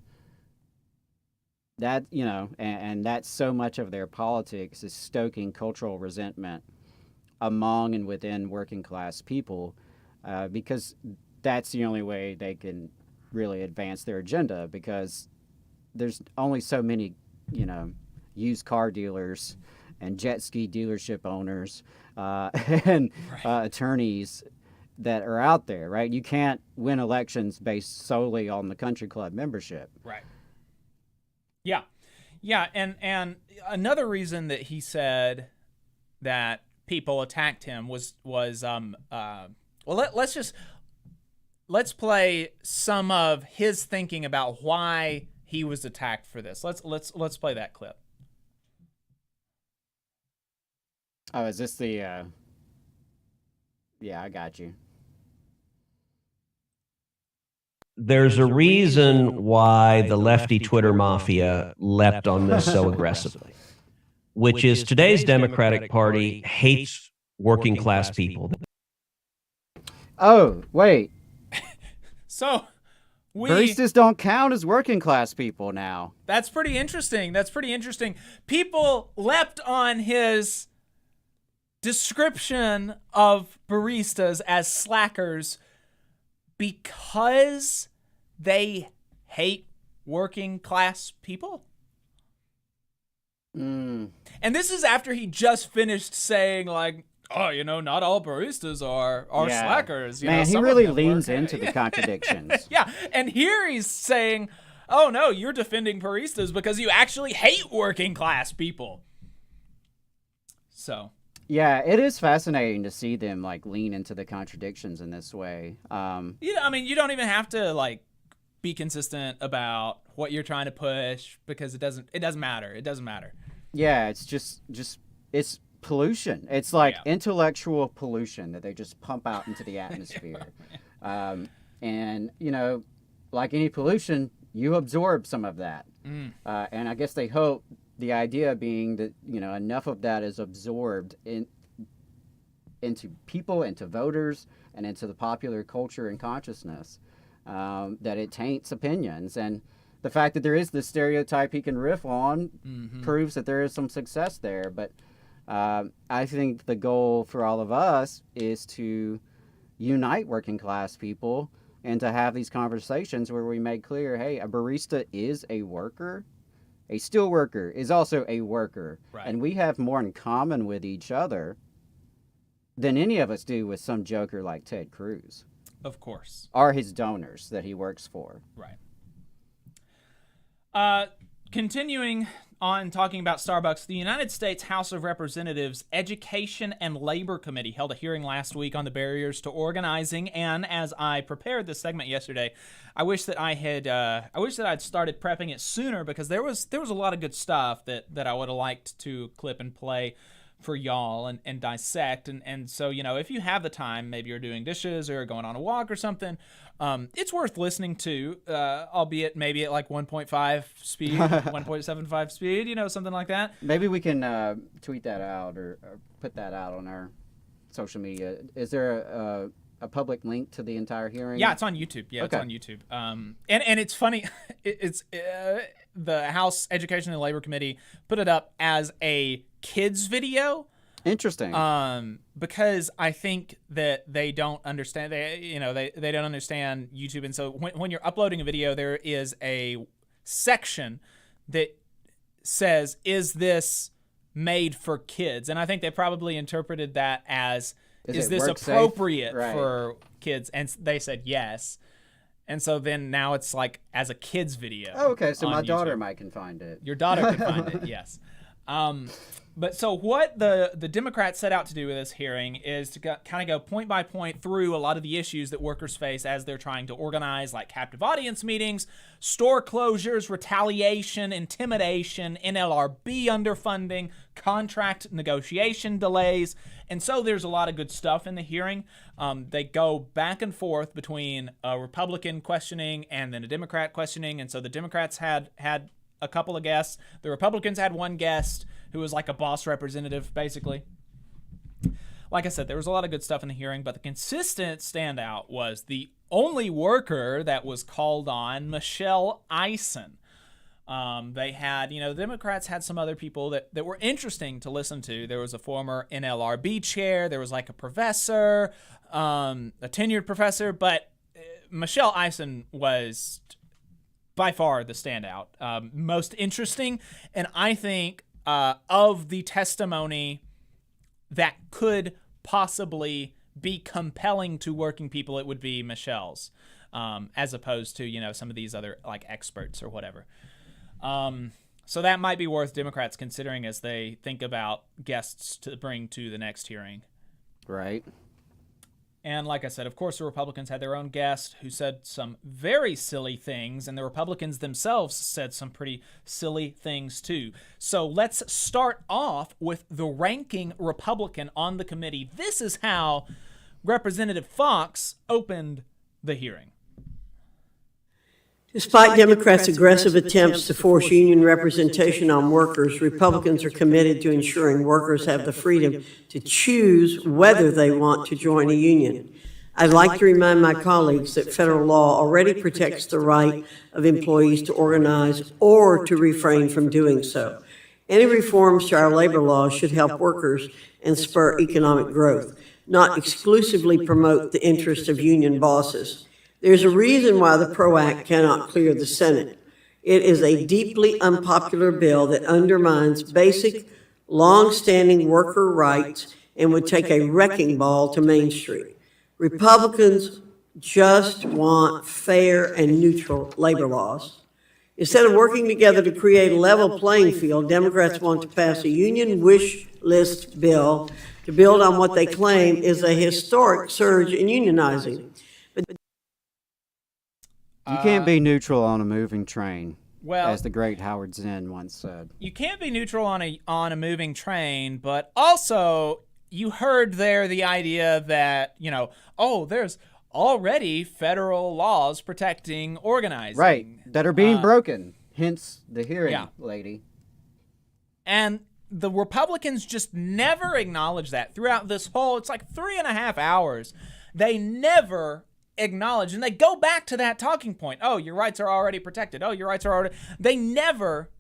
That, you know, and that's so much of their politics is stoking cultural resentment among and within working class people, because that's the only way they can really advance their agenda, because there's only so many, you know, used car dealers and jet ski dealership owners and attorneys that are out there, right? You can't win elections based solely on the country club membership. Right. Yeah. Yeah, and another reason that he said that people attacked him was let's play some of his thinking about why he was attacked for this. Let's play that clip. Oh, is this the yeah, I got you. There's a reason why the lefty Twitter mafia leapt on this so aggressively, which is today's Democratic Party hates working class people. Oh, wait. So baristas don't count as working class people now. That's pretty interesting. People leapt on his description of baristas as slackers because they hate working class people. And this is after he just finished saying, like, oh, you know, not all baristas are slackers. You Man, know, he some really of them leans work. into the contradictions. Yeah, and here he's saying, oh, no, you're defending baristas because you actually hate working class people. So... Yeah, it is fascinating to see them like lean into the contradictions in this way. I mean, you don't even have to like be consistent about what you're trying to push because it doesn't matter. It doesn't matter. Yeah, it's just it's pollution. It's like intellectual pollution that they just pump out into the atmosphere. And you know, like any pollution, you absorb some of that. And I guess they hope. The idea being that, you know, enough of that is absorbed into people, into voters, and into the popular culture and consciousness, that it taints opinions. And the fact that there is this stereotype he can riff on proves that there is some success there. But I think the goal for all of us is to unite working class people and to have these conversations where we make clear, hey, a barista is a worker. A steel worker is also a worker, and we have more in common with each other than any of us do with some joker like Ted Cruz. Of course. Or his donors that he works for. Right. Continuing on talking about Starbucks, the United States House of Representatives Education and Labor Committee held a hearing last week on the barriers to organizing, and as I prepared this segment yesterday, I wish that I'd started prepping it sooner because there was a lot of good stuff that I would have liked to clip and play for y'all and dissect. And so, you know, if you have the time, maybe you're doing dishes or going on a walk or something, it's worth listening to, albeit maybe at like 1.5 speed, 1.75 speed, you know, something like that. Maybe we can tweet that out or put that out on our social media. Is there a public link to the entire hearing? Yeah, it's on YouTube. Yeah, okay. It's on YouTube. And it's funny. It's the House Education and Labor Committee put it up as a kids video. Interesting. Because I think that they don't understand. They don't understand YouTube, and so when you're uploading a video, there is a section that says, "Is this made for kids?" And I think they probably interpreted that as, "Is this appropriate for kids?" And they said yes. And so then now it's like as a kids video. Oh, okay. So my YouTube. daughter might can find it. Your daughter can find it, yes. But so what the Democrats set out to do with this hearing is to kind of go point by point through a lot of the issues that workers face as they're trying to organize, like captive audience meetings, store closures, retaliation, intimidation, NLRB underfunding, contract negotiation delays. And so there's a lot of good stuff in the hearing. They go back and forth between a Republican questioning and then a Democrat questioning. And so the Democrats had a couple of guests. The Republicans had one guest who was like a boss representative, basically. Like I said, there was a lot of good stuff in the hearing, but the consistent standout was the only worker that was called on, Michelle Eisen. They had, the Democrats had some other people that were interesting to listen to. There was a former NLRB chair. There was like a professor, a tenured professor, but Michelle Eisen was by far the standout, most interesting. And I think of the testimony that could possibly be compelling to working people, it would be Michelle's, as opposed to, some of these other like experts or whatever. So that might be worth Democrats considering as they think about guests to bring to the next hearing. Right. And like I said, of course, the Republicans had their own guest who said some very silly things, and the Republicans themselves said some pretty silly things too. So let's start off with the ranking Republican on the committee. This is how Representative Fox opened the hearing. Despite Democrats' aggressive attempts to force union representation on workers, Republicans are committed to ensuring workers have the freedom to choose whether they want to join a union. I'd like to remind my colleagues that federal law already protects the right of employees to organize or to refrain from doing so. Any reforms to our labor laws should help workers and spur economic growth, not exclusively promote the interests of union bosses. There's a reason why the PRO Act cannot clear the Senate. It is a deeply unpopular bill that undermines basic, long-standing worker rights and would take a wrecking ball to Main Street. Republicans just want fair and neutral labor laws. Instead of working together to create a level playing field, Democrats want to pass a union wish list bill to build on what they claim is a historic surge in unionizing. You can't be neutral on a moving train, well, as the great Howard Zinn once said. You can't be neutral on a moving train, but also you heard there the idea that, there's already federal laws protecting organizing. Right, that are being broken, hence the hearing, lady. And the Republicans just never acknowledge that throughout this whole, it's like 3.5 hours. They never acknowledge, and they go back to that talking point. Oh, your rights are already protected. Oh, your rights are already... They never,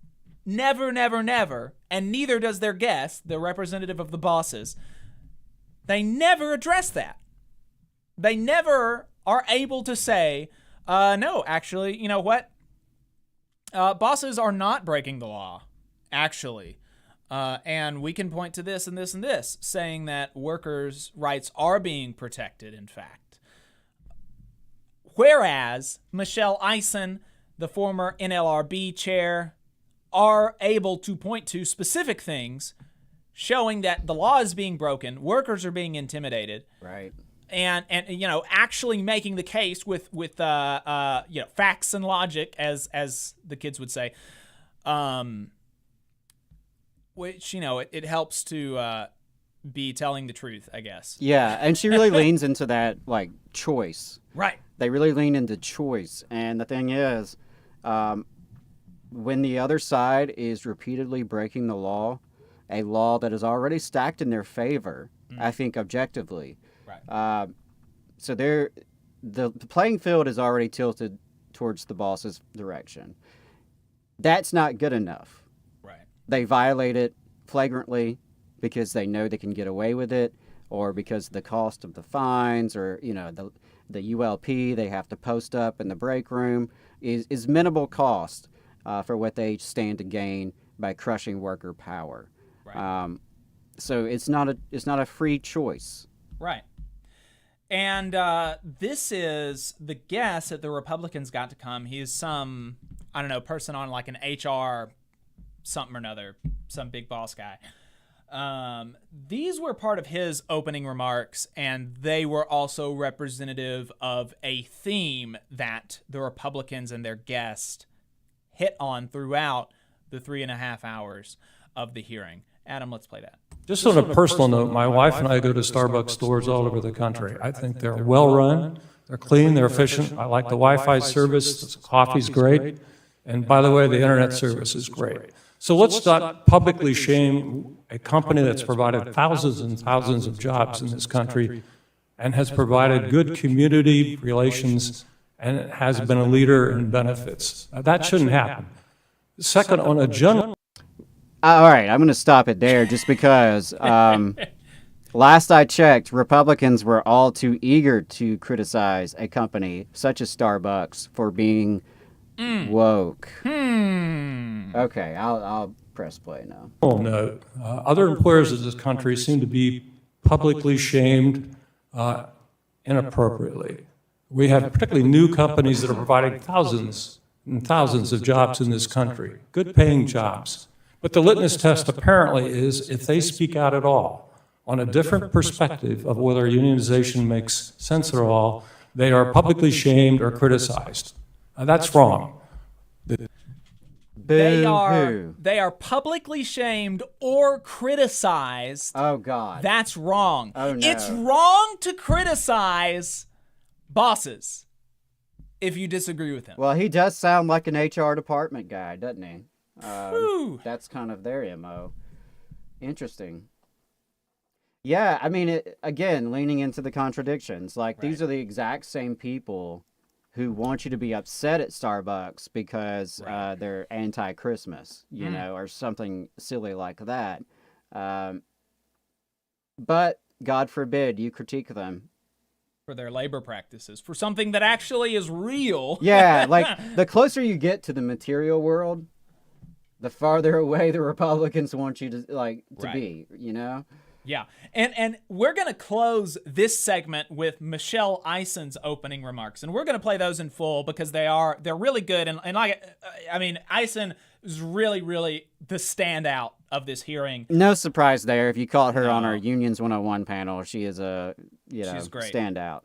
and neither does their guest, the representative of the bosses, they never address that. They never are able to say, no, actually, you know what? Bosses are not breaking the law, actually. And we can point to this and this and this, saying that workers' rights are being protected, in fact. Whereas Michelle Eisen, the former NLRB chair, are able to point to specific things showing that the law is being broken, workers are being intimidated. Right. And actually making the case with facts and logic, as the kids would say, which, it helps to be telling the truth, I guess. Yeah, and she really leans into that, choice. Right. They really lean into choice. And the thing is, when the other side is repeatedly breaking the law, a law that is already stacked in their favor, I think objectively. Right. So the playing field is already tilted towards the boss's direction. That's not good enough. Right. They violate it flagrantly because they know they can get away with it, or because of the cost of the fines, or the ULP they have to post up in the break room is minimal cost for what they stand to gain by crushing worker power. Right. So it's not a free choice. Right. And this is the guest that the Republicans got to come. He's some, person on like an HR something or another, some big boss guy. These were part of his opening remarks, and they were also representative of a theme that the Republicans and their guest hit on throughout the 3.5 hours of the hearing. Adam, let's play that. Just on a personal note, my wife and I go to Starbucks stores all over the country. I think they're well run, they're clean, they're efficient. I like the Wi-Fi service, the coffee's great, and by the way, the internet service is great. So let's not publicly shame a company that's provided thousands and thousands of jobs in this country and has provided good community relations and has been a leader in benefits. That shouldn't happen. Second, on a general... All right, I'm going to stop it there just because last I checked, Republicans were all too eager to criticize a company such as Starbucks for being woke. Okay, I'll press play now. Note, other employers in this country seem to be publicly shamed inappropriately. We have particularly new companies that are providing thousands and thousands of jobs in this country, good paying jobs. But the litmus test apparently is if they speak out at all on a different perspective of whether unionization makes sense at all, they are publicly shamed or criticized. That's wrong. They are publicly shamed or criticized. Oh, God. That's wrong. Oh, no. It's wrong to criticize bosses if you disagree with him. Well, he does sound like an HR department guy, doesn't he? That's kind of their MO. Interesting. Yeah, I mean, again, leaning into the contradictions. Like, these are the exact same people who want you to be upset at Starbucks because they're anti-Christmas, you know, or something silly like that. But, God forbid, you critique them. For their labor practices, for something that actually is real. Yeah, like, the closer you get to the material world, the farther away the Republicans want you to be, you know? Yeah, and we're going to close this segment with Michelle Ison's opening remarks, and we're going to play those in full because they're really good, and like, I mean, Ison is really, really the standout of this hearing. No surprise there. If you caught her on our Unions 101 panel, she is a she's great. Standout.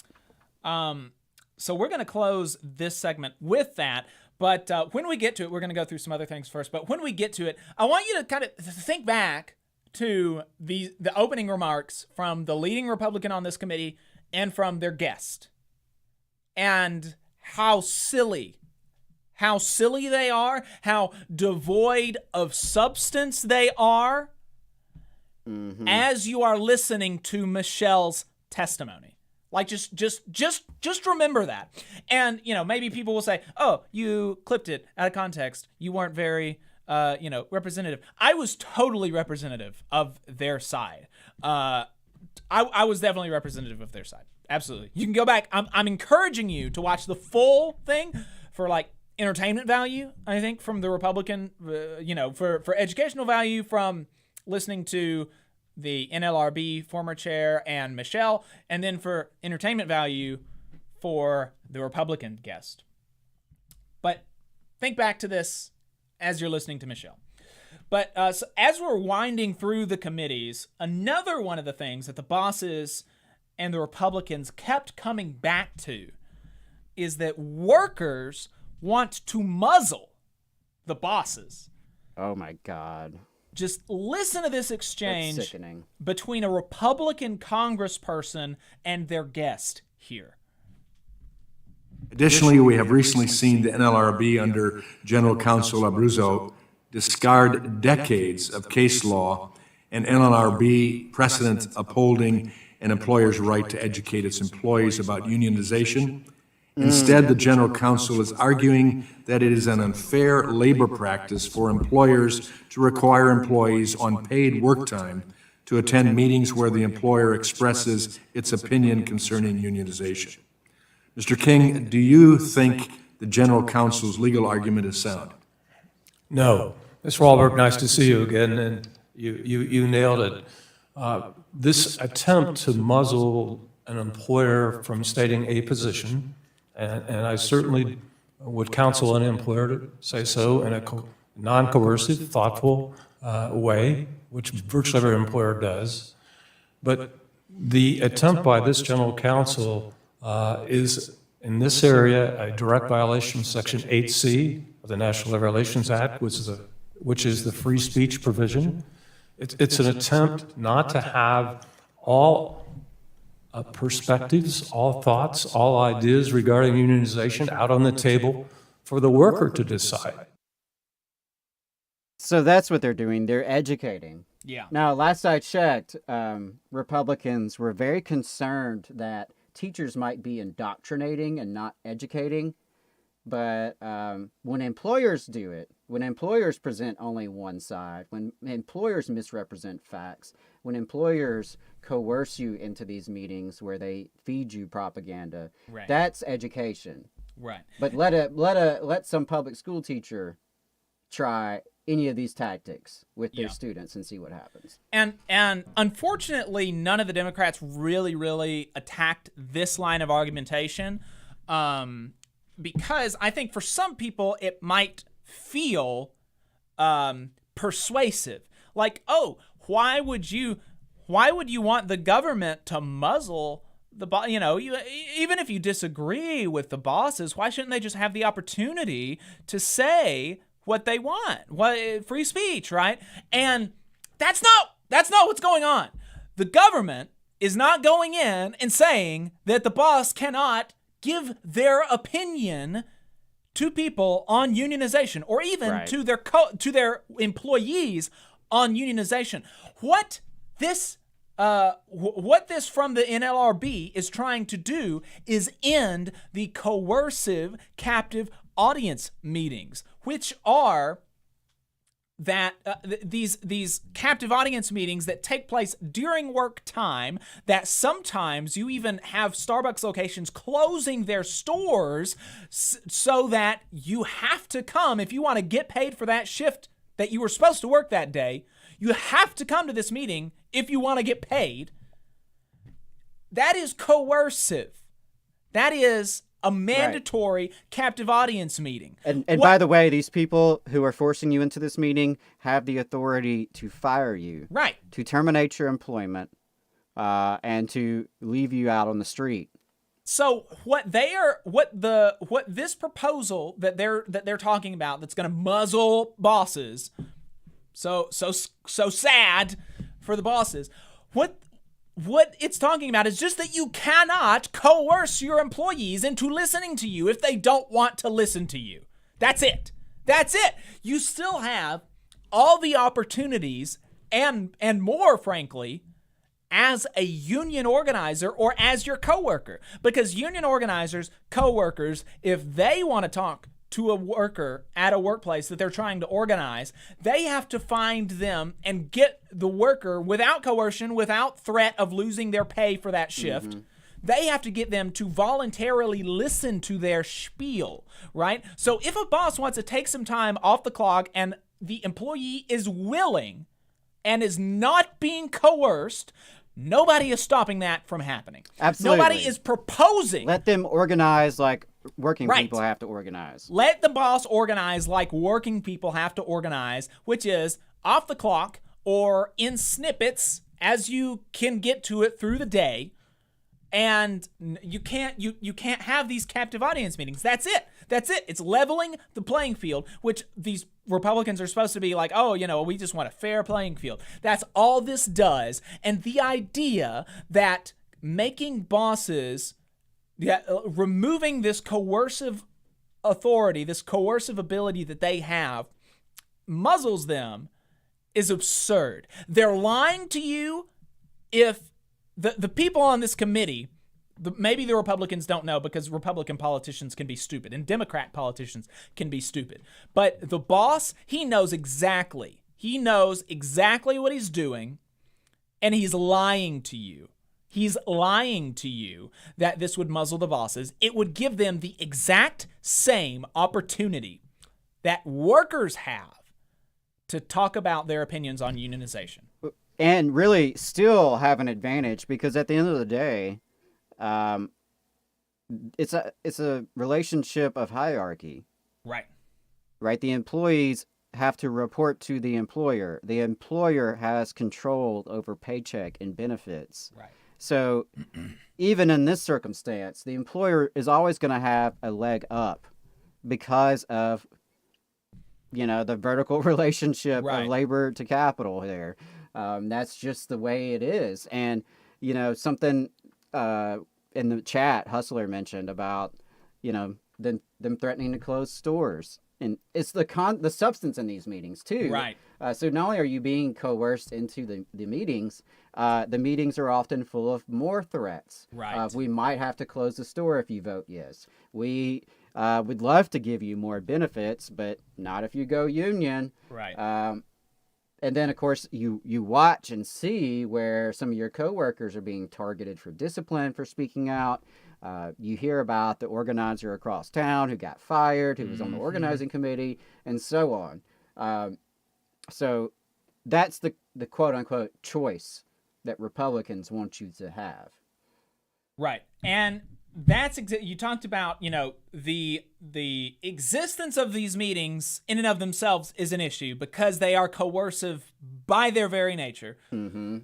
So we're going to close this segment with that. But when we get to it, we're going to go through some other things first. But when we get to it, I want you to kind of think back to the opening remarks from the leading Republican on this committee and from their guest, and how silly they are, how devoid of substance they are, as you are listening to Michelle's testimony. Like, just remember that. And, you know, maybe people will say, oh, you clipped it out of context. You weren't very, representative. I was totally representative of their side. I was definitely representative of their side. Absolutely. You can go back. I'm encouraging you to watch the full thing for, like, entertainment value, I think, from the Republican, for educational value from listening to the NLRB former chair and Michelle, and then for entertainment value for the Republican guest. But think back to this as you're listening to Michelle. But so as we're winding through the committees, another one of the things that the bosses and the Republicans kept coming back to is that workers want to muzzle the bosses. Oh, my God. Just listen to this exchange between a Republican congressperson and their guest here. Additionally, we have recently seen the NLRB under General Counsel Abruzzo discard decades of case law and NLRB precedent upholding an employer's right to educate its employees about unionization. Instead, the General Counsel is arguing that it is an unfair labor practice for employers to require employees on paid work time to attend meetings where the employer expresses its opinion concerning unionization. Mr. King, do you think the General Counsel's legal argument is sound? No. Mr. Wahlberg, nice to see you again, and you nailed it. This attempt to muzzle an employer from stating a position, and I certainly would counsel an employer to say so in a non-coercive, thoughtful way, which virtually every employer does. But the attempt by this General Counsel is, in this area, a direct violation of Section 8C of the National Labor Relations Act, which is the free speech provision. It's an attempt not to have all perspectives, all thoughts, all ideas regarding unionization out on the table for the worker to decide. So that's what they're doing. They're educating. Yeah. Now, last I checked, Republicans were very concerned that teachers might be indoctrinating and not educating. But when employers do it, when employers present only one side, when employers misrepresent facts, when employers coerce you into these meetings where they feed you propaganda, Right. that's education. Right. But let some public school teacher try any of these tactics with their students and see what happens. And unfortunately, none of the Democrats really attacked this line of argumentation, because I think for some people it might feel persuasive. Like, oh, why would you want the government to muzzle the boss? You know, even if you disagree with the bosses, why shouldn't they just have the opportunity to say what they want? Free speech, right? And that's not what's going on. The government is not going in and saying that the boss cannot give their opinion to people on unionization, or even to their employees on unionization. What this from the NLRB is trying to do is end the coercive captive audience meetings, which are that these captive audience meetings that take place during work time, that sometimes you even have Starbucks locations closing their stores so that you have to come, if you want to get paid for that shift that you were supposed to work that day, you have to come to this meeting if you want to get paid. That is coercive. That is a mandatory captive audience meeting. And by the way, these people who are forcing you into this meeting have the authority to fire you, to terminate your employment, and to leave you out on the street. So what this proposal that they're talking about, that's going to muzzle bosses, so sad for the bosses. What it's talking about is just that you cannot coerce your employees into listening to you if they don't want to listen to you. That's it. That's it. You still have all the opportunities and more, frankly, as a union organizer or as your coworker. Because union organizers, coworkers, if they want to talk to a worker at a workplace that they're trying to organize, they have to find them and get the worker without coercion, without threat of losing their pay for that shift. Mm-hmm. They have to get them to voluntarily listen to their spiel, right? So if a boss wants to take some time off the clock and the employee is willing and is not being coerced, nobody is stopping that from happening. Absolutely. Nobody is proposing. Let them organize like working people have to organize. Let the boss organize like working people have to organize, which is off the clock or in snippets as you can get to it through the day. And you can't have these captive audience meetings. That's it. It's leveling the playing field, which these Republicans are supposed to be like, oh, we just want a fair playing field. That's all this does. And the idea that making bosses, removing this coercive authority, this coercive ability that they have, muzzles them, is absurd. They're lying to you. If the people on this committee, maybe the Republicans don't know, because Republican politicians can be stupid and Democrat politicians can be stupid. But the boss, he knows exactly what he's doing, and he's lying to you. He's lying to you that this would muzzle the bosses. It would give them the exact same opportunity that workers have to talk about their opinions on unionization. And really still have an advantage, because at the end of the day, it's a relationship of hierarchy. Right? The employees have to report to the employer. The employer has control over paycheck and benefits. So even in this circumstance, the employer is always going to have a leg up because of, the vertical relationship of labor to capital there. That's just the way it is. And, something in the chat, Hustler mentioned about, them threatening to close stores. And it's the substance in these meetings, too. So not only are you being coerced into the meetings are often full of more threats. Right. We might have to close the store if you vote yes. We would love to give you more benefits, but not if you go union. Right. And then, of course, you watch and see where some of your coworkers are being targeted for discipline for speaking out. You hear about the organizer across town who got fired, who was on the organizing committee, and so on. So that's the quote-unquote choice that Republicans want you to have. Right. And that's you talked about, the existence of these meetings in and of themselves is an issue because they are coercive by their very nature. Mm-hmm.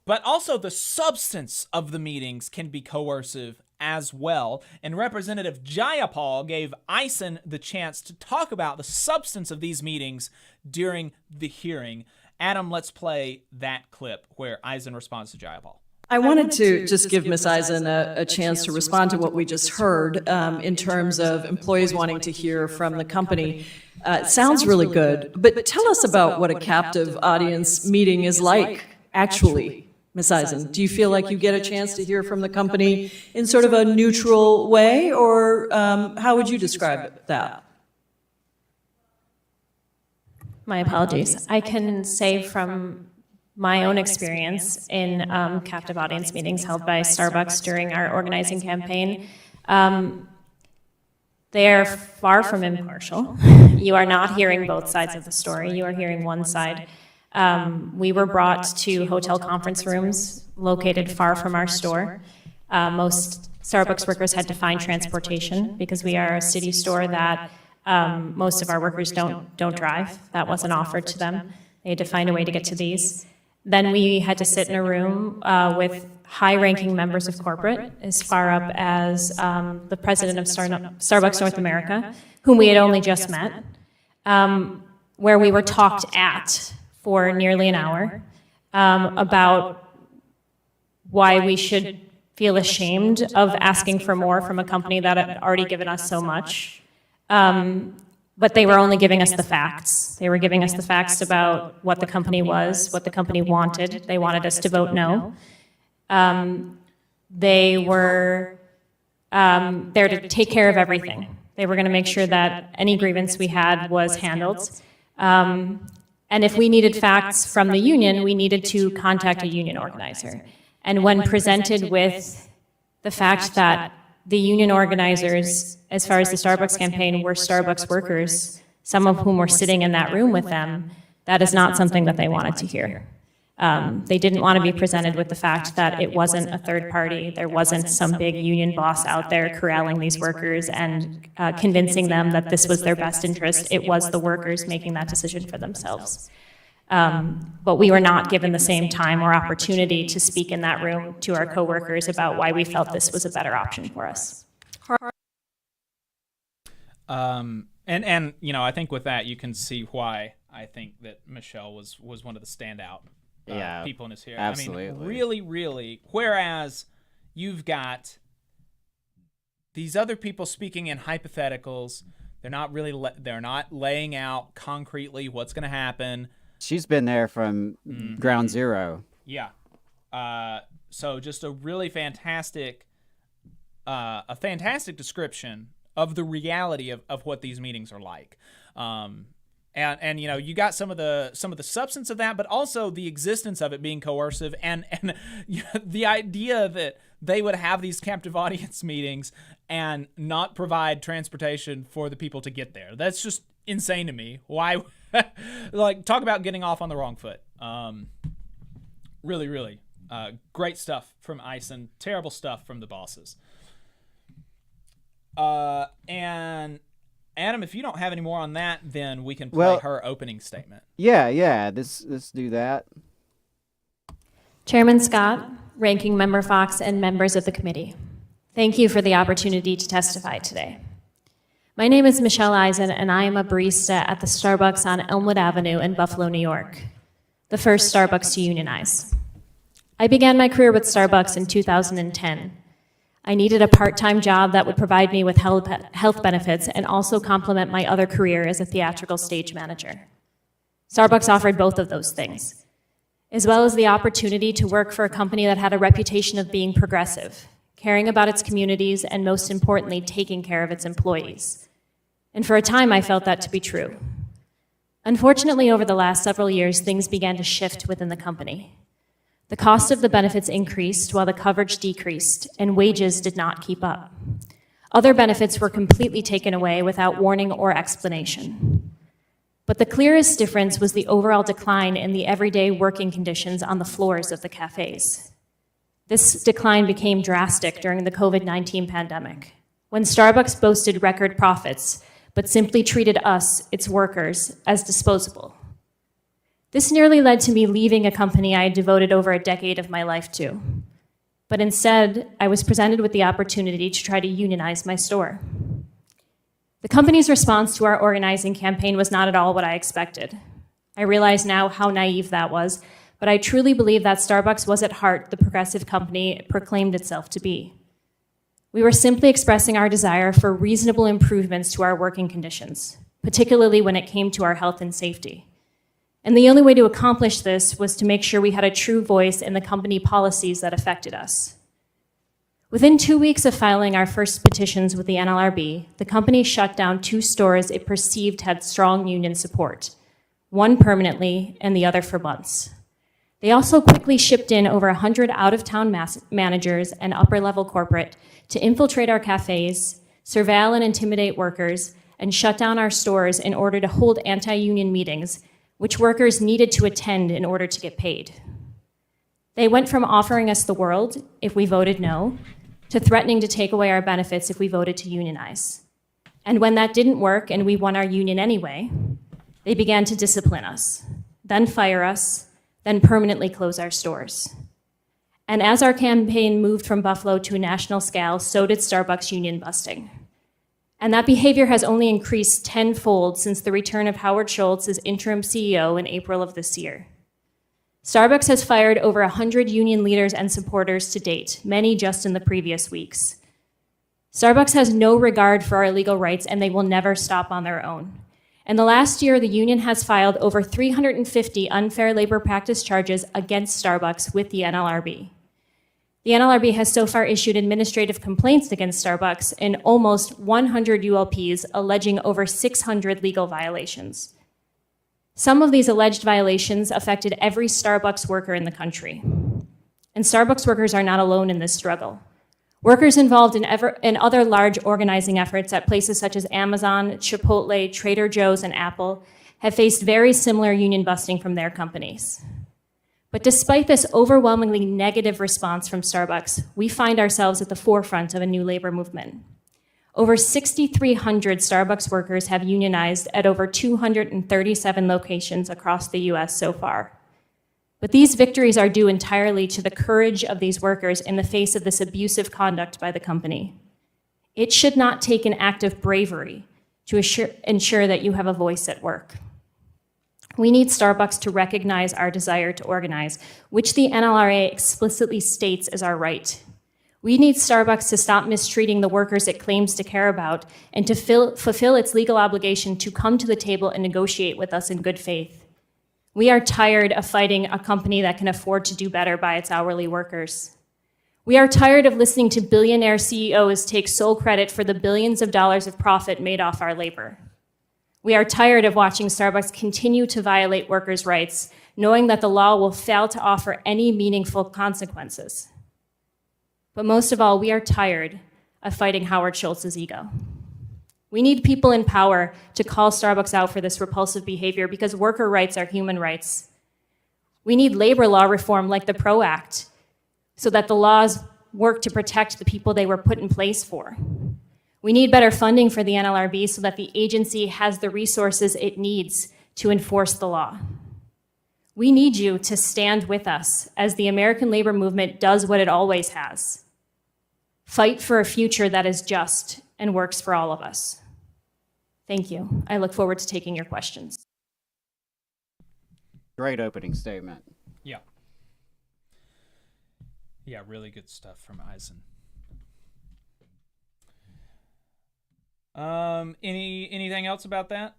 But also the substance of the meetings can be coercive as well. And Representative Jayapal gave Eisen the chance to talk about the substance of these meetings during the hearing. Adam, let's play that clip where Eisen responds to Jayapal. I wanted to just give Ms. Eisen a chance to respond to what we just heard in terms of employees wanting to hear from the company. It sounds really good, but tell us about what a captive audience meeting is like, actually, Ms. Eisen. Do you feel like you get a chance to hear from the company in sort of a neutral way, or how would you describe that? My apologies. I can say from my own experience in captive audience meetings held by Starbucks during our organizing campaign, they are far from impartial. You are not hearing both sides of the story. You are hearing one side. We were brought to hotel conference rooms located far from our store. Most Starbucks workers had to find transportation because we are a city store that most of our workers don't drive. That wasn't offered to them. They had to find a way to get to these. Then we had to sit in a room with high-ranking members of corporate, as far up as the president of Starbucks North America, whom we had only just met, where we were talked at for nearly an hour about why we should feel ashamed of asking for more from a company that had already given us so much. But they were only giving us the facts. They were giving us the facts about what the company was, what the company wanted. They wanted us to vote no. They were there to take care of everything. They were going to make sure that any grievance we had was handled. And if we needed facts from the union, we needed to contact a union organizer. And when presented with the fact that the union organizers, as far as the Starbucks campaign, were Starbucks workers, some of whom were sitting in that room with them, that is not something that they wanted to hear. They didn't want to be presented with the fact that it wasn't a third party, there wasn't some big union boss out there corralling these workers and convincing them that this was their best interest. It was the workers making that decision for themselves. But we were not given the same time or opportunity to speak in that room to our coworkers about why we felt this was a better option for us. And I think with that you can see why I think that Michelle was one of the standout people in this here. Absolutely. I mean, really, really. Whereas you've got these other people speaking in hypotheticals. They're not really. They're not laying out concretely what's going to happen. She's been there from ground zero. Yeah. So just a really fantastic description of the reality of what these meetings are like. And you got some of the substance of that, but also the existence of it being coercive and the idea that they would have these captive audience meetings and not provide transportation for the people to get there. That's just insane to me. Why? Like, talk about getting off on the wrong foot. Really, really great stuff from Eisen. Terrible stuff from the bosses. And Adam, if you don't have any more on that, then we can play her opening statement. Yeah. Let's do that. Chairman Scott, Ranking Member Fox, and members of the committee, thank you for the opportunity to testify today. My name is Michelle Eisen, and I am a barista at the Starbucks on Elmwood Avenue in Buffalo, New York, the first Starbucks to unionize. I began my career with Starbucks in 2010. I needed a part-time job that would provide me with health benefits and also complement my other career as a theatrical stage manager. Starbucks offered both of those things, as well as the opportunity to work for a company that had a reputation of being progressive, caring about its communities, and most importantly, taking care of its employees. And for a time, I felt that to be true. Unfortunately, over the last several years, things began to shift within the company. The cost of the benefits increased while the coverage decreased, and wages did not keep up. Other benefits were completely taken away without warning or explanation. But the clearest difference was the overall decline in the everyday working conditions on the floors of the cafes. This decline became drastic during the COVID-19 pandemic, when Starbucks boasted record profits, but simply treated us, its workers, as disposable. This nearly led to me leaving a company I had devoted over a decade of my life to. But instead, I was presented with the opportunity to try to unionize my store. The company's response to our organizing campaign was not at all what I expected. I realize now how naive that was, but I truly believe that Starbucks was at heart the progressive company it proclaimed itself to be. We were simply expressing our desire for reasonable improvements to our working conditions, particularly when it came to our health and safety. And the only way to accomplish this was to make sure we had a true voice in the company policies that affected us. Within 2 weeks of filing our first petitions with the NLRB, the company shut down 2 stores it perceived had strong union support, one permanently and the other for months. They also quickly shipped in over 100 out-of-town managers and upper-level corporate to infiltrate our cafes, surveil and intimidate workers, and shut down our stores in order to hold anti-union meetings, which workers needed to attend in order to get paid. They went from offering us the world if we voted no, to threatening to take away our benefits if we voted to unionize. And when that didn't work and we won our union anyway, they began to discipline us, then fire us, then permanently close our stores. And as our campaign moved from Buffalo to a national scale, so did Starbucks union busting. And that behavior has only increased tenfold since the return of Howard Schultz as interim CEO in April of this year. Starbucks has fired over 100 union leaders and supporters to date, many just in the previous weeks. Starbucks has no regard for our legal rights, and they will never stop on their own. In the last year, the union has filed over 350 unfair labor practice charges against Starbucks with the NLRB. The NLRB has so far issued administrative complaints against Starbucks in almost 100 ULPs, alleging over 600 legal violations. Some of these alleged violations affected every Starbucks worker in the country. And Starbucks workers are not alone in this struggle. Workers involved in other large organizing efforts at places such as Amazon, Chipotle, Trader Joe's, and Apple have faced very similar union busting from their companies. But despite this overwhelmingly negative response from Starbucks, we find ourselves at the forefront of a new labor movement. Over 6,300 Starbucks workers have unionized at over 237 locations across the US so far. But these victories are due entirely to the courage of these workers in the face of this abusive conduct by the company. It should not take an act of bravery to ensure that you have a voice at work. We need Starbucks to recognize our desire to organize, which the NLRA explicitly states is our right. We need Starbucks to stop mistreating the workers it claims to care about and to fulfill its legal obligation to come to the table and negotiate with us in good faith. We are tired of fighting a company that can afford to do better by its hourly workers. We are tired of listening to billionaire CEOs take sole credit for the billions of dollars of profit made off our labor. We are tired of watching Starbucks continue to violate workers' rights, knowing that the law will fail to offer any meaningful consequences. But most of all, we are tired of fighting Howard Schultz's ego. We need people in power to call Starbucks out for this repulsive behavior because worker rights are human rights. We need labor law reform like the PRO Act so that the laws work to protect the people they were put in place for. We need better funding for the NLRB so that the agency has the resources it needs to enforce the law. We need you to stand with us as the American labor movement does what it always has. Fight for a future that is just and works for all of us. Thank you. I look forward to taking your questions. Great opening statement. Yeah. Yeah, really good stuff from Eisen. Anything else about that?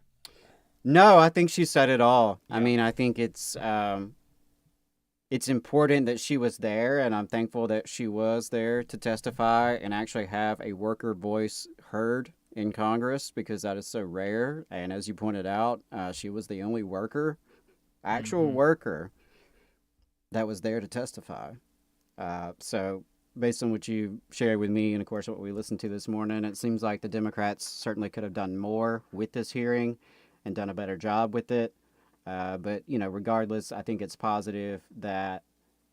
No, I think she said it all. I mean, I think it's important that she was there, and I'm thankful that she was there to testify and actually have a worker voice heard in Congress, because that is so rare. And as you pointed out, she was the only actual worker that was there to testify. So based on what you shared with me and, of course, what we listened to this morning, it seems like the Democrats certainly could have done more with this hearing and done a better job with it. But, regardless, I think it's positive that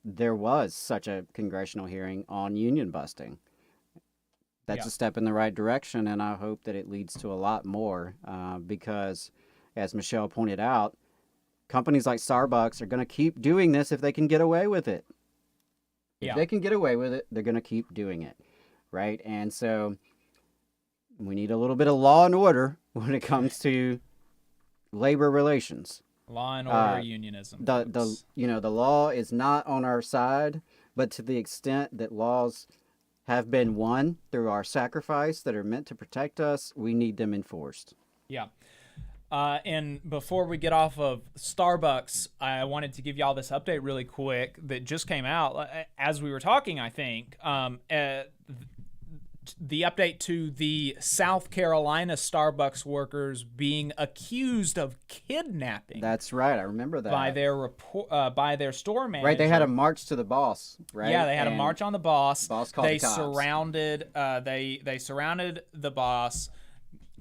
there was such a congressional hearing on union busting. That's a step in the right direction, and I hope that it leads to a lot more because, as Michelle pointed out, companies like Starbucks are going to keep doing this if they can get away with it. If they can get away with it, they're going to keep doing it, right? And so we need a little bit of law and order when it comes to labor relations. Law and order unionism. The law is not on our side, but to the extent that laws have been won through our sacrifice that are meant to protect us, we need them enforced. Yeah. And before we get off of Starbucks, I wanted to give y'all this update really quick that just came out as we were talking, I think. The update to the South Carolina Starbucks workers being accused of kidnapping. That's right. I remember that. By their store manager. Right. They had a march to the boss, right? Yeah, they had a march on the boss. Boss called the cops. They surrounded the boss,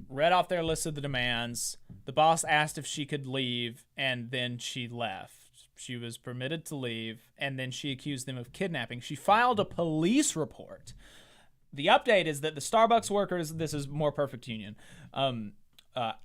read off their list of the demands. The boss asked if she could leave, and then she left. She was permitted to leave, and then she accused them of kidnapping. She filed a police report. The update is that the Starbucks workers, this is More Perfect Union,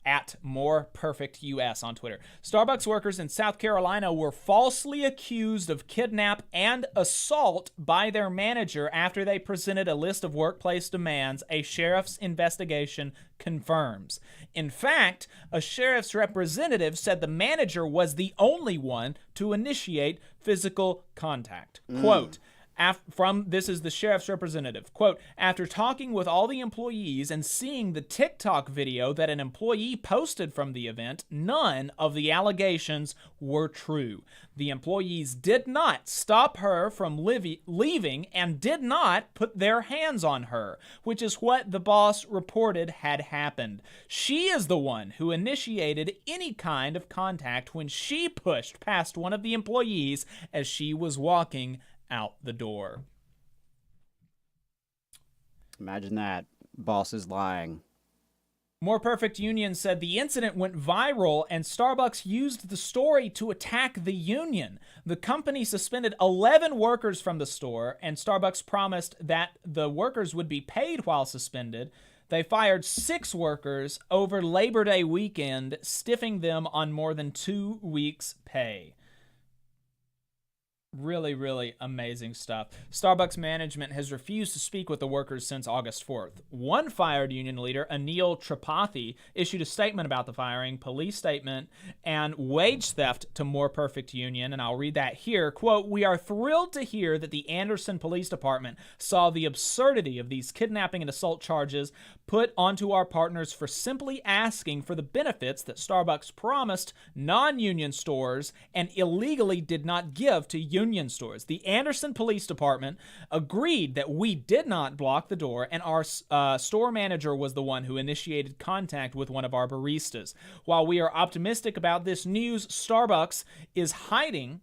at More Perfect US on Twitter. Starbucks workers in South Carolina were falsely accused of kidnap and assault by their manager after they presented a list of workplace demands, a sheriff's investigation confirms. In fact, a sheriff's representative said the manager was the only one to initiate physical contact. Quote, this is the sheriff's representative. Quote, after talking with all the employees and seeing the TikTok video that an employee posted from the event, none of the allegations were true. The employees did not stop her from leaving and did not put their hands on her, which is what the boss reported had happened. She is the one who initiated any kind of contact when she pushed past one of the employees as she was walking out the door. Imagine that. Boss is lying. More Perfect Union said the incident went viral and Starbucks used the story to attack the union. The company suspended 11 workers from the store, and Starbucks promised that the workers would be paid while suspended. They fired 6 workers over Labor Day weekend, stiffing them on more than 2 weeks' pay. Really, really amazing stuff. Starbucks management has refused to speak with the workers since August 4th. One fired union leader, Anil Tripathi, issued a statement about the firing, police statement, and wage theft to More Perfect Union, and I'll read that here. Quote, we are thrilled to hear that the Anderson Police Department saw the absurdity of these kidnapping and assault charges put onto our partners for simply asking for the benefits that Starbucks promised non-union stores and illegally did not give to union stores. The Anderson Police Department agreed that we did not block the door, and our store manager was the one who initiated contact with one of our baristas. While we are optimistic about this news, Starbucks is hiding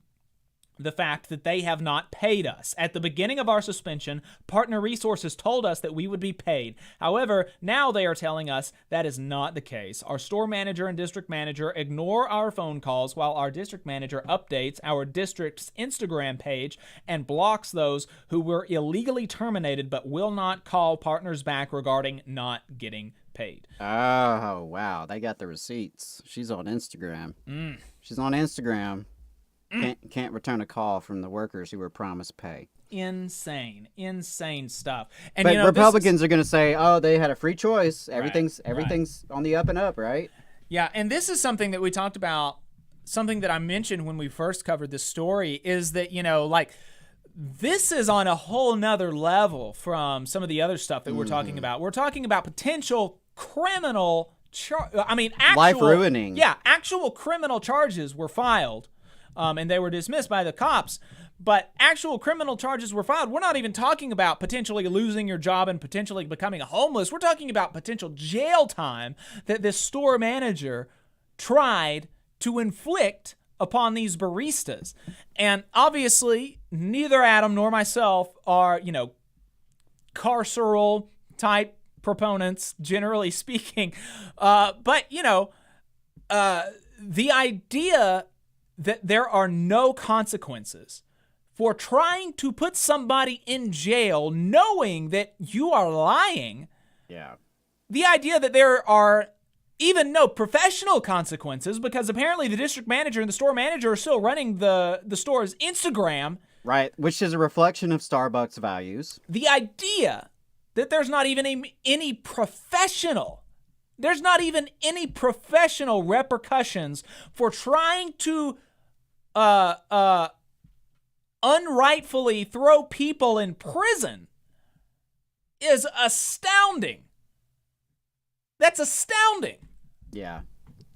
the fact that they have not paid us. At the beginning of our suspension, Partner Resources told us that we would be paid. However, now they are telling us that is not the case. Our store manager and district manager ignore our phone calls while our district manager updates our district's Instagram page and blocks those who were illegally terminated but will not call partners back regarding not getting paid. Oh, wow. They got the receipts. She's on Instagram. She's on Instagram. Can't return a call from the workers who were promised pay. Insane stuff. And but Republicans are going to say, "Oh, they had a free choice. Everything's on the up and up, right?" Yeah, and this is something that we talked about. Something that I mentioned when we first covered this story is that this is on a whole nother level from some of the other stuff that we're talking about. We're talking about potential criminal Actual life-ruining. Yeah, actual criminal charges were filed, and they were dismissed by the cops. But actual criminal charges were filed. We're not even talking about potentially losing your job and potentially becoming homeless. We're talking about potential jail time that this store manager tried to inflict upon these baristas. And obviously, neither Adam nor myself are, carceral type proponents, generally speaking. But the idea that there are no consequences for trying to put somebody in jail knowing that you are lying. Yeah. The idea that there are even no professional consequences, because apparently the district manager and the store manager are still running the store's Instagram. Right, which is a reflection of Starbucks values. The idea that there's not even any professional repercussions for trying to unrightfully throw people in prison is astounding. That's astounding. Yeah.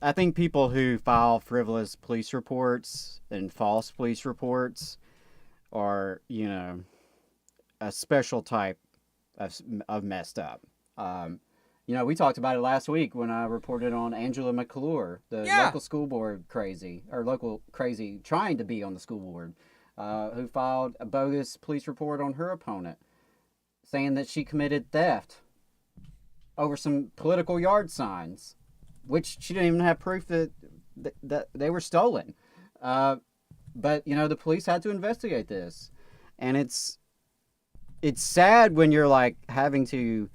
I think people who file frivolous police reports and false police reports are, a special type of messed up. We talked about it last week when I reported on Angela McClure, the local school board crazy, trying to be on the school board, who filed a bogus police report on her opponent, saying that she committed theft over some political yard signs, which she didn't even have proof that they were stolen. But the police had to investigate this, and it's sad when you're having to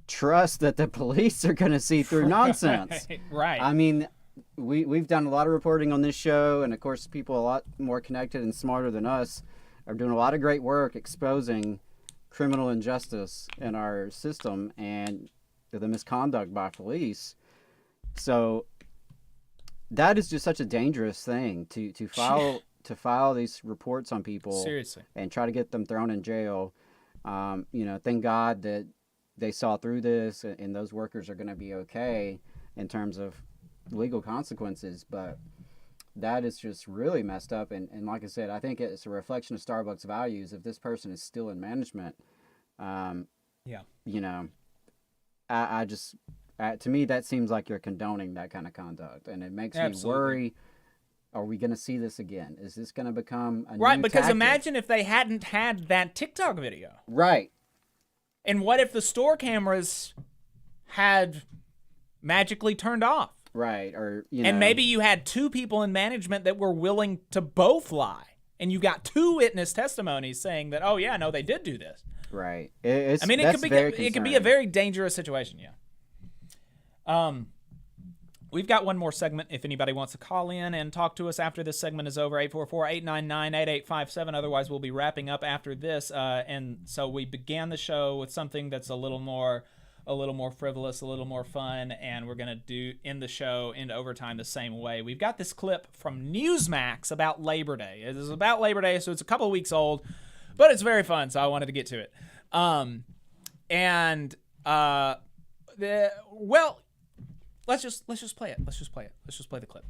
trust that the police are going to see through nonsense. Right. I mean, we've done a lot of reporting on this show, and of course people a lot more connected and smarter than us are doing a lot of great work exposing criminal injustice in our system and the misconduct by police. So that is just such a dangerous thing to file these reports on people. Seriously. And try to get them thrown in jail. Thank God that they saw through this, and those workers are going to be okay in terms of legal consequences. But that is just really messed up. And like I said, I think it's a reflection of Starbucks values. If this person is still in management, to me, that seems like you're condoning that kind of conduct. And it makes me worry, are we going to see this again? Is this going to become a right? new Because tactic? imagine if they hadn't had that TikTok video. Right. And what if the store cameras had magically turned off? Right. Or and maybe you had two people in management that were willing to both lie, and you got two witness testimonies saying that, oh yeah, no, they did do this. Right. It could be a very dangerous situation. Yeah. We've got one more segment if anybody wants to call in and talk to us after this segment is over, 844-899-8857. Otherwise, we'll be wrapping up after this. And so we began the show with something that's a little more frivolous, a little more fun, and we're going to end the show into overtime the same way. We've got this clip from Newsmax about Labor Day. It is about Labor Day, so it's a couple of weeks old, but it's very fun, so I wanted to get to it. Let's just play it. Let's just play the clip.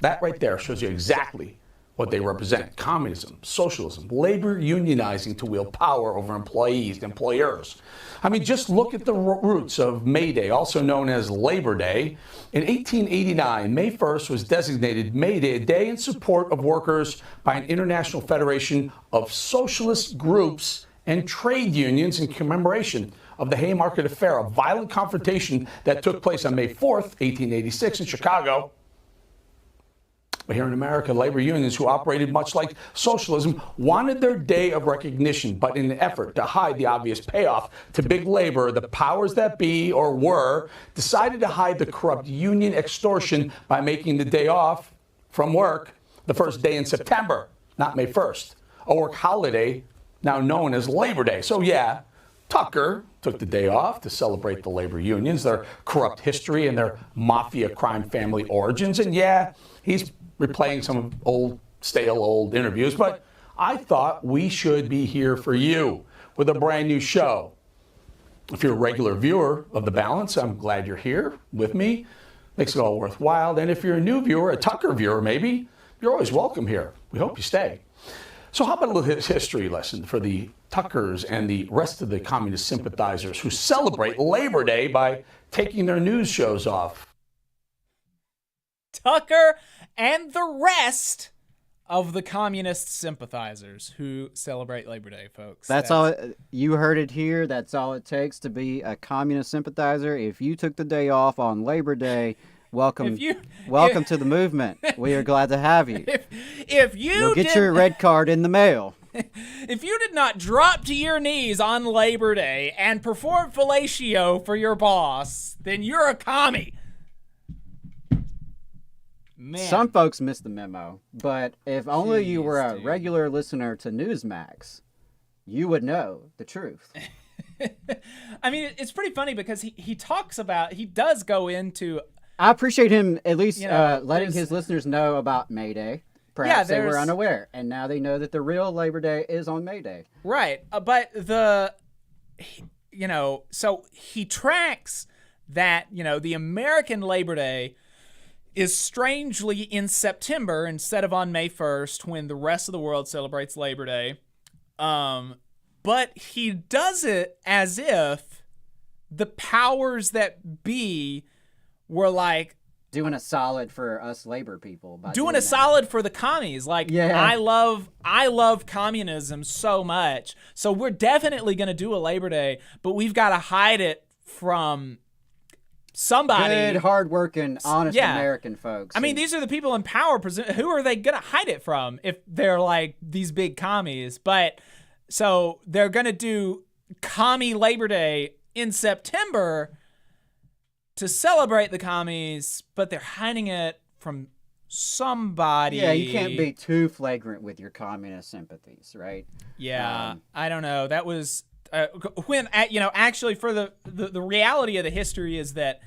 That right there shows you exactly what they represent. Communism, socialism, labor unionizing to wield power over employees and employers. I mean, just look at the roots of May Day, also known as Labor Day. In 1889, May 1st was designated May Day, a day in support of workers by an international federation of socialist groups and trade unions in commemoration of the Haymarket Affair, a violent confrontation that took place on May 4th, 1886 in Chicago. But here in America, labor unions, who operated much like socialism, wanted their day of recognition, but in an effort to hide the obvious payoff to big labor, the powers that be, or were, decided to hide the corrupt union extortion by making the day off from work the first day in September, not May 1st, a work holiday now known as Labor Day. So yeah, Tucker took the day off to celebrate the labor unions, their corrupt history, and their mafia crime family origins. And yeah, he's replaying some stale old interviews, but I thought we should be here for you with a brand new show. If you're a regular viewer of The Balance, I'm glad you're here with me. Makes it all worthwhile. And if you're a new viewer, a Tucker viewer maybe, you're always welcome here. We hope you stay. So how about a little history lesson for the Tuckers and the rest of the communist sympathizers who celebrate Labor Day by taking their news shows off? Tucker and the rest of the communist sympathizers who celebrate Labor Day, folks. That's all. You heard it here. That's all it takes to be a communist sympathizer. If you took the day off on Labor Day, welcome to the movement. We are glad to have you. If you'll get your red card in the mail. If you did not drop to your knees on Labor Day and perform fellatio for your boss, then you're a commie. Man. Some folks missed the memo, but if only you were a regular listener to Newsmax, you would know the truth. I mean, it's pretty funny because he does go into... I appreciate him at least letting his listeners know about May Day. Perhaps they were unaware, and now they know that the real Labor Day is on May Day. Right, but so he tracks that, the American Labor Day is strangely in September instead of on May 1st when the rest of the world celebrates Labor Day. But he does it as if the powers that be were like doing a solid for us labor people. Doing a solid for the commies. Like, I love communism so much. So we're definitely going to do a Labor Day, but we've got to hide it from somebody. Good, hardworking, honest American folks. I mean, these are the people in power. Who are they going to hide it from if they're like these big commies? But so they're going to do Commie Labor Day in September to celebrate the commies, but they're hiding it from somebody. Yeah, you can't be too flagrant with your communist sympathies, right? Yeah, I don't know. That was actually for the reality of the history is that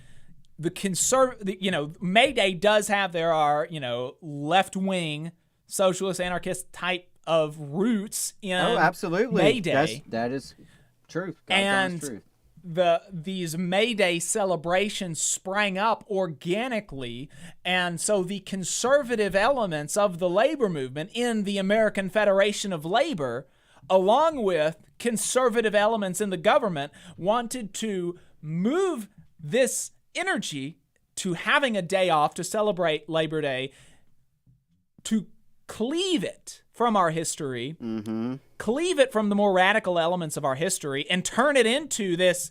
May Day does have left-wing socialist anarchist type of roots in absolutely. May Day. That is truth. And truth. These May Day celebrations sprang up organically, and so the conservative elements of the labor movement in the American Federation of Labor, along with conservative elements in the government, wanted to move this energy to having a day off to celebrate Labor Day, to cleave it from our history, cleave it from the more radical elements of our history, and turn it into this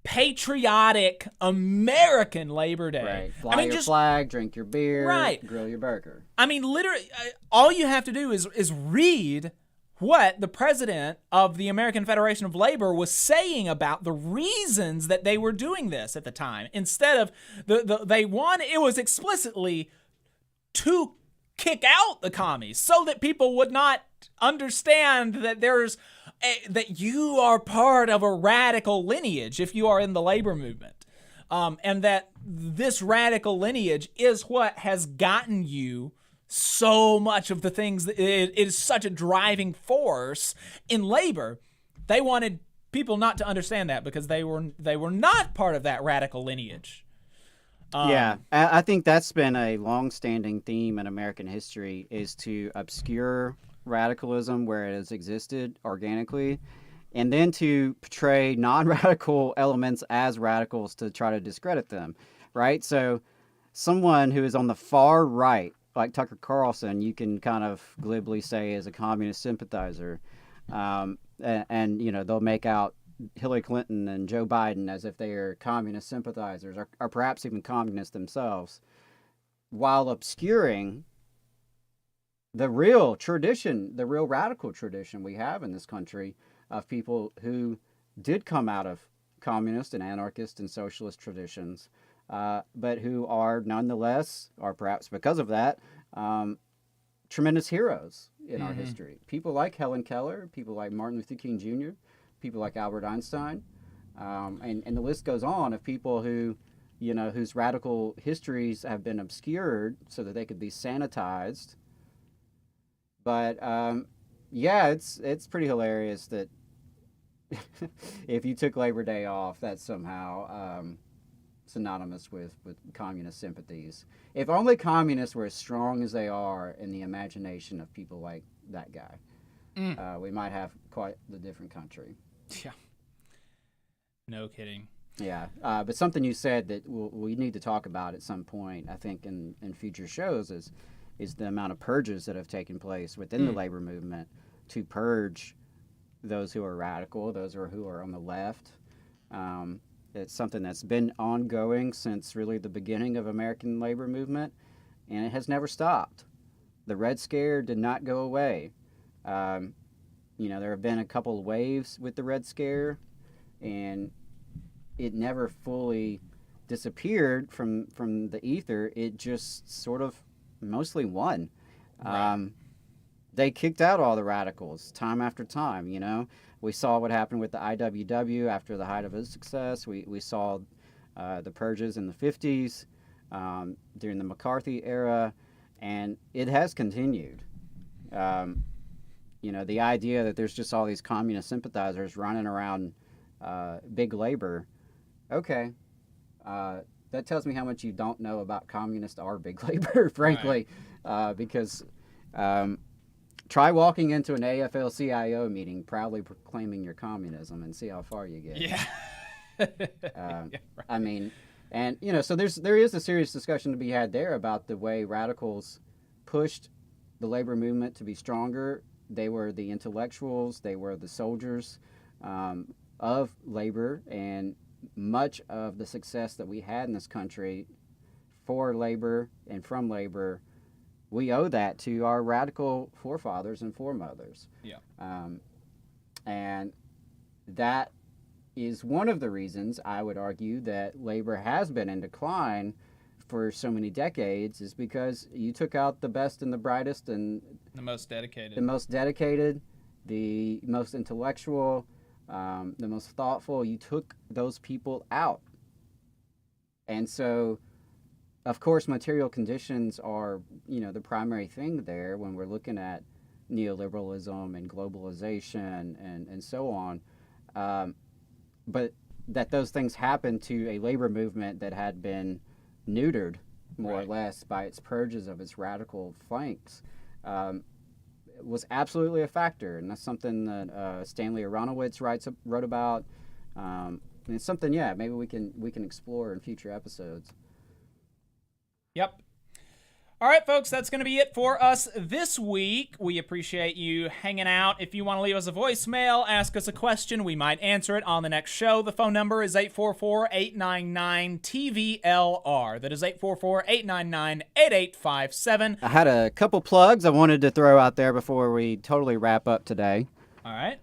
patriotic American Labor Day. Right. Fly your flag, drink your beer, grill your burger. I mean, literally, all you have to do is read what the president of the American Federation of Labor was saying about the reasons that they were doing this at the time. Instead of it was explicitly to kick out the commies so that people would not understand that that you are part of a radical lineage if you are in the labor movement, and that this radical lineage is what has gotten you so much of the things that it is such a driving force in labor. They wanted people not to understand that because they were not part of that radical lineage. I think that's been a long-standing theme in American history, is to obscure radicalism where it has existed organically, and then to portray non-radical elements as radicals to try to discredit them, right? So someone who is on the far right, like Tucker Carlson, you can kind of glibly say is a communist sympathizer, and they'll make out Hillary Clinton and Joe Biden as if they are communist sympathizers, or perhaps even communists themselves, while obscuring the real tradition, the real radical tradition we have in this country of people who did come out of communist and anarchist and socialist traditions, but who are nonetheless, or perhaps because of that, tremendous heroes in our history. People like Helen Keller, people like Martin Luther King Jr., people like Albert Einstein, and the list goes on of people who, whose radical histories have been obscured so that they could be sanitized. But it's pretty hilarious that if you took Labor Day off, that's somehow synonymous with communist sympathies. If only communists were as strong as they are in the imagination of people like that guy, we might have quite the different country. Yeah. No kidding. Yeah, but something you said that we need to talk about at some point, I think, in future shows is the amount of purges that have taken place within the labor movement to purge those who are radical, those who are on the left. It's something that's been ongoing since really the beginning of American labor movement, and it has never stopped. The Red Scare did not go away. There have been a couple of waves with the Red Scare, and it never fully disappeared from the ether. It just sort of mostly won. Right. They kicked out all the radicals time after time, We saw what happened with the IWW after the height of its success. We saw the purges in the 50s, during the McCarthy era, and it has continued. The idea that there's just all these communist sympathizers running around big labor, okay, that tells me how much you don't know about communist or big labor, frankly, right. Because try walking into an AFL-CIO meeting proudly proclaiming your communism and see how far you get. Yeah. Yeah, right. I mean, and so there is a serious discussion to be had there about the way radicals pushed the labor movement to be stronger. They were the intellectuals, they were the soldiers of labor, and much of the success that we had in this country for labor and from labor, we owe that to our radical forefathers and foremothers. Yeah. And that is one of the reasons I would argue that labor has been in decline for so many decades, is because you took out the best and the brightest and the most dedicated, the most intellectual, the most thoughtful. You took those people out. And so, of course, material conditions are, the primary thing there when we're looking at neoliberalism and globalization and so on. But that those things happened to a labor movement that had been neutered, more or less, by its purges of its radical flanks, was absolutely a factor. And that's something that Stanley Aronowitz wrote about. And it's something, maybe we can explore in future episodes. Yep. All right, folks, that's going to be it for us this week. We appreciate you hanging out. If you want to leave us a voicemail, ask us a question, we might answer it on the next show. The phone number is 844-899-TVLR. That is 844-899-8857. I had a couple plugs I wanted to throw out there before we totally wrap up today. All right.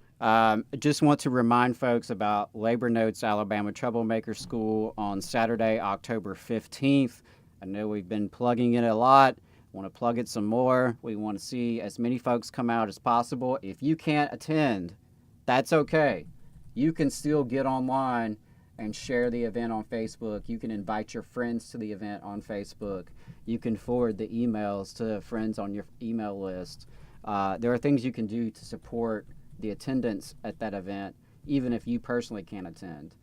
Just want to remind folks about Labor Notes Alabama Troublemaker School on Saturday, October 15th. I know we've been plugging it a lot. Want to plug it some more. We want to see as many folks come out as possible. If you can't attend, that's okay. You can still get online and share the event on Facebook. You can invite your friends to the event on Facebook. You can forward the emails to friends on your email list. There are things you can do to support the attendance at that event, even if you personally can't attend.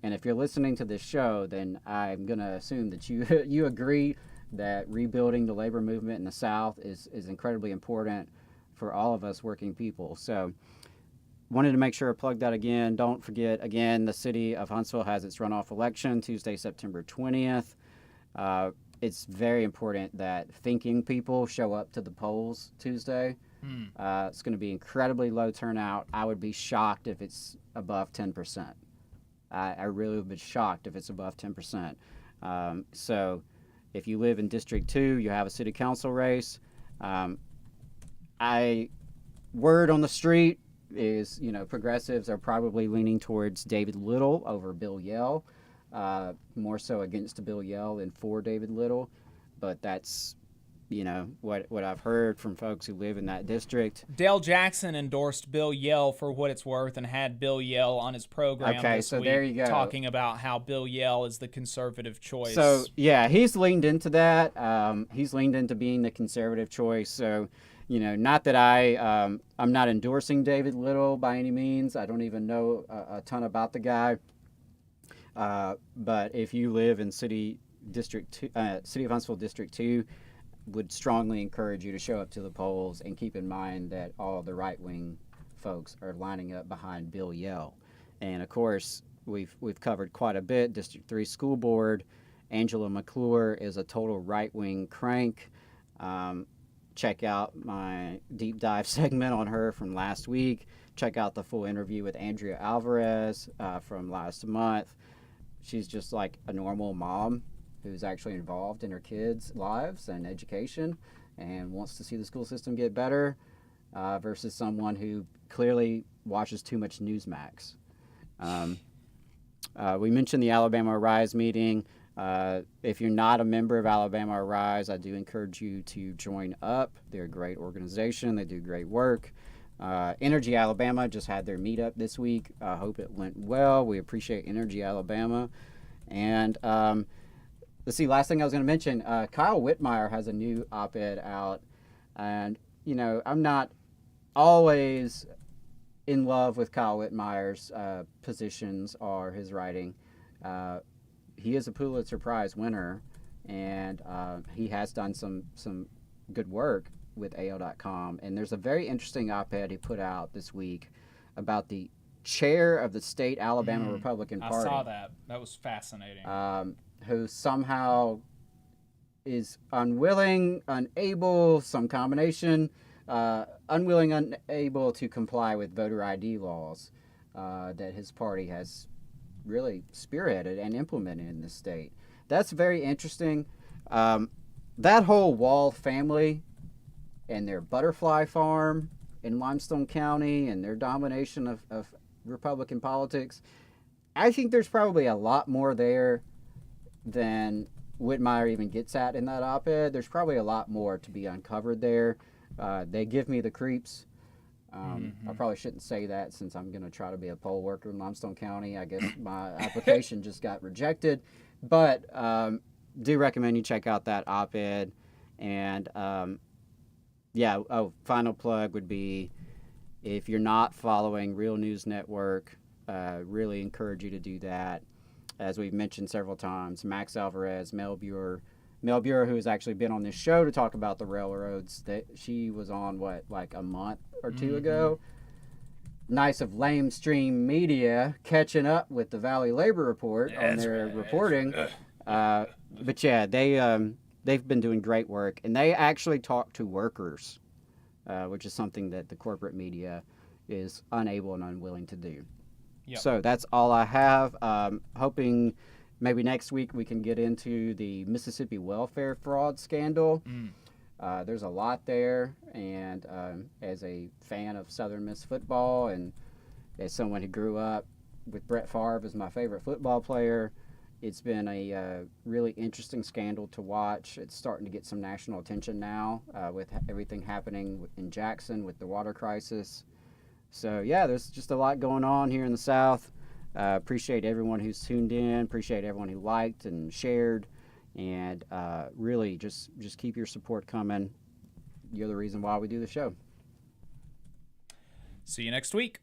And if you're listening to this show, then I'm going to assume that you agree that rebuilding the labor movement in the South is incredibly important for all of us working people. So wanted to make sure I plugged that again. Don't forget, again, the city of Huntsville has its runoff election Tuesday, September 20th. It's very important that thinking people show up to the polls Tuesday. It's going to be incredibly low turnout. I would be shocked if it's above 10%. I really would be shocked if it's above 10%. So if you live in District 2, you have a city council race. Word on the street is, progressives are probably leaning towards David Little over Bill Yell, more so against Bill Yell than for David Little. But that's, what I've heard from folks who live in that district. Dale Jackson endorsed Bill Yell for what it's worth and had Bill Yell on his program this week, there you go, talking about how Bill Yell is the conservative choice. So, he's leaned into that. He's leaned into being the conservative choice. So not that I'm not endorsing David Little by any means. I don't even know a ton about the guy. But if you live in City of Huntsville District 2, would strongly encourage you to show up to the polls and keep in mind that all the right-wing folks are lining up behind Bill Yell. And of course, we've covered quite a bit. District 3 School Board, Angela McClure is a total right-wing crank. Check out my deep dive segment on her from last week. Check out the full interview with Andrea Alvarez from last month. She's just like a normal mom who's actually involved in her kids' lives and education and wants to see the school system get better versus someone who clearly watches too much Newsmax. We mentioned the Alabama Rise meeting. If you're not a member of Alabama Rise, I do encourage you to join up. They're a great organization. They do great work. Energy Alabama just had their meetup this week. I hope it went well. We appreciate Energy Alabama. And let's see, last thing I was going to mention, Kyle Whitmire has a new op-ed out. And, I'm not always in love with Kyle Whitmire's positions or his writing. He is a Pulitzer Prize winner, and he has done some good work with AL.com. And there's a very interesting op-ed he put out this week about the chair of the state Alabama Republican Party. I saw that. That was fascinating. Who somehow is unwilling, unable, some combination, unwilling, unable to comply with voter ID laws that his party has really spearheaded and implemented in the state. That's very interesting. That whole Wall family and their butterfly farm in Limestone County and their domination of Republican politics, I think there's probably a lot more there than Whitmire even gets at in that op-ed. There's probably a lot more to be uncovered there. They give me the creeps. I probably shouldn't say that since I'm going to try to be a poll worker in Limestone County. I guess my application just got rejected. But do recommend you check out that op-ed. And final plug would be, if you're not following Real News Network, really encourage you to do that. As we've mentioned several times, Max Alvarez, Mel Buer, who has actually been on this show to talk about the railroads, that she was on, like a month or two ago. Nice of Lamestream Media catching up with the Valley Labor Report on their reporting. But yeah, they've been doing great work, and they actually talk to workers, which is something that the corporate media is unable and unwilling to do. Yep. So that's all I have. Hoping maybe next week we can get into the Mississippi welfare fraud scandal. There's a lot there, and as a fan of Southern Miss football and as someone who grew up with Brett Favre as my favorite football player, it's been a really interesting scandal to watch. It's starting to get some national attention now with everything happening in Jackson with the water crisis. So yeah, there's just a lot going on here in the South. Appreciate everyone who's tuned in. Appreciate everyone who liked and shared. And really, just keep your support coming. You're the reason why we do the show. See you next week.